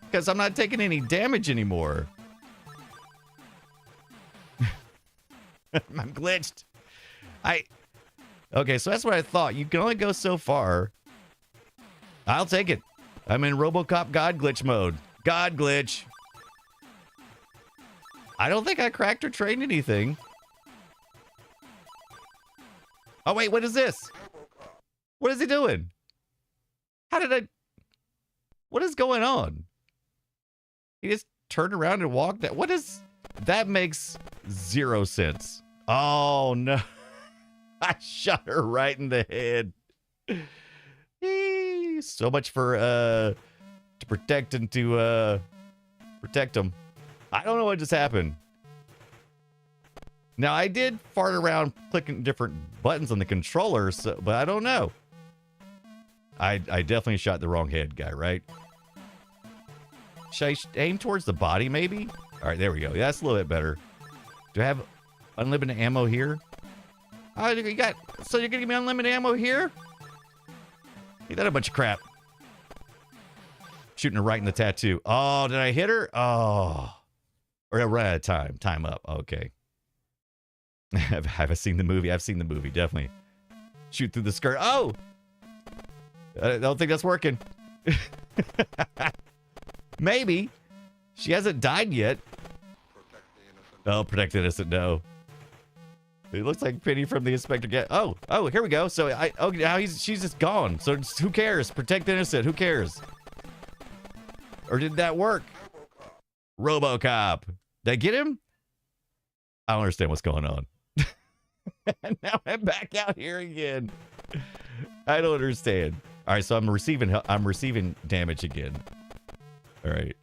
Because I'm not taking any damage anymore. I'm glitched. Okay, so that's what I thought. You can only go so far. I'll take it. I'm in RoboCop God glitch mode. God glitch. I don't think I cracked or trained anything. Oh, wait, what is this? What is he doing? What is going on? He just turned around and walked. That makes 0 sense. Oh, no. I shot her right in the head. So much for to protect and to protect him. I don't know what just happened. Now I did fart around clicking different buttons on the controller, but I don't know. I definitely shot the wrong head guy, right? Should I aim towards the body, maybe? All right, there we go. Yeah, that's a little bit better. Do I have unlimited ammo here? Oh, so you're gonna give me unlimited ammo here? Ain't that a bunch of crap? Shooting her right in the tattoo. Oh, did I hit her? Oh. Or run out of time. Time up. Okay. Have I seen the movie? I've seen the movie, definitely. Shoot through the skirt. Oh! I don't think that's working. Maybe. She hasn't died yet. Protect the innocent. No. It looks like Penny from the Inspector. Oh, here we go. So now she's just gone. So who cares? Protect the innocent. Who cares? Or did that work? RoboCop. Did I get him? I don't understand what's going on. Now I'm back out here again. I don't understand. All right, so I'm receiving damage again. All right.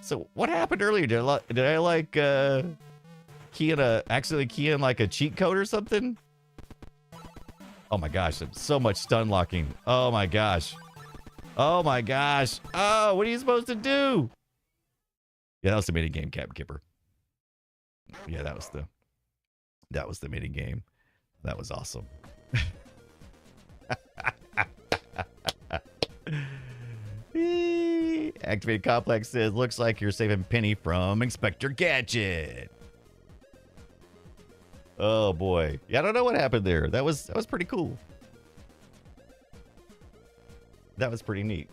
So what happened earlier? Did I like accidentally key in like a cheat code or something? Oh my gosh, so much stun locking. Oh my gosh. Oh my gosh. Oh, what are you supposed to do? Yeah, that was the mini game, Captain Kipper. Yeah, that was the mini game. That was awesome. Activate Complex says, looks like you're saving Penny from Inspector Gadget. Oh boy. Yeah, I don't know what happened there. That was pretty cool. That was pretty neat.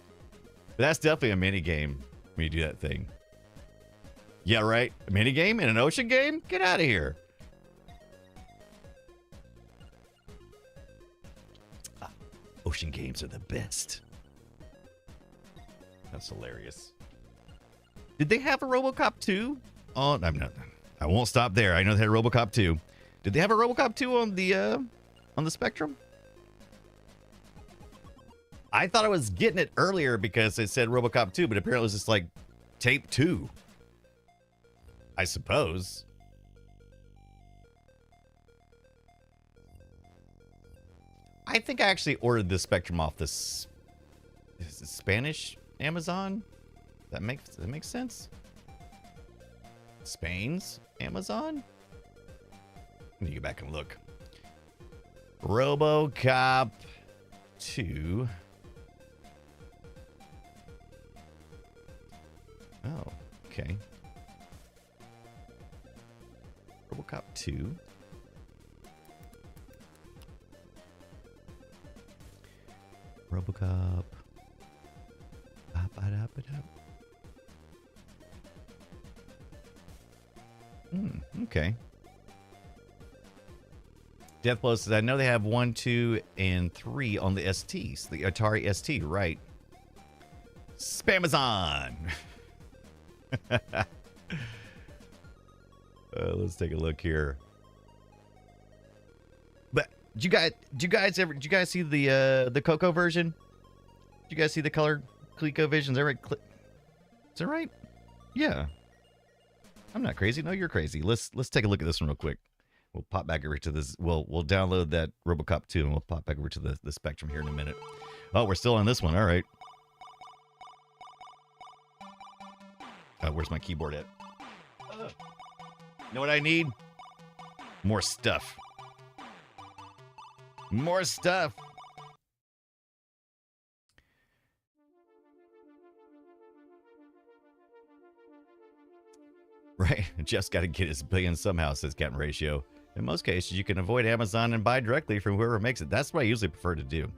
But that's definitely a mini game when you do that thing. Yeah, right? A mini game in an ocean game? Get out of here. Ocean games are the best. That's hilarious. Did they have a RoboCop 2? Oh, I won't stop there. I know they had a RoboCop 2. Did they have a RoboCop 2 on the Spectrum? I thought I was getting it earlier because it said RoboCop 2, but apparently it was just like tape 2. I suppose. I think I actually ordered the Spectrum off this Spanish Amazon. That makes sense. Spain's Amazon. Let me go back and look. RoboCop 2. Oh, okay. RoboCop 2. RoboCop. Okay. Deathblow says, I know they have 1, 2, and 3 on the STs. The Atari ST, right. Spamazon! Let's take a look here. But did you guys see the Coco version? Did you guys see the colored ColecoVision? Is that right? Is that right? Yeah. I'm not crazy. No, you're crazy. Let's take a look at this one real quick. We'll pop back over to this. We'll download that RoboCop 2 and we'll pop back over to the Spectrum here in a minute. Oh, we're still on this one. All right. Where's my keyboard at? You know what I need? More stuff. More stuff. Right. Jeff's got to get his billion somehow, says Captain Ratio. In most cases, you can avoid Amazon and buy directly from whoever makes it. That's what I usually prefer to do.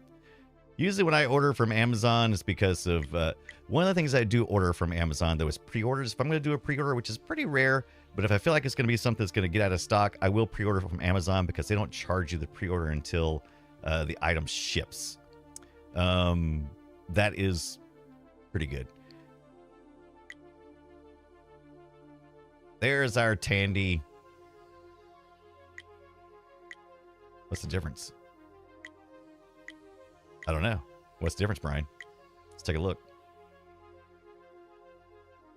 Usually when I order from Amazon, it's because of one of the things I do order from Amazon, though, is pre-orders. If I'm going to do a pre-order, which is pretty rare, but if I feel like it's going to be something that's going to get out of stock, I will pre-order from Amazon because they don't charge you the pre-order until the item ships. That is pretty good. There's our Tandy. What's the difference? I don't know. What's the difference, Brian? Let's take a look.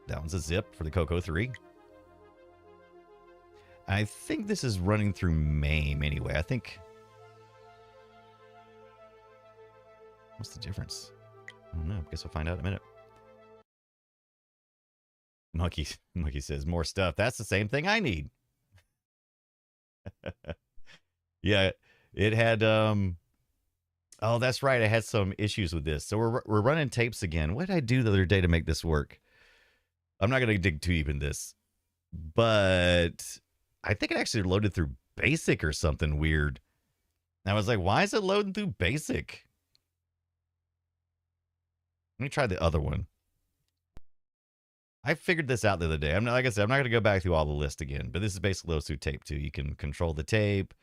That one's a zip for the Coco 3. I think this is running through MAME anyway. I think... What's the difference? I don't know. Guess we'll find out in a minute. Monkey says, more stuff. That's the same thing I need. Yeah, it had... Oh, that's right. I had some issues with this. So we're running tapes again. What did I do the other day to make this work? I'm not going to dig too deep in this. But I think it actually loaded through BASIC or something weird. And I was like, why is it loading through BASIC? Let me try the other one. I figured this out the other day. Like I said, I'm not going to go back through all the list again. But this is basically loads through tape too. You can control the tape.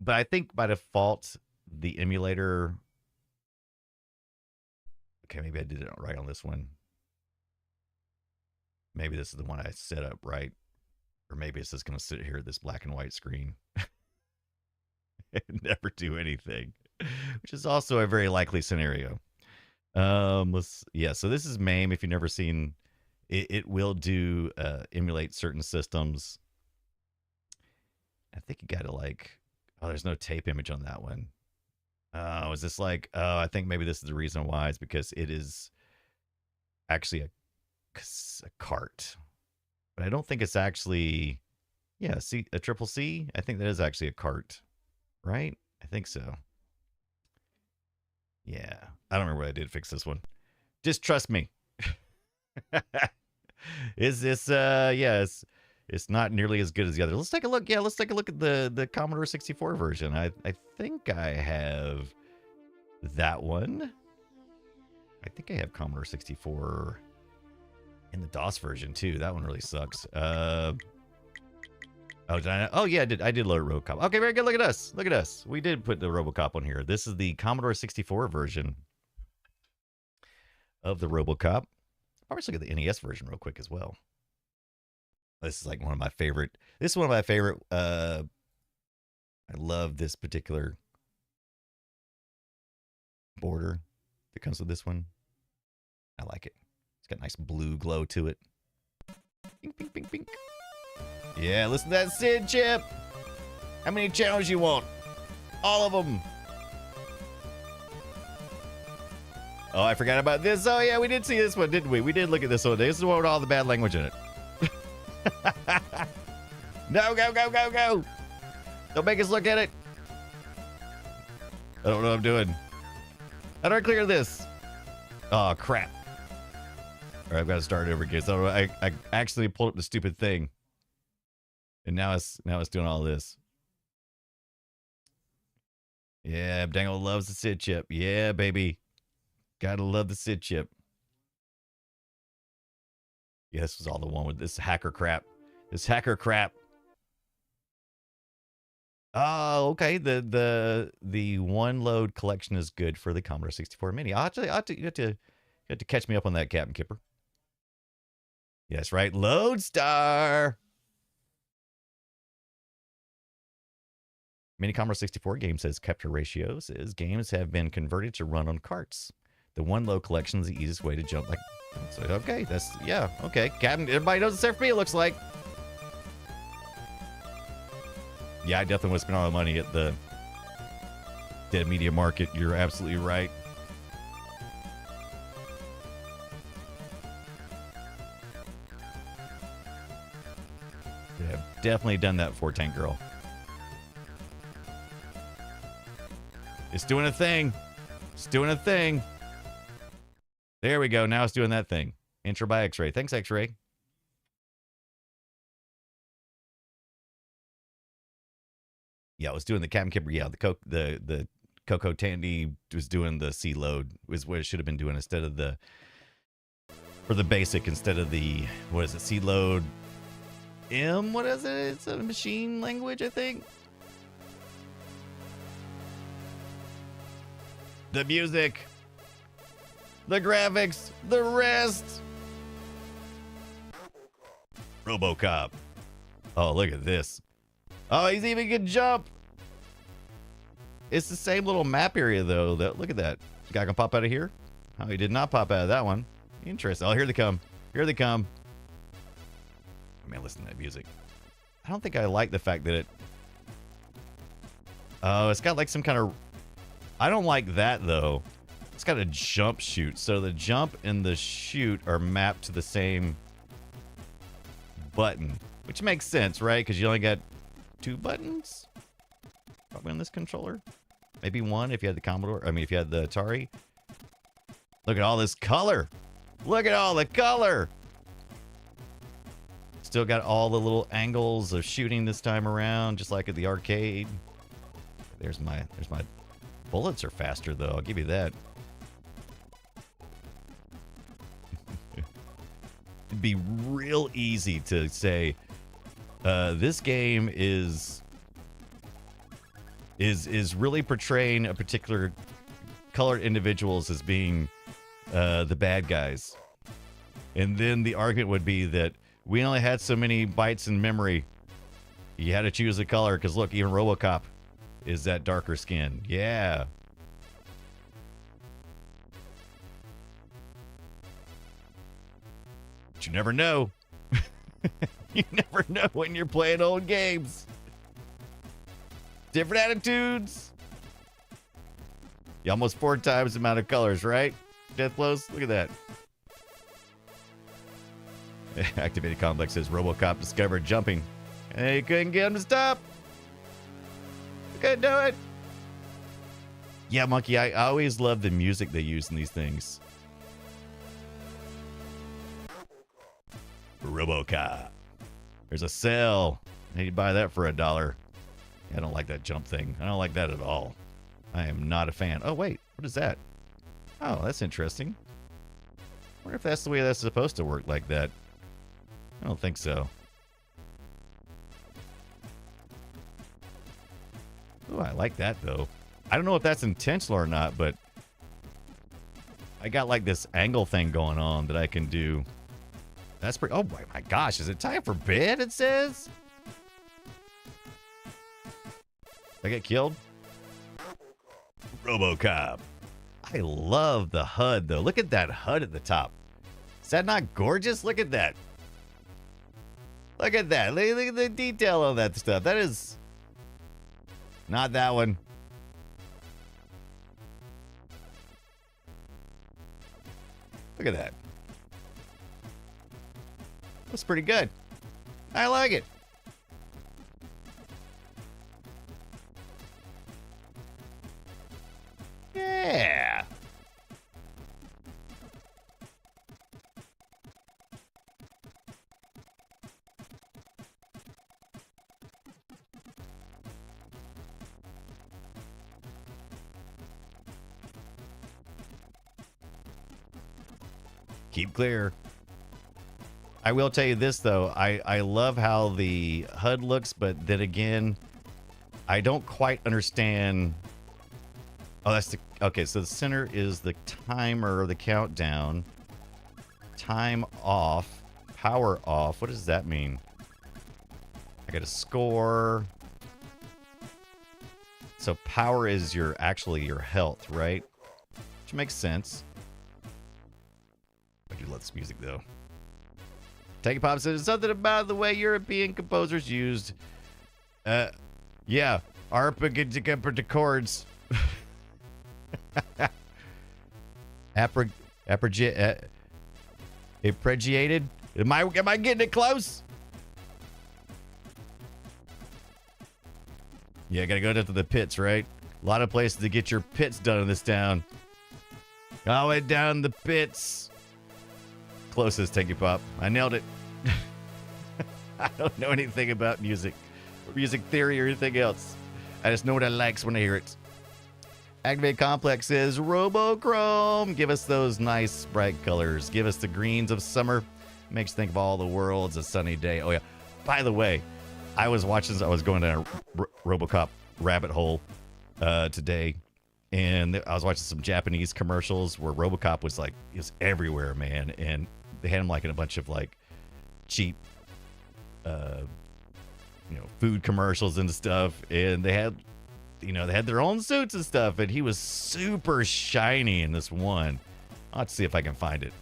But I think by default, the emulator... Okay, maybe I did it right on this one. Maybe this is the one I set up right. Or maybe it's just going to sit here at this black and white screen. And never do anything. Which is also a very likely scenario. So this is MAME. If you've never seen... It will do emulate certain systems. I think you got to like... Oh, there's no tape image on that one. Oh, is this like... Oh, I think maybe this is the reason why. It's because it is actually a cart. But I don't think it's actually... Yeah, a triple C? I think that is actually a cart. Right? I think so. Yeah. I don't remember what I did to fix this one. Just trust me. Is this... Yes. It's not nearly as good as the other. Let's take a look. Yeah, let's take a look at the Commodore 64 version. I think I have that one. I think I have Commodore 64 in the DOS version too. That one really sucks. Oh, did I? Oh yeah, I did load RoboCop. Okay, very good. Look at us. Look at us. We did put the RoboCop on here. This is the Commodore 64 version of the RoboCop. I'll just look at the NES version real quick as well. This is like one of my favorite. This is one of my favorite. I love this particular border that comes with this one. I like it. It's got a nice blue glow to it. Pink, pink, pink, pink. Yeah, listen to that SID chip. How many channels you want? All of them. Oh, I forgot about this. Oh yeah, we did see this one, didn't we? We did look at this one. This is the one with all the bad language in it. No, go, go, go, go. Don't make us look at it. I don't know what I'm doing. How do I clear this? Oh, crap. Or I've got to start it over again. So I actually pulled up the stupid thing. And now it's doing all this. Yeah, Dangle loves the SID chip. Yeah, baby. Gotta love the SID chip. Yeah, this was all the one with this hacker crap. This hacker crap. Oh, okay. The one load collection is good for the Commodore 64 Mini. You have to catch me up on that, Captain Kipper. Yes, right. Lodestar. Mini Commodore 64 games has capture ratios as games have been converted to run on carts. The one load collection is the easiest way to jump. Like, so, okay, okay. Captain, everybody knows it's there for me. It looks like. Yeah, I definitely would spend all the money at the Dead Media Market. You're absolutely right. Yeah, I've definitely done that for Tank Girl. It's doing a thing. It's doing a thing. There we go. Now it's doing that thing. Intro by X-Ray. Thanks, X-Ray. Yeah, I was doing the Captain Kipper. Yeah, the Coco Tandy was doing the C load. Was what it should have been doing instead of the for the basic instead of the what is it? C load M. What is it? It's a machine language, I think. The music, the graphics, the rest. RoboCop. Oh, look at this. Oh, he's even can jump. It's the same little map area, though. Look at that. The guy can pop out of here. Oh, he did not pop out of that one. Interesting. Oh, here they come. Here they come. Man, listen to that music. I don't think I like the fact that it... Oh, it's got like some kind of... I don't like that, though. It's got a jump shoot. So the jump and the shoot are mapped to the same button. Which makes sense, right? Because you only got 2 buttons? Probably on this controller. Maybe 1 if you had the Commodore. I mean, if you had the Atari. Look at all this color. Look at all the color. Still got all the little angles of shooting this time around, just like at the arcade. There's my bullets are faster, though. I'll give you that. It'd be real easy to say, this game is really portraying a particular colored individuals as being the bad guys. And then the argument would be that we only had so many bytes in memory. You had to choose a color because look, even RoboCop is that darker skin. Yeah. But you never know. You never know when you're playing old games. Different attitudes. You almost 4 times the amount of colors, right? Death blows. Look at that. Activated Complex says RoboCop discovered jumping. And he couldn't get him to stop. Couldn't do it. Yeah, Monkey, I always love the music they use in these things. RoboCop. There's a sale. I need to buy that for $1. I don't like that jump thing. I don't like that at all. I am not a fan. Oh, wait. What is that? Oh, that's interesting. I wonder if that's the way that's supposed to work like that. I don't think so. Ooh, I like that, though. I don't know if that's intentional or not, but I got like this angle thing going on that I can do. That's pretty... Oh, my gosh. Is it time for bed, it says? Did I get killed? RoboCop. I love the HUD, though. Look at that HUD at the top. Is that not gorgeous? Look at that. Look at that. Look at the detail on that stuff. That is... Not that one. Look at that. That's pretty good. I like it. Yeah. Keep clear. I will tell you this, though. I love how the HUD looks, but then again, I don't quite understand. Oh, that's the... Okay, so the center is the timer, the countdown. Time off. Power off. What does that mean? I got a score. So power is actually your health, right? Which makes sense. I do love this music, though. Take Pop says something about the way European composers used. Yeah, arpeggiated chords. Appreciated. Am I getting it close? Yeah, gotta go down to the pits, right? A lot of places to get your pits done in this town. All the way down the pits. Closest, Tanky Pop. I nailed it. I don't know anything about music, or music theory, or anything else. I just know what I likes when I hear it. Activate Complex says, Robochrome. Give us those nice bright colors. Give us the greens of summer. Makes you think of all the worlds. A sunny day. Oh, yeah. By the way, I was going down a RoboCop rabbit hole today. And I was watching some Japanese commercials where RoboCop was like, he was everywhere, man. And they had him like in a bunch of like cheap, food commercials and stuff. And they had their own suits and stuff. And he was super shiny in this one. I'll have to see if I can find it.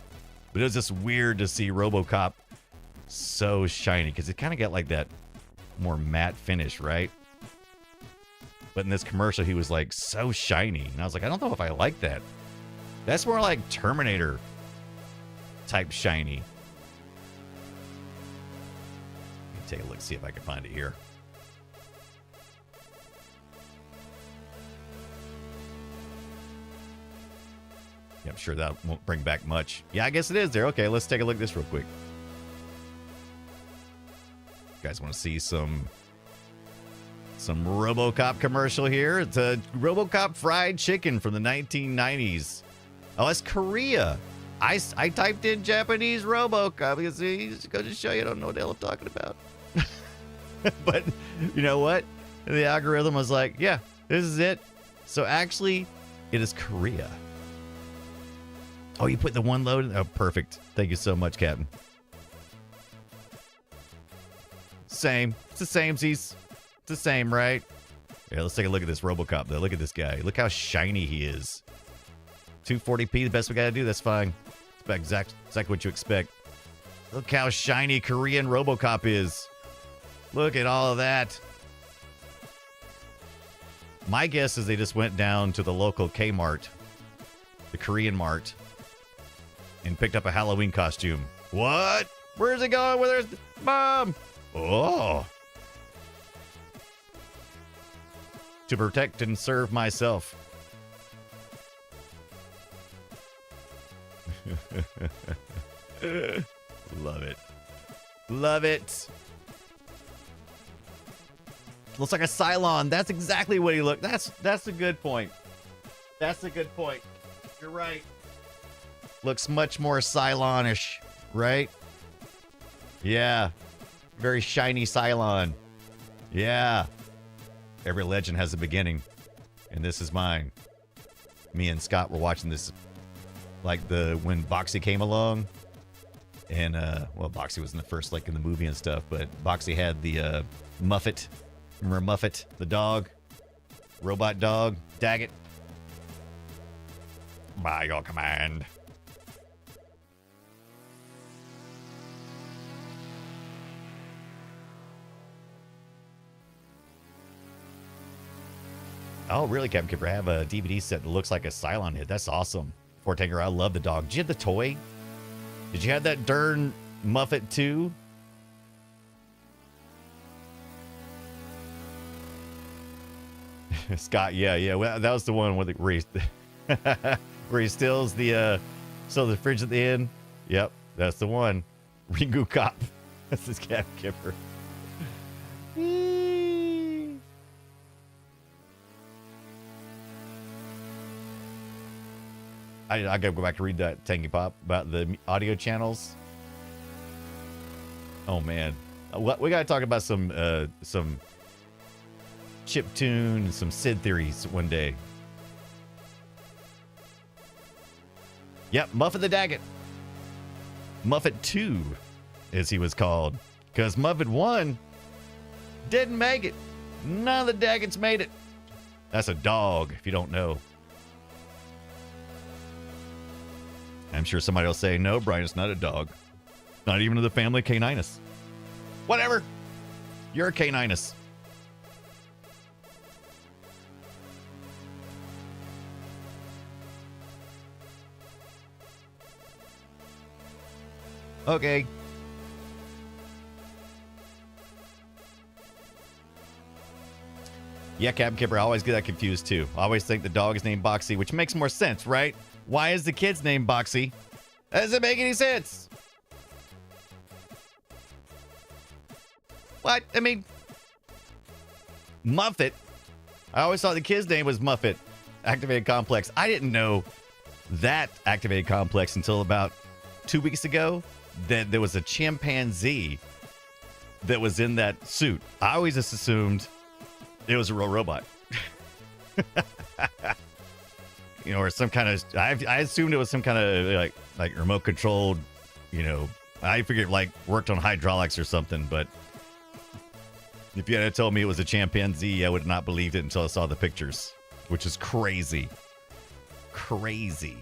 But it was just weird to see RoboCop so shiny because it kind of got like that more matte finish, right? But in this commercial, he was like so shiny. And I was like, I don't know if I like that. That's more like Terminator type shiny. Let me take a look, see if I can find it here. Yeah, I'm sure that won't bring back much. Yeah, I guess it is there. Okay, let's take a look at this real quick. You guys want to see some RoboCop commercial here? It's a RoboCop fried chicken from the 1990s. Oh, it's Korea. I typed in Japanese RoboCop because he's going to show you I don't know what the hell I'm talking about. But you know what? The algorithm was like, yeah, this is it. So actually, it is Korea. Oh, you put the one load? Oh, perfect. Thank you so much, Captain. Same. It's the same, It's the same, right? Yeah, let's take a look at this RoboCop, though. Look at this guy. Look how shiny he is. 240p, the best we got to do. That's fine. It's exactly what you expect. Look how shiny Korean RoboCop is. Look at all of that. My guess is they just went down to the local Kmart, the Korean Mart, and picked up a Halloween costume. What? Where's it going? Where's Mom? Oh. To protect and serve myself. Love it. Love it. Looks like a Cylon. That's exactly what he looked. That's a good point. That's a good point. You're right. Looks much more Cylon-ish, right? Yeah. Very shiny Cylon. Yeah. Every legend has a beginning. And this is mine. Me and Scott were watching this like when Boxy came along. And Boxy was in the first in the movie and stuff, but Boxy had the Muffet. Remember Muffet, the dog? Robot dog. Daggett. By your command. Oh, really, Captain Kipper? I have a DVD set that looks like a Cylon hit. That's awesome. Fort Tanger, I love the dog. Did you have the toy? Did you have that darn Muffet too? Scott, yeah. Well, that was the one where he steals the fridge at the end. Yep, that's the one. Ringu Cop. That's his Captain Kipper. I gotta go back to read that Tanky Pop about the audio channels. Oh man, we gotta talk about some chiptune and some SID theories one day. Yep, Muffet the Daggett. Muffet 2, as he was called, because Muffet 1 didn't make it. None of the Daggets made it. That's a dog, if you don't know. I'm sure somebody will say, no, Brian, it's not a dog. Not even of the family Caninus. Whatever. You're a Caninus. Okay. Yeah, Captain Kipper, I always get that confused too. I always think the dog is named Boxy, which makes more sense, right? Why is the kid's named Boxy? That doesn't make any sense. What? I mean, Muffet. I always thought the kid's name was Muffet. Activated Complex. I didn't know that Activated Complex until about 2 weeks ago, that there was a chimpanzee that was in that suit. I always just assumed it was a real robot. You know, or some kind of, I assumed it was some kind of like remote controlled, you know, I figured like worked on hydraulics or something, but if you had told me it was a chimpanzee, I would have not believed it until I saw the pictures, which is crazy. Crazy.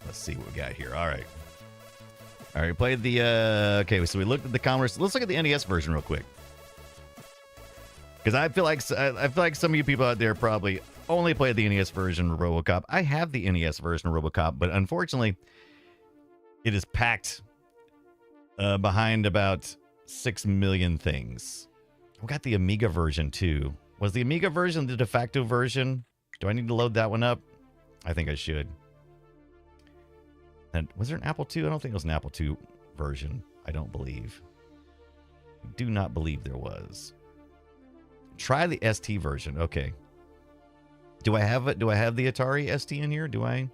Let's see what we got here. All right. All right, played the, okay, so we looked at the Commodore. Let's look at the NES version real quick. Because I feel like some of you people out there probably only played the NES version of RoboCop. I have the NES version of RoboCop, but unfortunately, it is packed behind about 6 million things. We got the Amiga version too. Was the Amiga version the de facto version? Do I need to load that one up? I think I should. And was there an Apple II? I don't think it was an Apple II version. I don't believe. I do not believe there was. Try the ST version. Okay. Do I have it? Do I have the Atari ST in here? Do I?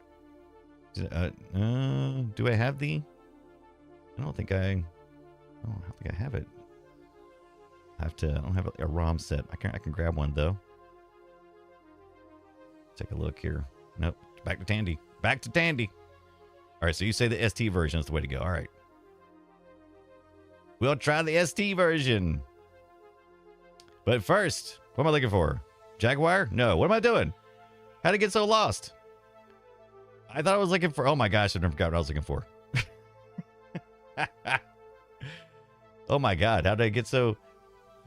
Do I have the? I don't think I have it. I don't have a ROM set. I can grab one though. Take a look here. Nope. Back to Tandy. Back to Tandy. All right, so you say the ST version is the way to go. All right. We'll try the ST version. But first, what am I looking for? Jaguar? No. What am I doing? How'd it get so lost? I thought I was looking for... Oh my gosh, I never forgot what I was looking for. Oh my god, how did I get so...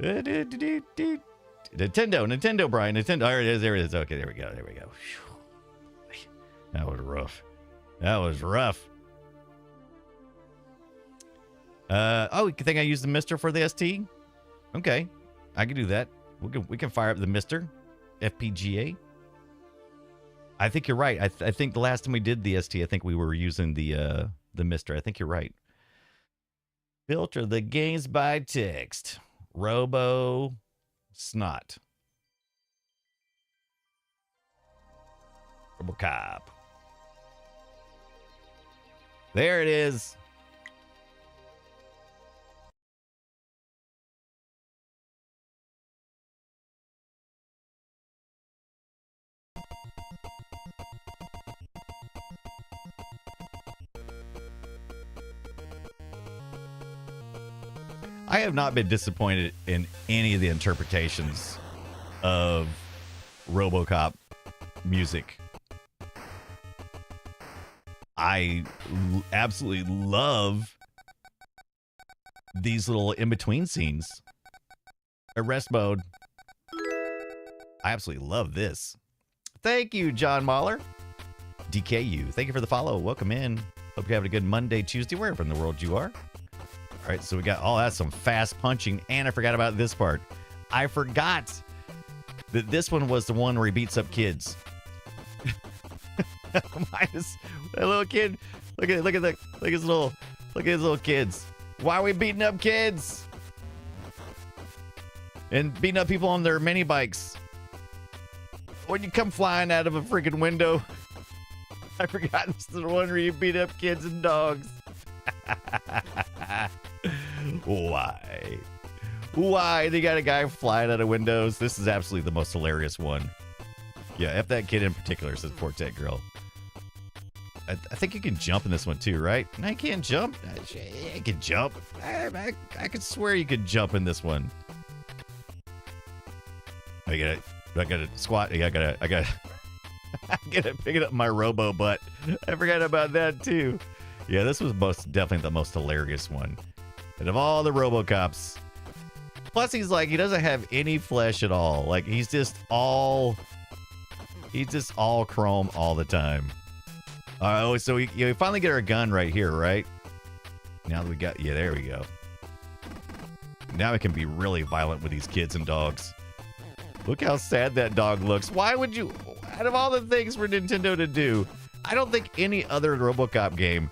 Nintendo, Brian. Nintendo. There it is. There it is. Okay, there we go. There we go. That was rough. That was rough. Oh, you think I used the Mister for the ST? Okay, I can do that. We can fire up the Mister FPGA. I think you're right. I think the last time we did the ST, I think we were using the Mister. I think you're right. Filter the games by text. Robo Snot. RoboCop. There it is. I have not been disappointed in any of the interpretations of RoboCop music. I absolutely love these little in-between scenes. Arrest mode. I absolutely love this. Thank you, John Mahler. DKU, thank you for the follow. Welcome in. Hope you're having a good Monday, Tuesday, wherever in the world you are. All right, so we got all that, some fast punching, and I forgot about this part. I forgot that this one was the one where he beats up kids. Minus that little kid. Look at his little kids. Why are we beating up kids? And beating up people on their mini bikes. when you come flying out of a freaking window. I forgot it's the one where you beat up kids and dogs. Why? Why? They got a guy flying out of windows. This is absolutely the most hilarious one. Yeah, F that kid in particular, says Fortet Girl. I think you can jump in this one too, right? No, you can't jump. You can jump. I could swear you could jump in this one. I gotta squat. I gotta pick it up my robo butt. I forgot about that too. Yeah, this was definitely the most hilarious one. And of all the RoboCops, plus he's like, he doesn't have any flesh at all. Like he's just all chrome all the time. Oh, so we finally get our gun right here, right? Now that we got, yeah, there we go. Now we can be really violent with these kids and dogs. Look how sad that dog looks. Why would you, out of all the things for Nintendo to do, I don't think any other RoboCop game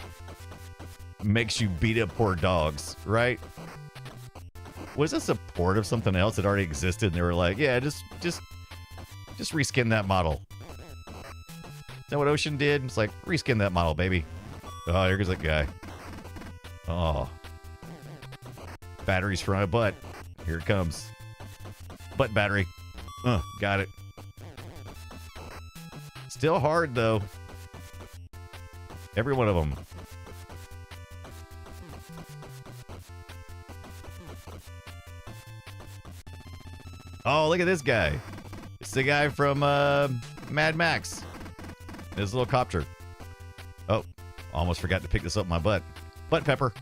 makes you beat up poor dogs, right? Was this a port of something else that already existed and they were like, yeah, just reskin that model? Is that what Ocean did? It's like, reskin that model, baby. Oh, here goes that guy. Oh. Batteries for my butt. Here it comes. Butt battery. Got it. Still hard, though. Every one of them. Oh, look at this guy. It's the guy from Mad Max. His little copter. Oh, almost forgot to pick this up my butt. Butt pepper.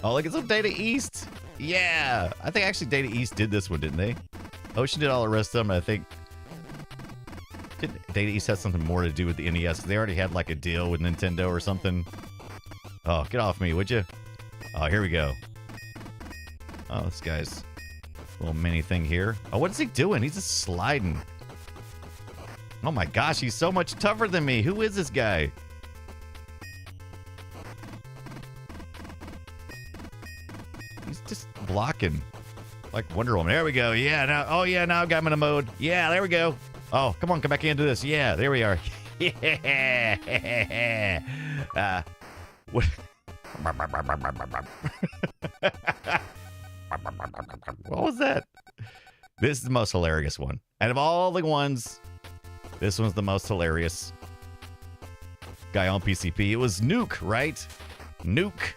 Oh, look, it's some Data East. Yeah. I think actually Data East did this one, didn't they? Ocean did all the rest of them. I think Data East has something more to do with the NES. They already had like a deal with Nintendo or something. Oh, get off me, would you? Oh, here we go. Oh, this guy's little mini thing here. Oh, what is he doing? He's just sliding. Oh my gosh, he's so much tougher than me. Who is this guy? He's just blocking. Like Wonder Woman. There we go. Yeah, now. Oh, yeah, now I've got him in a mode. Yeah, there we go. Oh, come on, come back into this. Yeah, there we are. Yeah. What? What was that? This is the most hilarious one. Out of all the ones, this one's the most hilarious. Guy on PCP. It was Nuke, right? Nuke.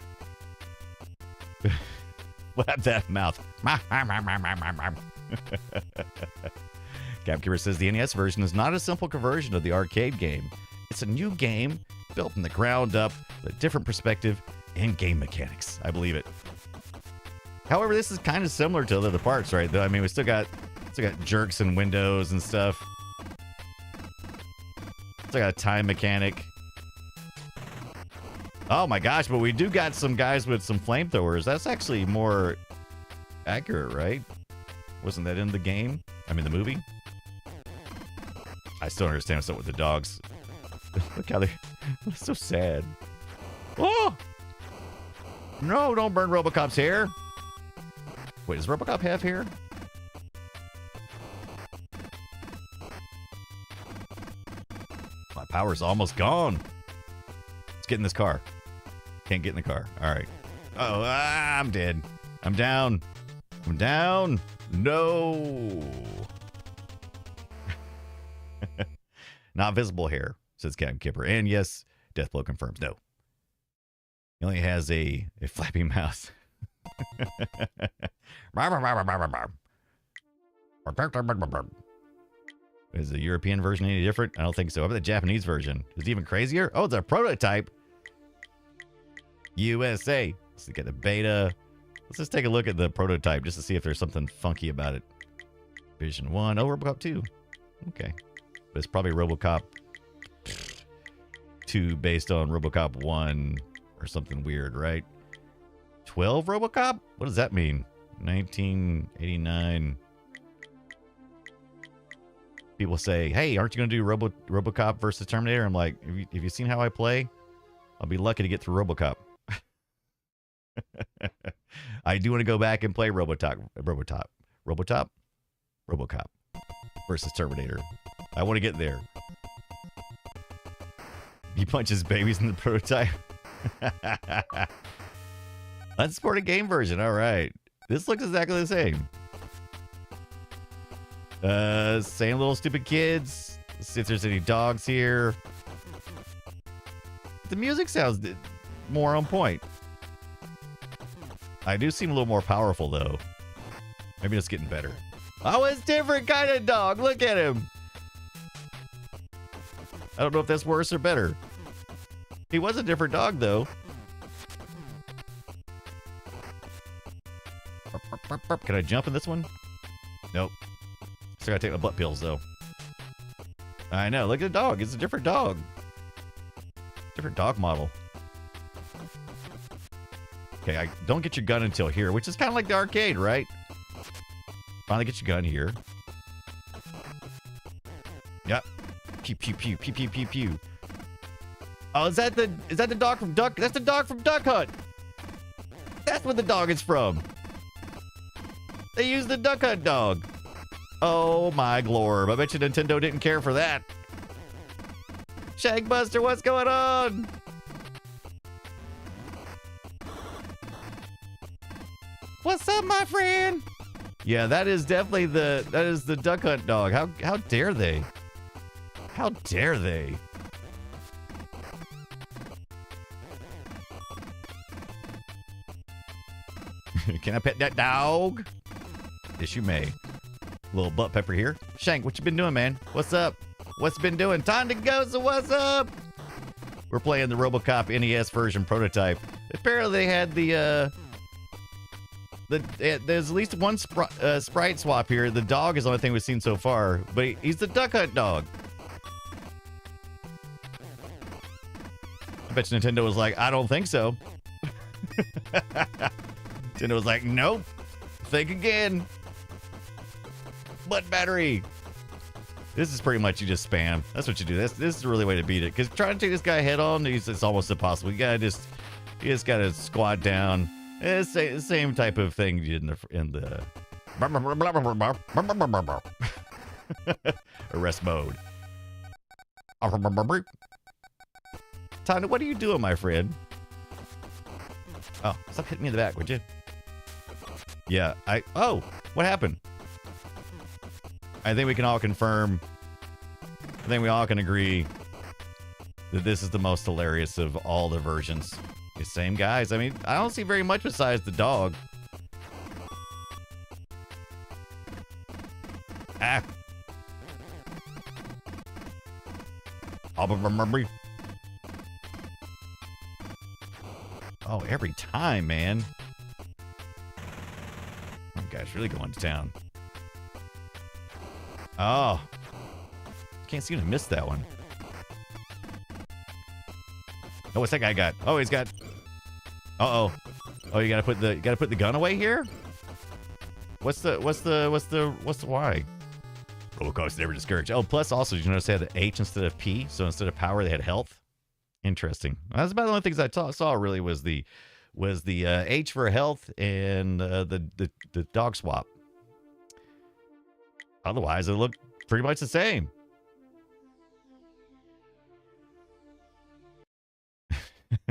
What that mouth? Capkeeper says the NES version is not a simple conversion of the arcade game. It's a new game built from the ground up with a different perspective and game mechanics. I believe it. However, this is kind of similar to the other parts, right? Though I mean, we still got jerks and windows and stuff. Still got a time mechanic. Oh my gosh, but we do got some guys with some flamethrowers. That's actually more accurate, right? Wasn't that in the game? I mean, the movie? I still don't understand what's up with the dogs. Look how they're so sad. Oh! No, don't burn RoboCop's hair. Wait, does RoboCop have hair? My power's almost gone. Let's get in this car. Can't get in the car. All right. Oh, I'm dead. I'm down. I'm down. No. Not visible hair, says Captain Kipper. And yes, Deathblow confirms no. He only has a flappy mouth. Is the European version any different? I don't think so. How about the Japanese version? Is it even crazier? Oh, it's a prototype. USA. Let's get the beta. Let's just take a look at the prototype just to see if there's something funky about it. Vision 1. Oh, RoboCop 2. Okay. But it's probably RoboCop 2 based on RoboCop 1 or something weird, right? 12 RoboCop? What does that mean? 1989. People say, hey, aren't you going to do RoboCop versus Terminator? I'm like, have you seen how I play? I'll be lucky to get through RoboCop. I do want to go back and play RoboCop versus Terminator. I want to get there. He punches babies in the prototype. Unsported game version. All right. This looks exactly the same. Same little stupid kids. Let's see if there's any dogs here. The music sounds more on point. I do seem a little more powerful, though. Maybe it's getting better. Oh, it's different kind of dog. Look at him. I don't know if that's worse or better. He was a different dog, though. Can I jump in this one? Nope. Still gotta take my butt pills, though. I know. Look at the dog. It's a different dog. Different dog model. Okay, don't get your gun until here, which is kind of like the arcade, right? Finally get your gun here. Yep. Pew pew pew pew pew pew pew. Oh, is that the dog from Duck? That's the dog from Duck Hunt. That's where the dog is from. They used the Duck Hunt dog. Oh my glorb. I bet you Nintendo didn't care for that. Shankbuster, what's going on? What's up, my friend? Yeah, that is definitely the Duck Hunt dog. How dare they? How dare they? Can I pet that dog? Yes, you may. Little butt pepper here. Shank, what you been doing, man? What's up? What's been doing? Time to go, so what's up? We're playing the RoboCop NES version prototype. Apparently they had there's at least one sprite swap here. The dog is the only thing we've seen so far, but he's the Duck Hunt dog. I bet you Nintendo was like, I don't think so. Nintendo was like, nope. Think again. Butt battery. This is pretty much you just spam. That's what you do. This is the really way to beat it. Because trying to take this guy head on, it's almost impossible. You just gotta squat down. It's the same type of thing you did in the arrest mode. Tanya, what are you doing, my friend? Oh, stop hitting me in the back, would you? Yeah, oh, what happened? I think we can all confirm. I think we all can agree that this is the most hilarious of all the versions. The same guys. I mean, I don't see very much besides the dog. Ah. Oh, every time, man. Oh, guy's really going to town. Oh. Can't seem to miss that one. Oh, what's that guy got? Oh, he's got. Uh-oh. Oh, you gotta put the gun away here? What's the why? RoboCop's never discouraged. Oh, plus also, did you notice they had the H instead of P? So instead of power, they had health. Interesting. That's about the only things I saw really was the H for health and the dog swap. Otherwise, it looked pretty much the same.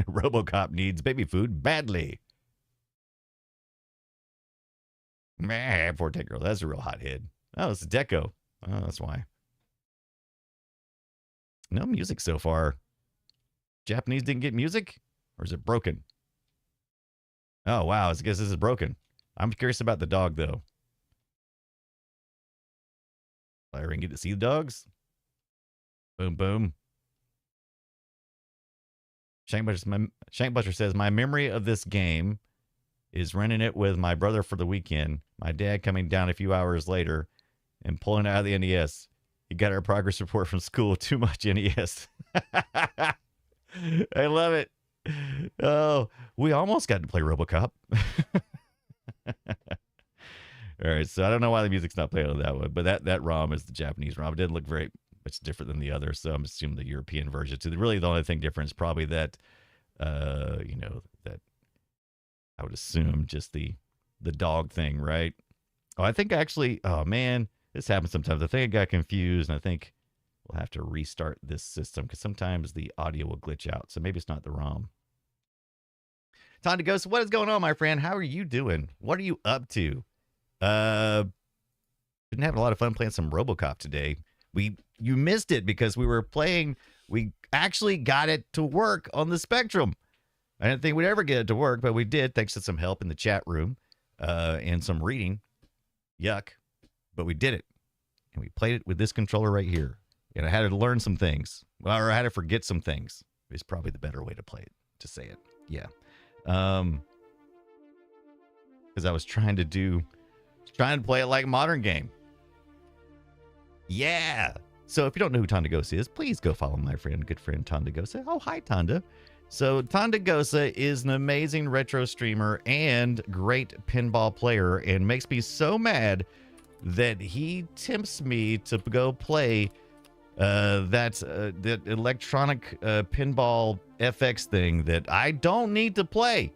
RoboCop needs baby food badly. Man, poor tech girl. That's a real hot head. Oh, it's a deco. Oh, that's why. No music so far. Japanese didn't get music? Or is it broken? Oh, wow. I guess this is broken. I'm curious about the dog, though. I didn't get to see the dogs. Boom, boom. Shankbuster says, my memory of this game is renting it with my brother for the weekend. My dad coming down a few hours later and pulling it out of the NES. He got our progress report from school. Too much NES. I love it. Oh, we almost got to play RoboCop. All right, so I don't know why the music's not playing on that one, but that ROM is the Japanese ROM. It didn't look very much different than the other, so I'm assuming the European version. So really, the only thing different is probably that, that I would assume just the dog thing, right? Oh, I think actually, oh man, this happens sometimes. I think I got confused, and I think we'll have to restart this system because sometimes the audio will glitch out. So maybe it's not the ROM. Time to go. So what is going on, my friend? How are you doing? What are you up to? Been having a lot of fun playing some RoboCop today. You missed it because we were playing. We actually got it to work on the Spectrum. I didn't think we'd ever get it to work, but we did thanks to some help in the chat room and some reading. Yuck. But we did it. And we played it with this controller right here. And I had to learn some things. Well, or I had to forget some things. Is probably the better way to play it, to say it. Yeah. Because I was trying to play it like a modern game. Yeah. So if you don't know who Tondagosa is, please go follow my good friend Tondagosa. Oh, hi, Tonda. So Tondagosa is an amazing retro streamer and great pinball player, and makes me so mad that he tempts me to go play that electronic pinball FX thing that I don't need to play.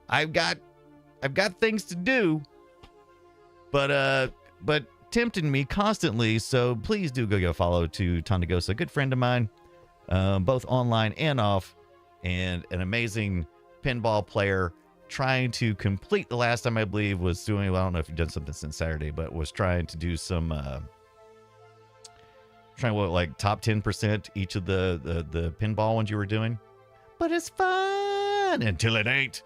I've got things to do, but tempting me constantly. So please do go follow to Tondagosa, a good friend of mine, both online and off, and an amazing pinball player. Trying to complete the last time I believe was doing. Well, I don't know if you've done something since Saturday, but was trying to do some. Like top 10% each of the pinball ones you were doing. But it's fun until it ain't.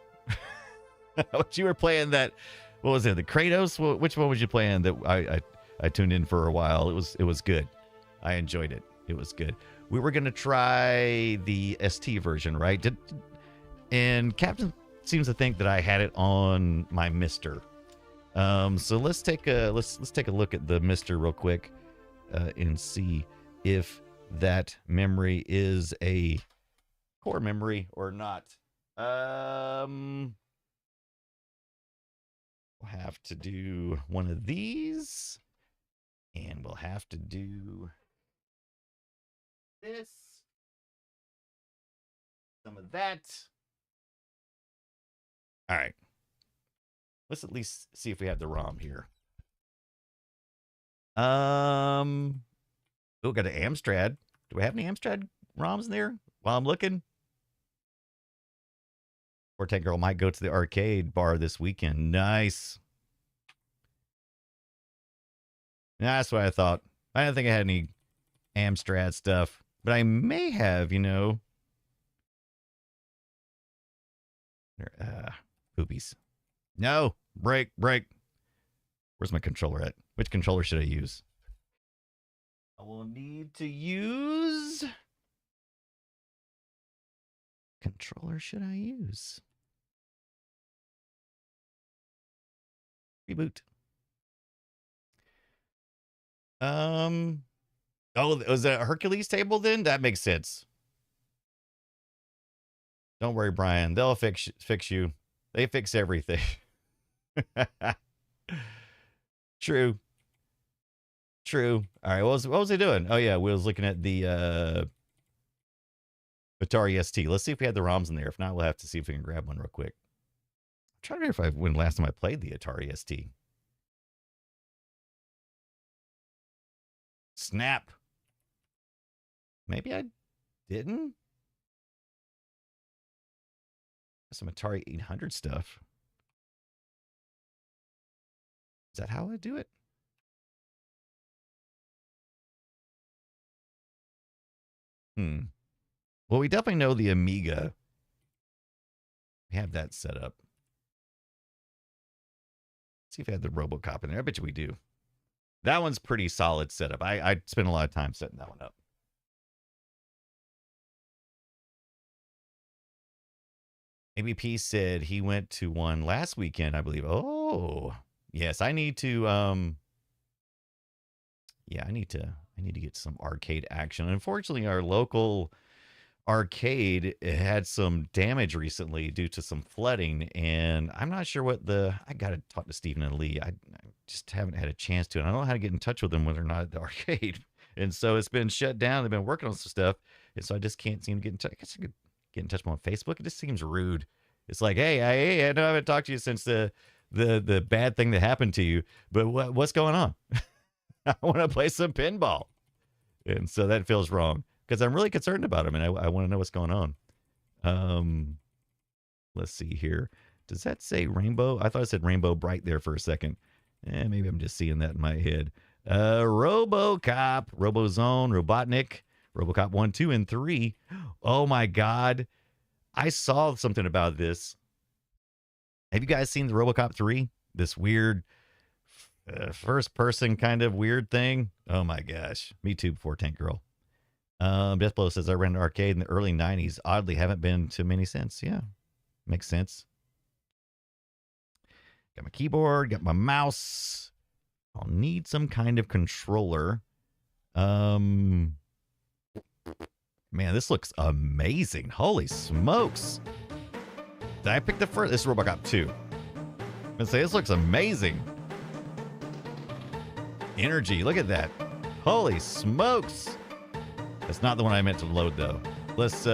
What you were playing that, what was it? The Kratos? Which one was you playing that I tuned in for a while? It was good. I enjoyed it. It was good. We were gonna try the ST version, right? And Captain seems to think that I had it on my Mister. So let's take a look at the Mister real quick. And see if that memory is a core memory or not. We'll have to do one of these, and we'll have to do this, some of that. All right. Let's at least see if we have the ROM here. Oh, got an Amstrad. Do we have any Amstrad ROMs in there while I'm looking? Or Tank Girl might go to the arcade bar this weekend. Nice. That's what I thought. I didn't think I had any Amstrad stuff, but I may have, poopies. No, break. Where's my controller at? Which controller should I use? I will need to use... Controller should I use? Reboot. Oh, was that a Hercules table then? That makes sense. Don't worry, Brian. They'll fix you. They fix everything. True. All right, what was I doing? Oh, yeah, we was looking at the Atari ST. Let's see if we had the ROMs in there. If not, we'll have to see if we can grab one real quick. I'm trying to remember when last time I played the Atari ST. Snap. Maybe I didn't. Some Atari 800 stuff. Is that how I do it? Well, we definitely know the Amiga. We have that set up. Let's see if I had the RoboCop in there. I bet you we do. That one's pretty solid setup. I spent a lot of time setting that one up. ABP said he went to one last weekend, I believe. Oh, yes. I need to I need to get some arcade action. Unfortunately, our local arcade had some damage recently due to some flooding, and I'm not sure what I got to talk to Stephen and Lee. I just haven't had a chance to, and I don't know how to get in touch with them when they're not at the arcade. And so it's been shut down. They've been working on some stuff, and so I just can't seem to get in touch. I guess I could get in touch with them on Facebook. It just seems rude It's like, hey, I know I haven't talked to you since the bad thing that happened to you, but what's going on? I want to play some pinball. And so that feels wrong because I'm really concerned about him and I want to know what's going on. Let's see here. Does that say rainbow? I thought it said rainbow bright there for a second. Maybe I'm just seeing that in my head. RoboCop, RoboZone, Robotnik, RoboCop 1, 2, and 3. Oh my God. I saw something about this. Have you guys seen the RoboCop 3? This weird first person kind of weird thing. Oh my gosh. Me too, before Tank Girl. Death Blow says I ran an arcade in the early 90s. Oddly, haven't been to many since. Yeah, makes sense. Got my keyboard, got my mouse. I'll need some kind of controller. Man, this looks amazing. Holy smokes. Did I pick the first? This is RoboCop 2. I'm gonna say this looks amazing. Energy, look at that. Holy smokes. That's not the one I meant to load though. Let's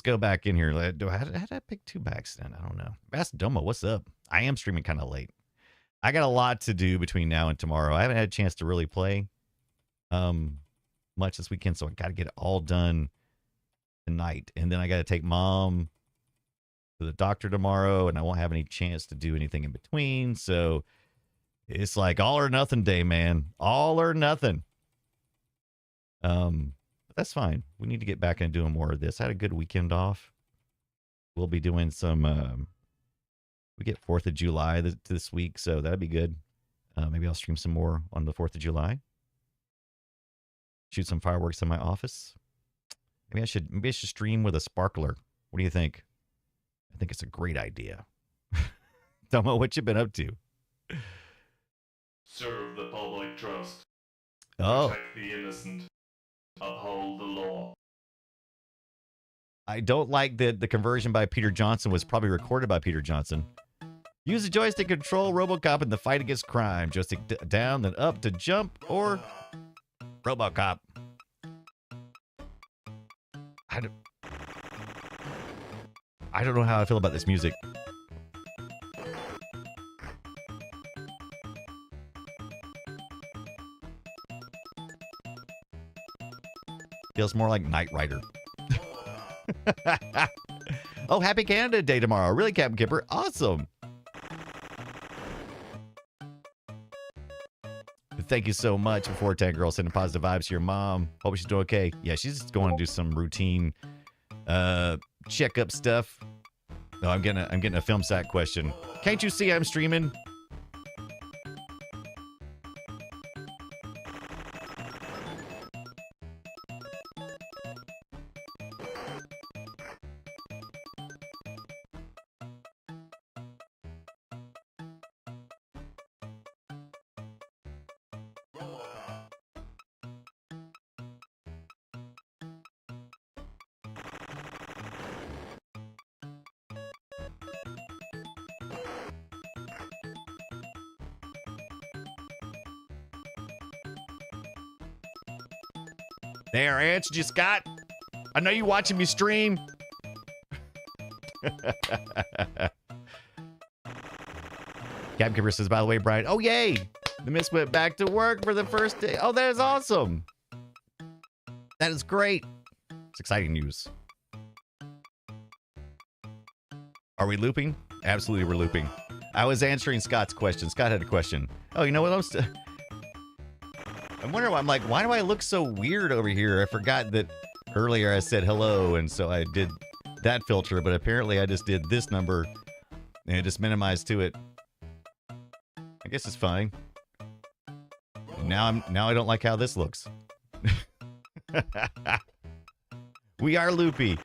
go back in here. How did I pick 2 backs then? I don't know. Ask Domo, what's up? I am streaming kind of late. I got a lot to do between now and tomorrow. I haven't had a chance to really play much this weekend, so I got to get it all done tonight. And then I got to take Mom to the doctor tomorrow, and I won't have any chance to do anything in between. So it's like all or nothing day, man. All or nothing. But that's fine. We need to get back and doing more of this. I had a good weekend off. We'll be doing some we get 4th of July this week, so that'd be good. Maybe I'll stream some more on the 4th of July. Shoot some fireworks in my office. Maybe I should stream with a sparkler. What do you think? I think it's a great idea. Tell me what you've been up to. Serve the public trust. Oh. Protect the innocent. Uphold the law. I don't like that the conversion by Peter Johnson was probably recorded by Peter Johnson. Use the joystick to control RoboCop in the fight against crime. Joystick down, then up to jump, or RoboCop. I don't know how I feel about this music. Feels more like Knight Rider. Oh, happy Canada Day tomorrow. Really, Captain Kipper? Awesome. Thank you so much for Tank Girl sending positive vibes to your mom. Hope she's doing okay. Yeah, she's just going to do some routine checkup stuff. No, I'm getting a film sack question. Can't you see I'm streaming? There, answered you, Scott. I know you watching me stream. Cab Kipper says, by the way, Brian, oh, yay. The Miss went back to work for the first day. Oh, that is awesome. That is great. It's exciting news. Are we looping? Absolutely, we're looping. I was answering Scott's question. Scott had a question. Oh, you know what? I'm wondering why. I'm like, why do I look so weird over here? I forgot that earlier I said hello, and so I did that filter, but apparently I just did this number, and it just minimized to it. I guess it's fine. Now I don't like how this looks. We are loopy.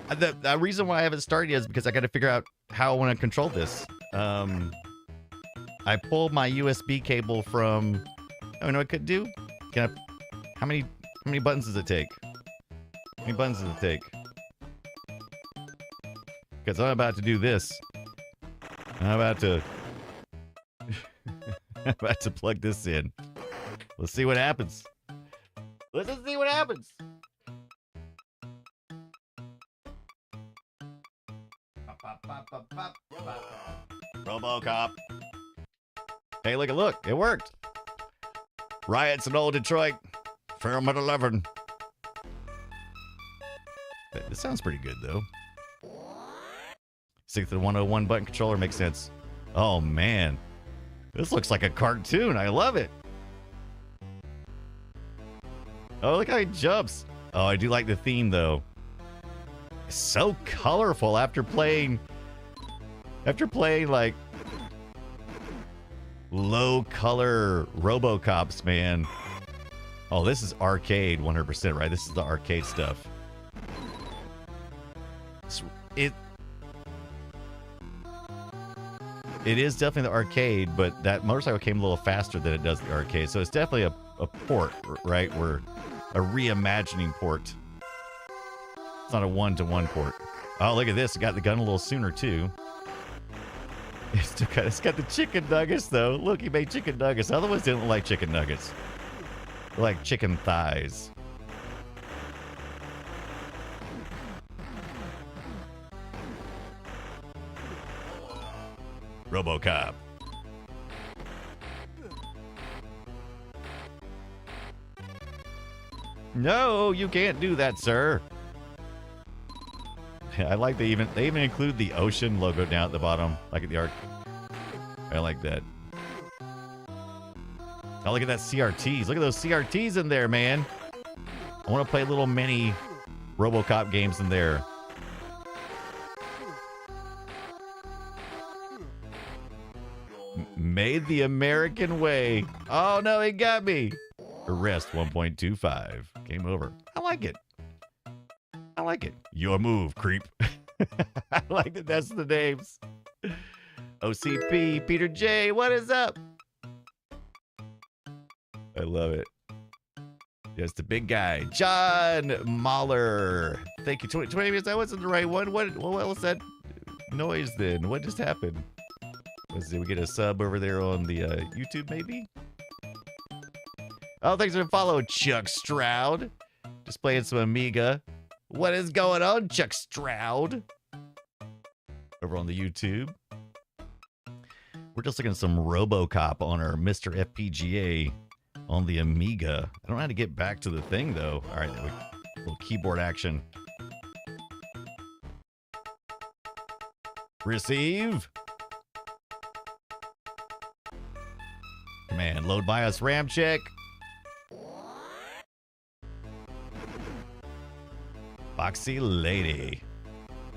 The reason why I haven't started yet is because I got to figure out how I want to control this. I pulled my USB cable from. Oh, you know what I could do? Can I? How many buttons does it take? How many buttons does it take? Because I'm about to do this. I'm about to. I'm about to plug this in. Let's see what happens. Let's just see what happens. RoboCop. Hey, look, it worked. Riots in old Detroit. Film at 11. This sounds pretty good, though. Sync to the 101 button controller makes sense. Oh, man. This looks like a cartoon. I love it. Oh, look how he jumps. Oh, I do like the theme, though. It's so colorful after playing like low color RoboCops, man. Oh, this is arcade 100%, right? This is the arcade stuff. It is definitely the arcade, but that motorcycle came a little faster than it does the arcade. So it's definitely a port, right? We're a reimagining port. It's not a one-to-one port. Oh, look at this. It got the gun a little sooner, too. It's got the chicken nuggets, though. Look, he made chicken nuggets. Other ones didn't like chicken nuggets. They're like chicken thighs. RoboCop. No, you can't do that, sir. I like they even include the ocean logo down at the bottom, like at the arc. I like that. Oh, look at that CRTs. Look at those CRTs in there, man. I want to play little mini RoboCop games in there. Made the American way. Oh, no, he got me. Arrest 1.25. Game over. I like it. I like it. Your move, creep. I like that that's the names. OCP, Peter J, what is up? I love it. Yes, the big guy. John Mahler. Thank you. 20 minutes. That wasn't the right one. What was that noise then? What just happened? Did we get a sub over there on the YouTube, maybe? Oh, thanks for the follow, Chuck Stroud. Just playing some Amiga. What is going on, Chuck Stroud? Over on the YouTube. We're just looking at some RoboCop on our Mr. FPGA on the Amiga. I don't know how to get back to the thing, though. All right, little keyboard action. Receive. Command, load BIOS RAM check. Foxy lady.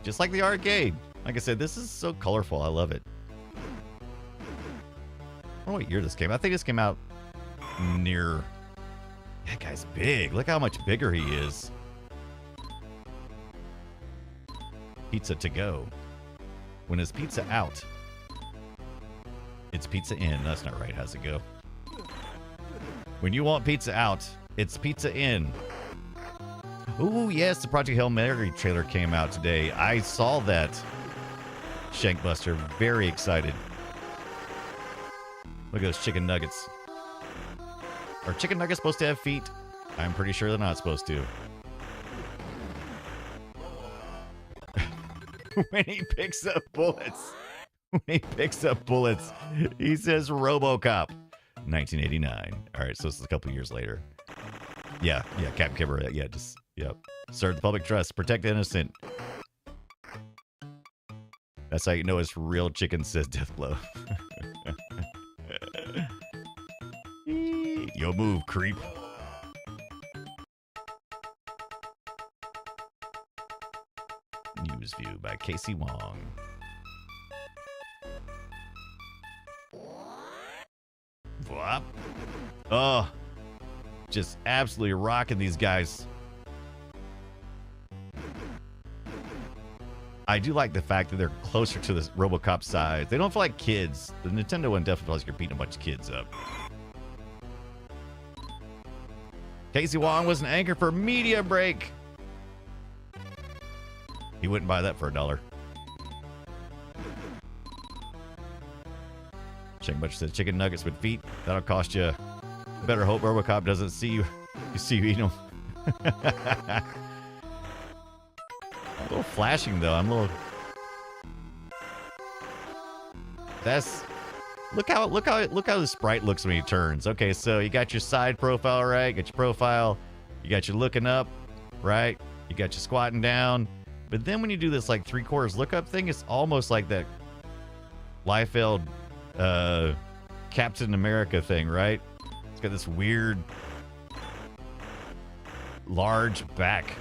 Just like the arcade. Like I said, this is so colorful. I love it. I don't know what year this came out. I think this came out near... That guy's big. Look how much bigger he is. Pizza to go. When is pizza out? It's pizza in. That's not right. How's it go? When you want pizza out, it's pizza in. Ooh, yes, the Project Hail Mary trailer came out today. I saw that. Shankbuster, very excited. Look at those chicken nuggets. Are chicken nuggets supposed to have feet? I'm pretty sure they're not supposed to. When he picks up bullets. When he picks up bullets, he says RoboCop. 1989. All right, so this is a couple years later. Yeah, Captain Kibber. Yeah, just, yep. Serve the public trust. Protect the innocent. That's how you know it's real chicken, says Deathblow. Yo, move, creep. News View by Casey Wong. Whop. Oh, just absolutely rocking these guys. I do like the fact that they're closer to this RoboCop size. They don't feel like kids. The Nintendo one definitely feels like you're beating a bunch of kids up. Casey Wong was an anchor for Media Break. He wouldn't buy that for $1. Shane Butcher said chicken nuggets with feet. That'll cost you. Better hope RoboCop doesn't see you. You see you eat them. A little flashing though. I'm a little That's look how the sprite looks when he turns. Okay, so you got your side profile, right? Got your profile. You got your looking up, right? You got your squatting down. But then when you do this like 3/4 lookup thing, it's almost like that Liefeld Captain America thing, right? It's got this weird large back.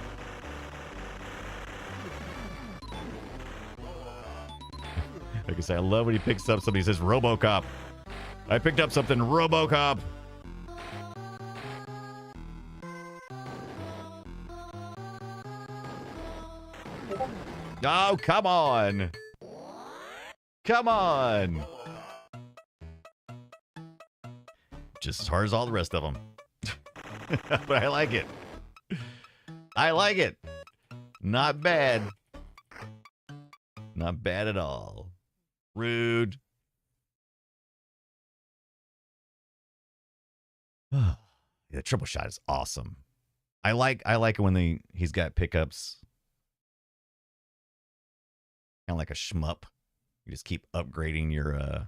Like I say, I love when he picks up something. He says, RoboCop. I picked up something, RoboCop. Oh, come on. Come on. Just as hard as all the rest of them. But I like it. I like it. Not bad. Not bad at all. Rude. Yeah, triple shot is awesome. I like it when he's got pickups. Kind of like a shmup. You just keep upgrading your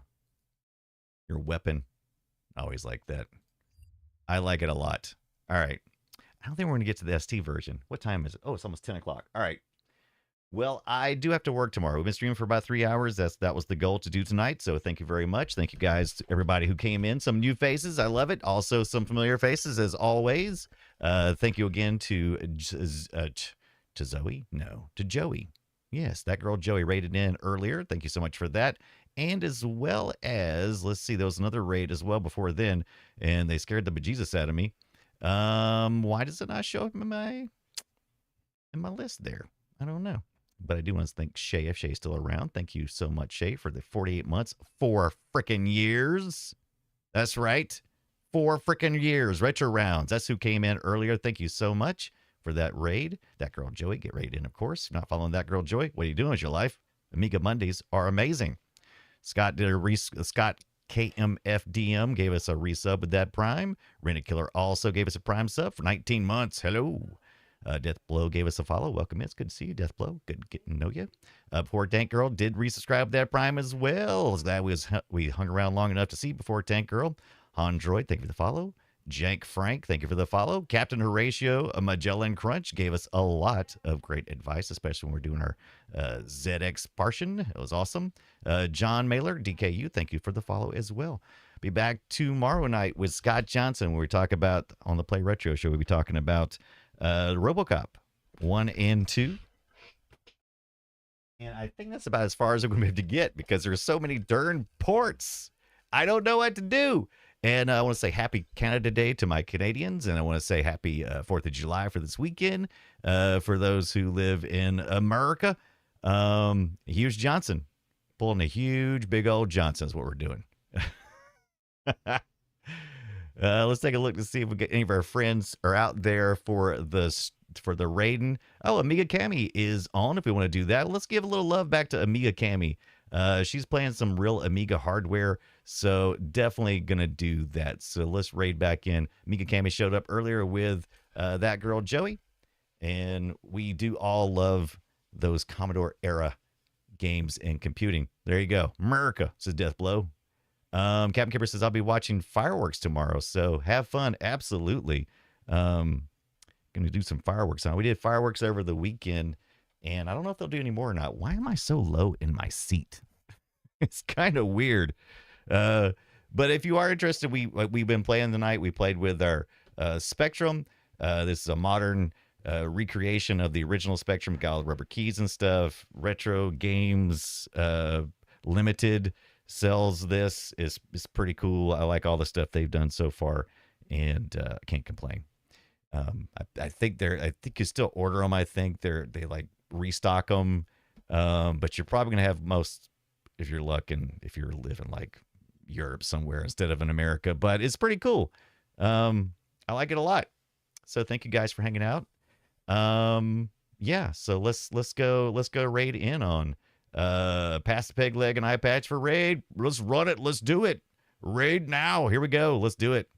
weapon. I always like that. I like it a lot. All right. I don't think we're going to get to the ST version. What time is it? Oh, it's almost 10 o'clock. All right. Well, I do have to work tomorrow. We've been streaming for about 3 hours. That was the goal to do tonight. So thank you very much. Thank you guys, everybody who came in. Some new faces. I love it. Also some familiar faces as always. Thank you again to Zoe. No, to Joey. Yes, that girl Joey raided in earlier. Thank you so much for that. And as well as, let's see, there was another raid as well before then, and they scared the bejesus out of me. Why does it not show up in my list there? I don't know. But I do want to thank Shay, if Shay's still around. Thank you so much, Shay, for the 48 months, 4 frickin' years. That's right. 4 frickin' years. Retro Rounds. That's who came in earlier. Thank you so much for that raid. That girl Joey, get raided in, of course. If you're not following that girl Joey, what are you doing with your life? Amiga Mondays are amazing. Scott Scott KMFDM gave us a resub with that Prime. Rented Killer also gave us a Prime sub for 19 months. Hello. Death Blow gave us a follow. Welcome in. It's good to see you, Death Blow. Good getting to know you. Poor Tank Girl did resubscribe that Prime as well. I was glad we hung around long enough to see before Tank Girl. Hondroid, thank you for the follow. Jank Frank, thank you for the follow. Captain Horatio, Magellan Crunch gave us a lot of great advice, especially when we're doing our ZX Partian. It was awesome. John Mailer, DKU, thank you for the follow as well. Be back tomorrow night with Scott Johnson, where we talk about, on the Play Retro Show, we'll be talking about RoboCop 1 and 2. And I think that's about as far as I'm going to be able to get because there's so many darn ports. I don't know what to do. And I want to say happy Canada Day to my Canadians. And I want to say happy 4th of July for this weekend. For those who live in America, Hughes Johnson. Pulling a huge, big old Johnson is what we're doing. Let's take a look to see if we get any of our friends are out there for the raiding. Oh, Amiga Cami is on if we want to do that. Let's give a little love back to Amiga Cami. She's playing some real Amiga hardware, so definitely going to do that. So let's raid back in. Amiga Cami showed up earlier with that girl, Joey, and we do all love those Commodore era games and computing. There you go. America, says Death Blow. Captain Kipper says, I'll be watching fireworks tomorrow, so have fun. Absolutely. Going to do some fireworks on. We did fireworks over the weekend, and I don't know if they'll do any more or not. Why am I so low in my seat? It's kind of weird. But if you are interested, we've been playing tonight. We played with our Spectrum. This is a modern recreation of the original Spectrum. Got all the rubber keys and stuff. Retro Games Limited sells this. Is pretty cool. I like all the stuff they've done so far, and I can't complain. I think you still order them. I think they like restock them, but you're probably gonna have most if you're if you're living like Europe somewhere instead of in America. But it's pretty cool. I like it a lot. So thank you guys for hanging out. Yeah. So let's go raid in on pass the peg leg and eye patch for raid. Let's run it. Let's do it. Raid now. Here we go. Let's do it.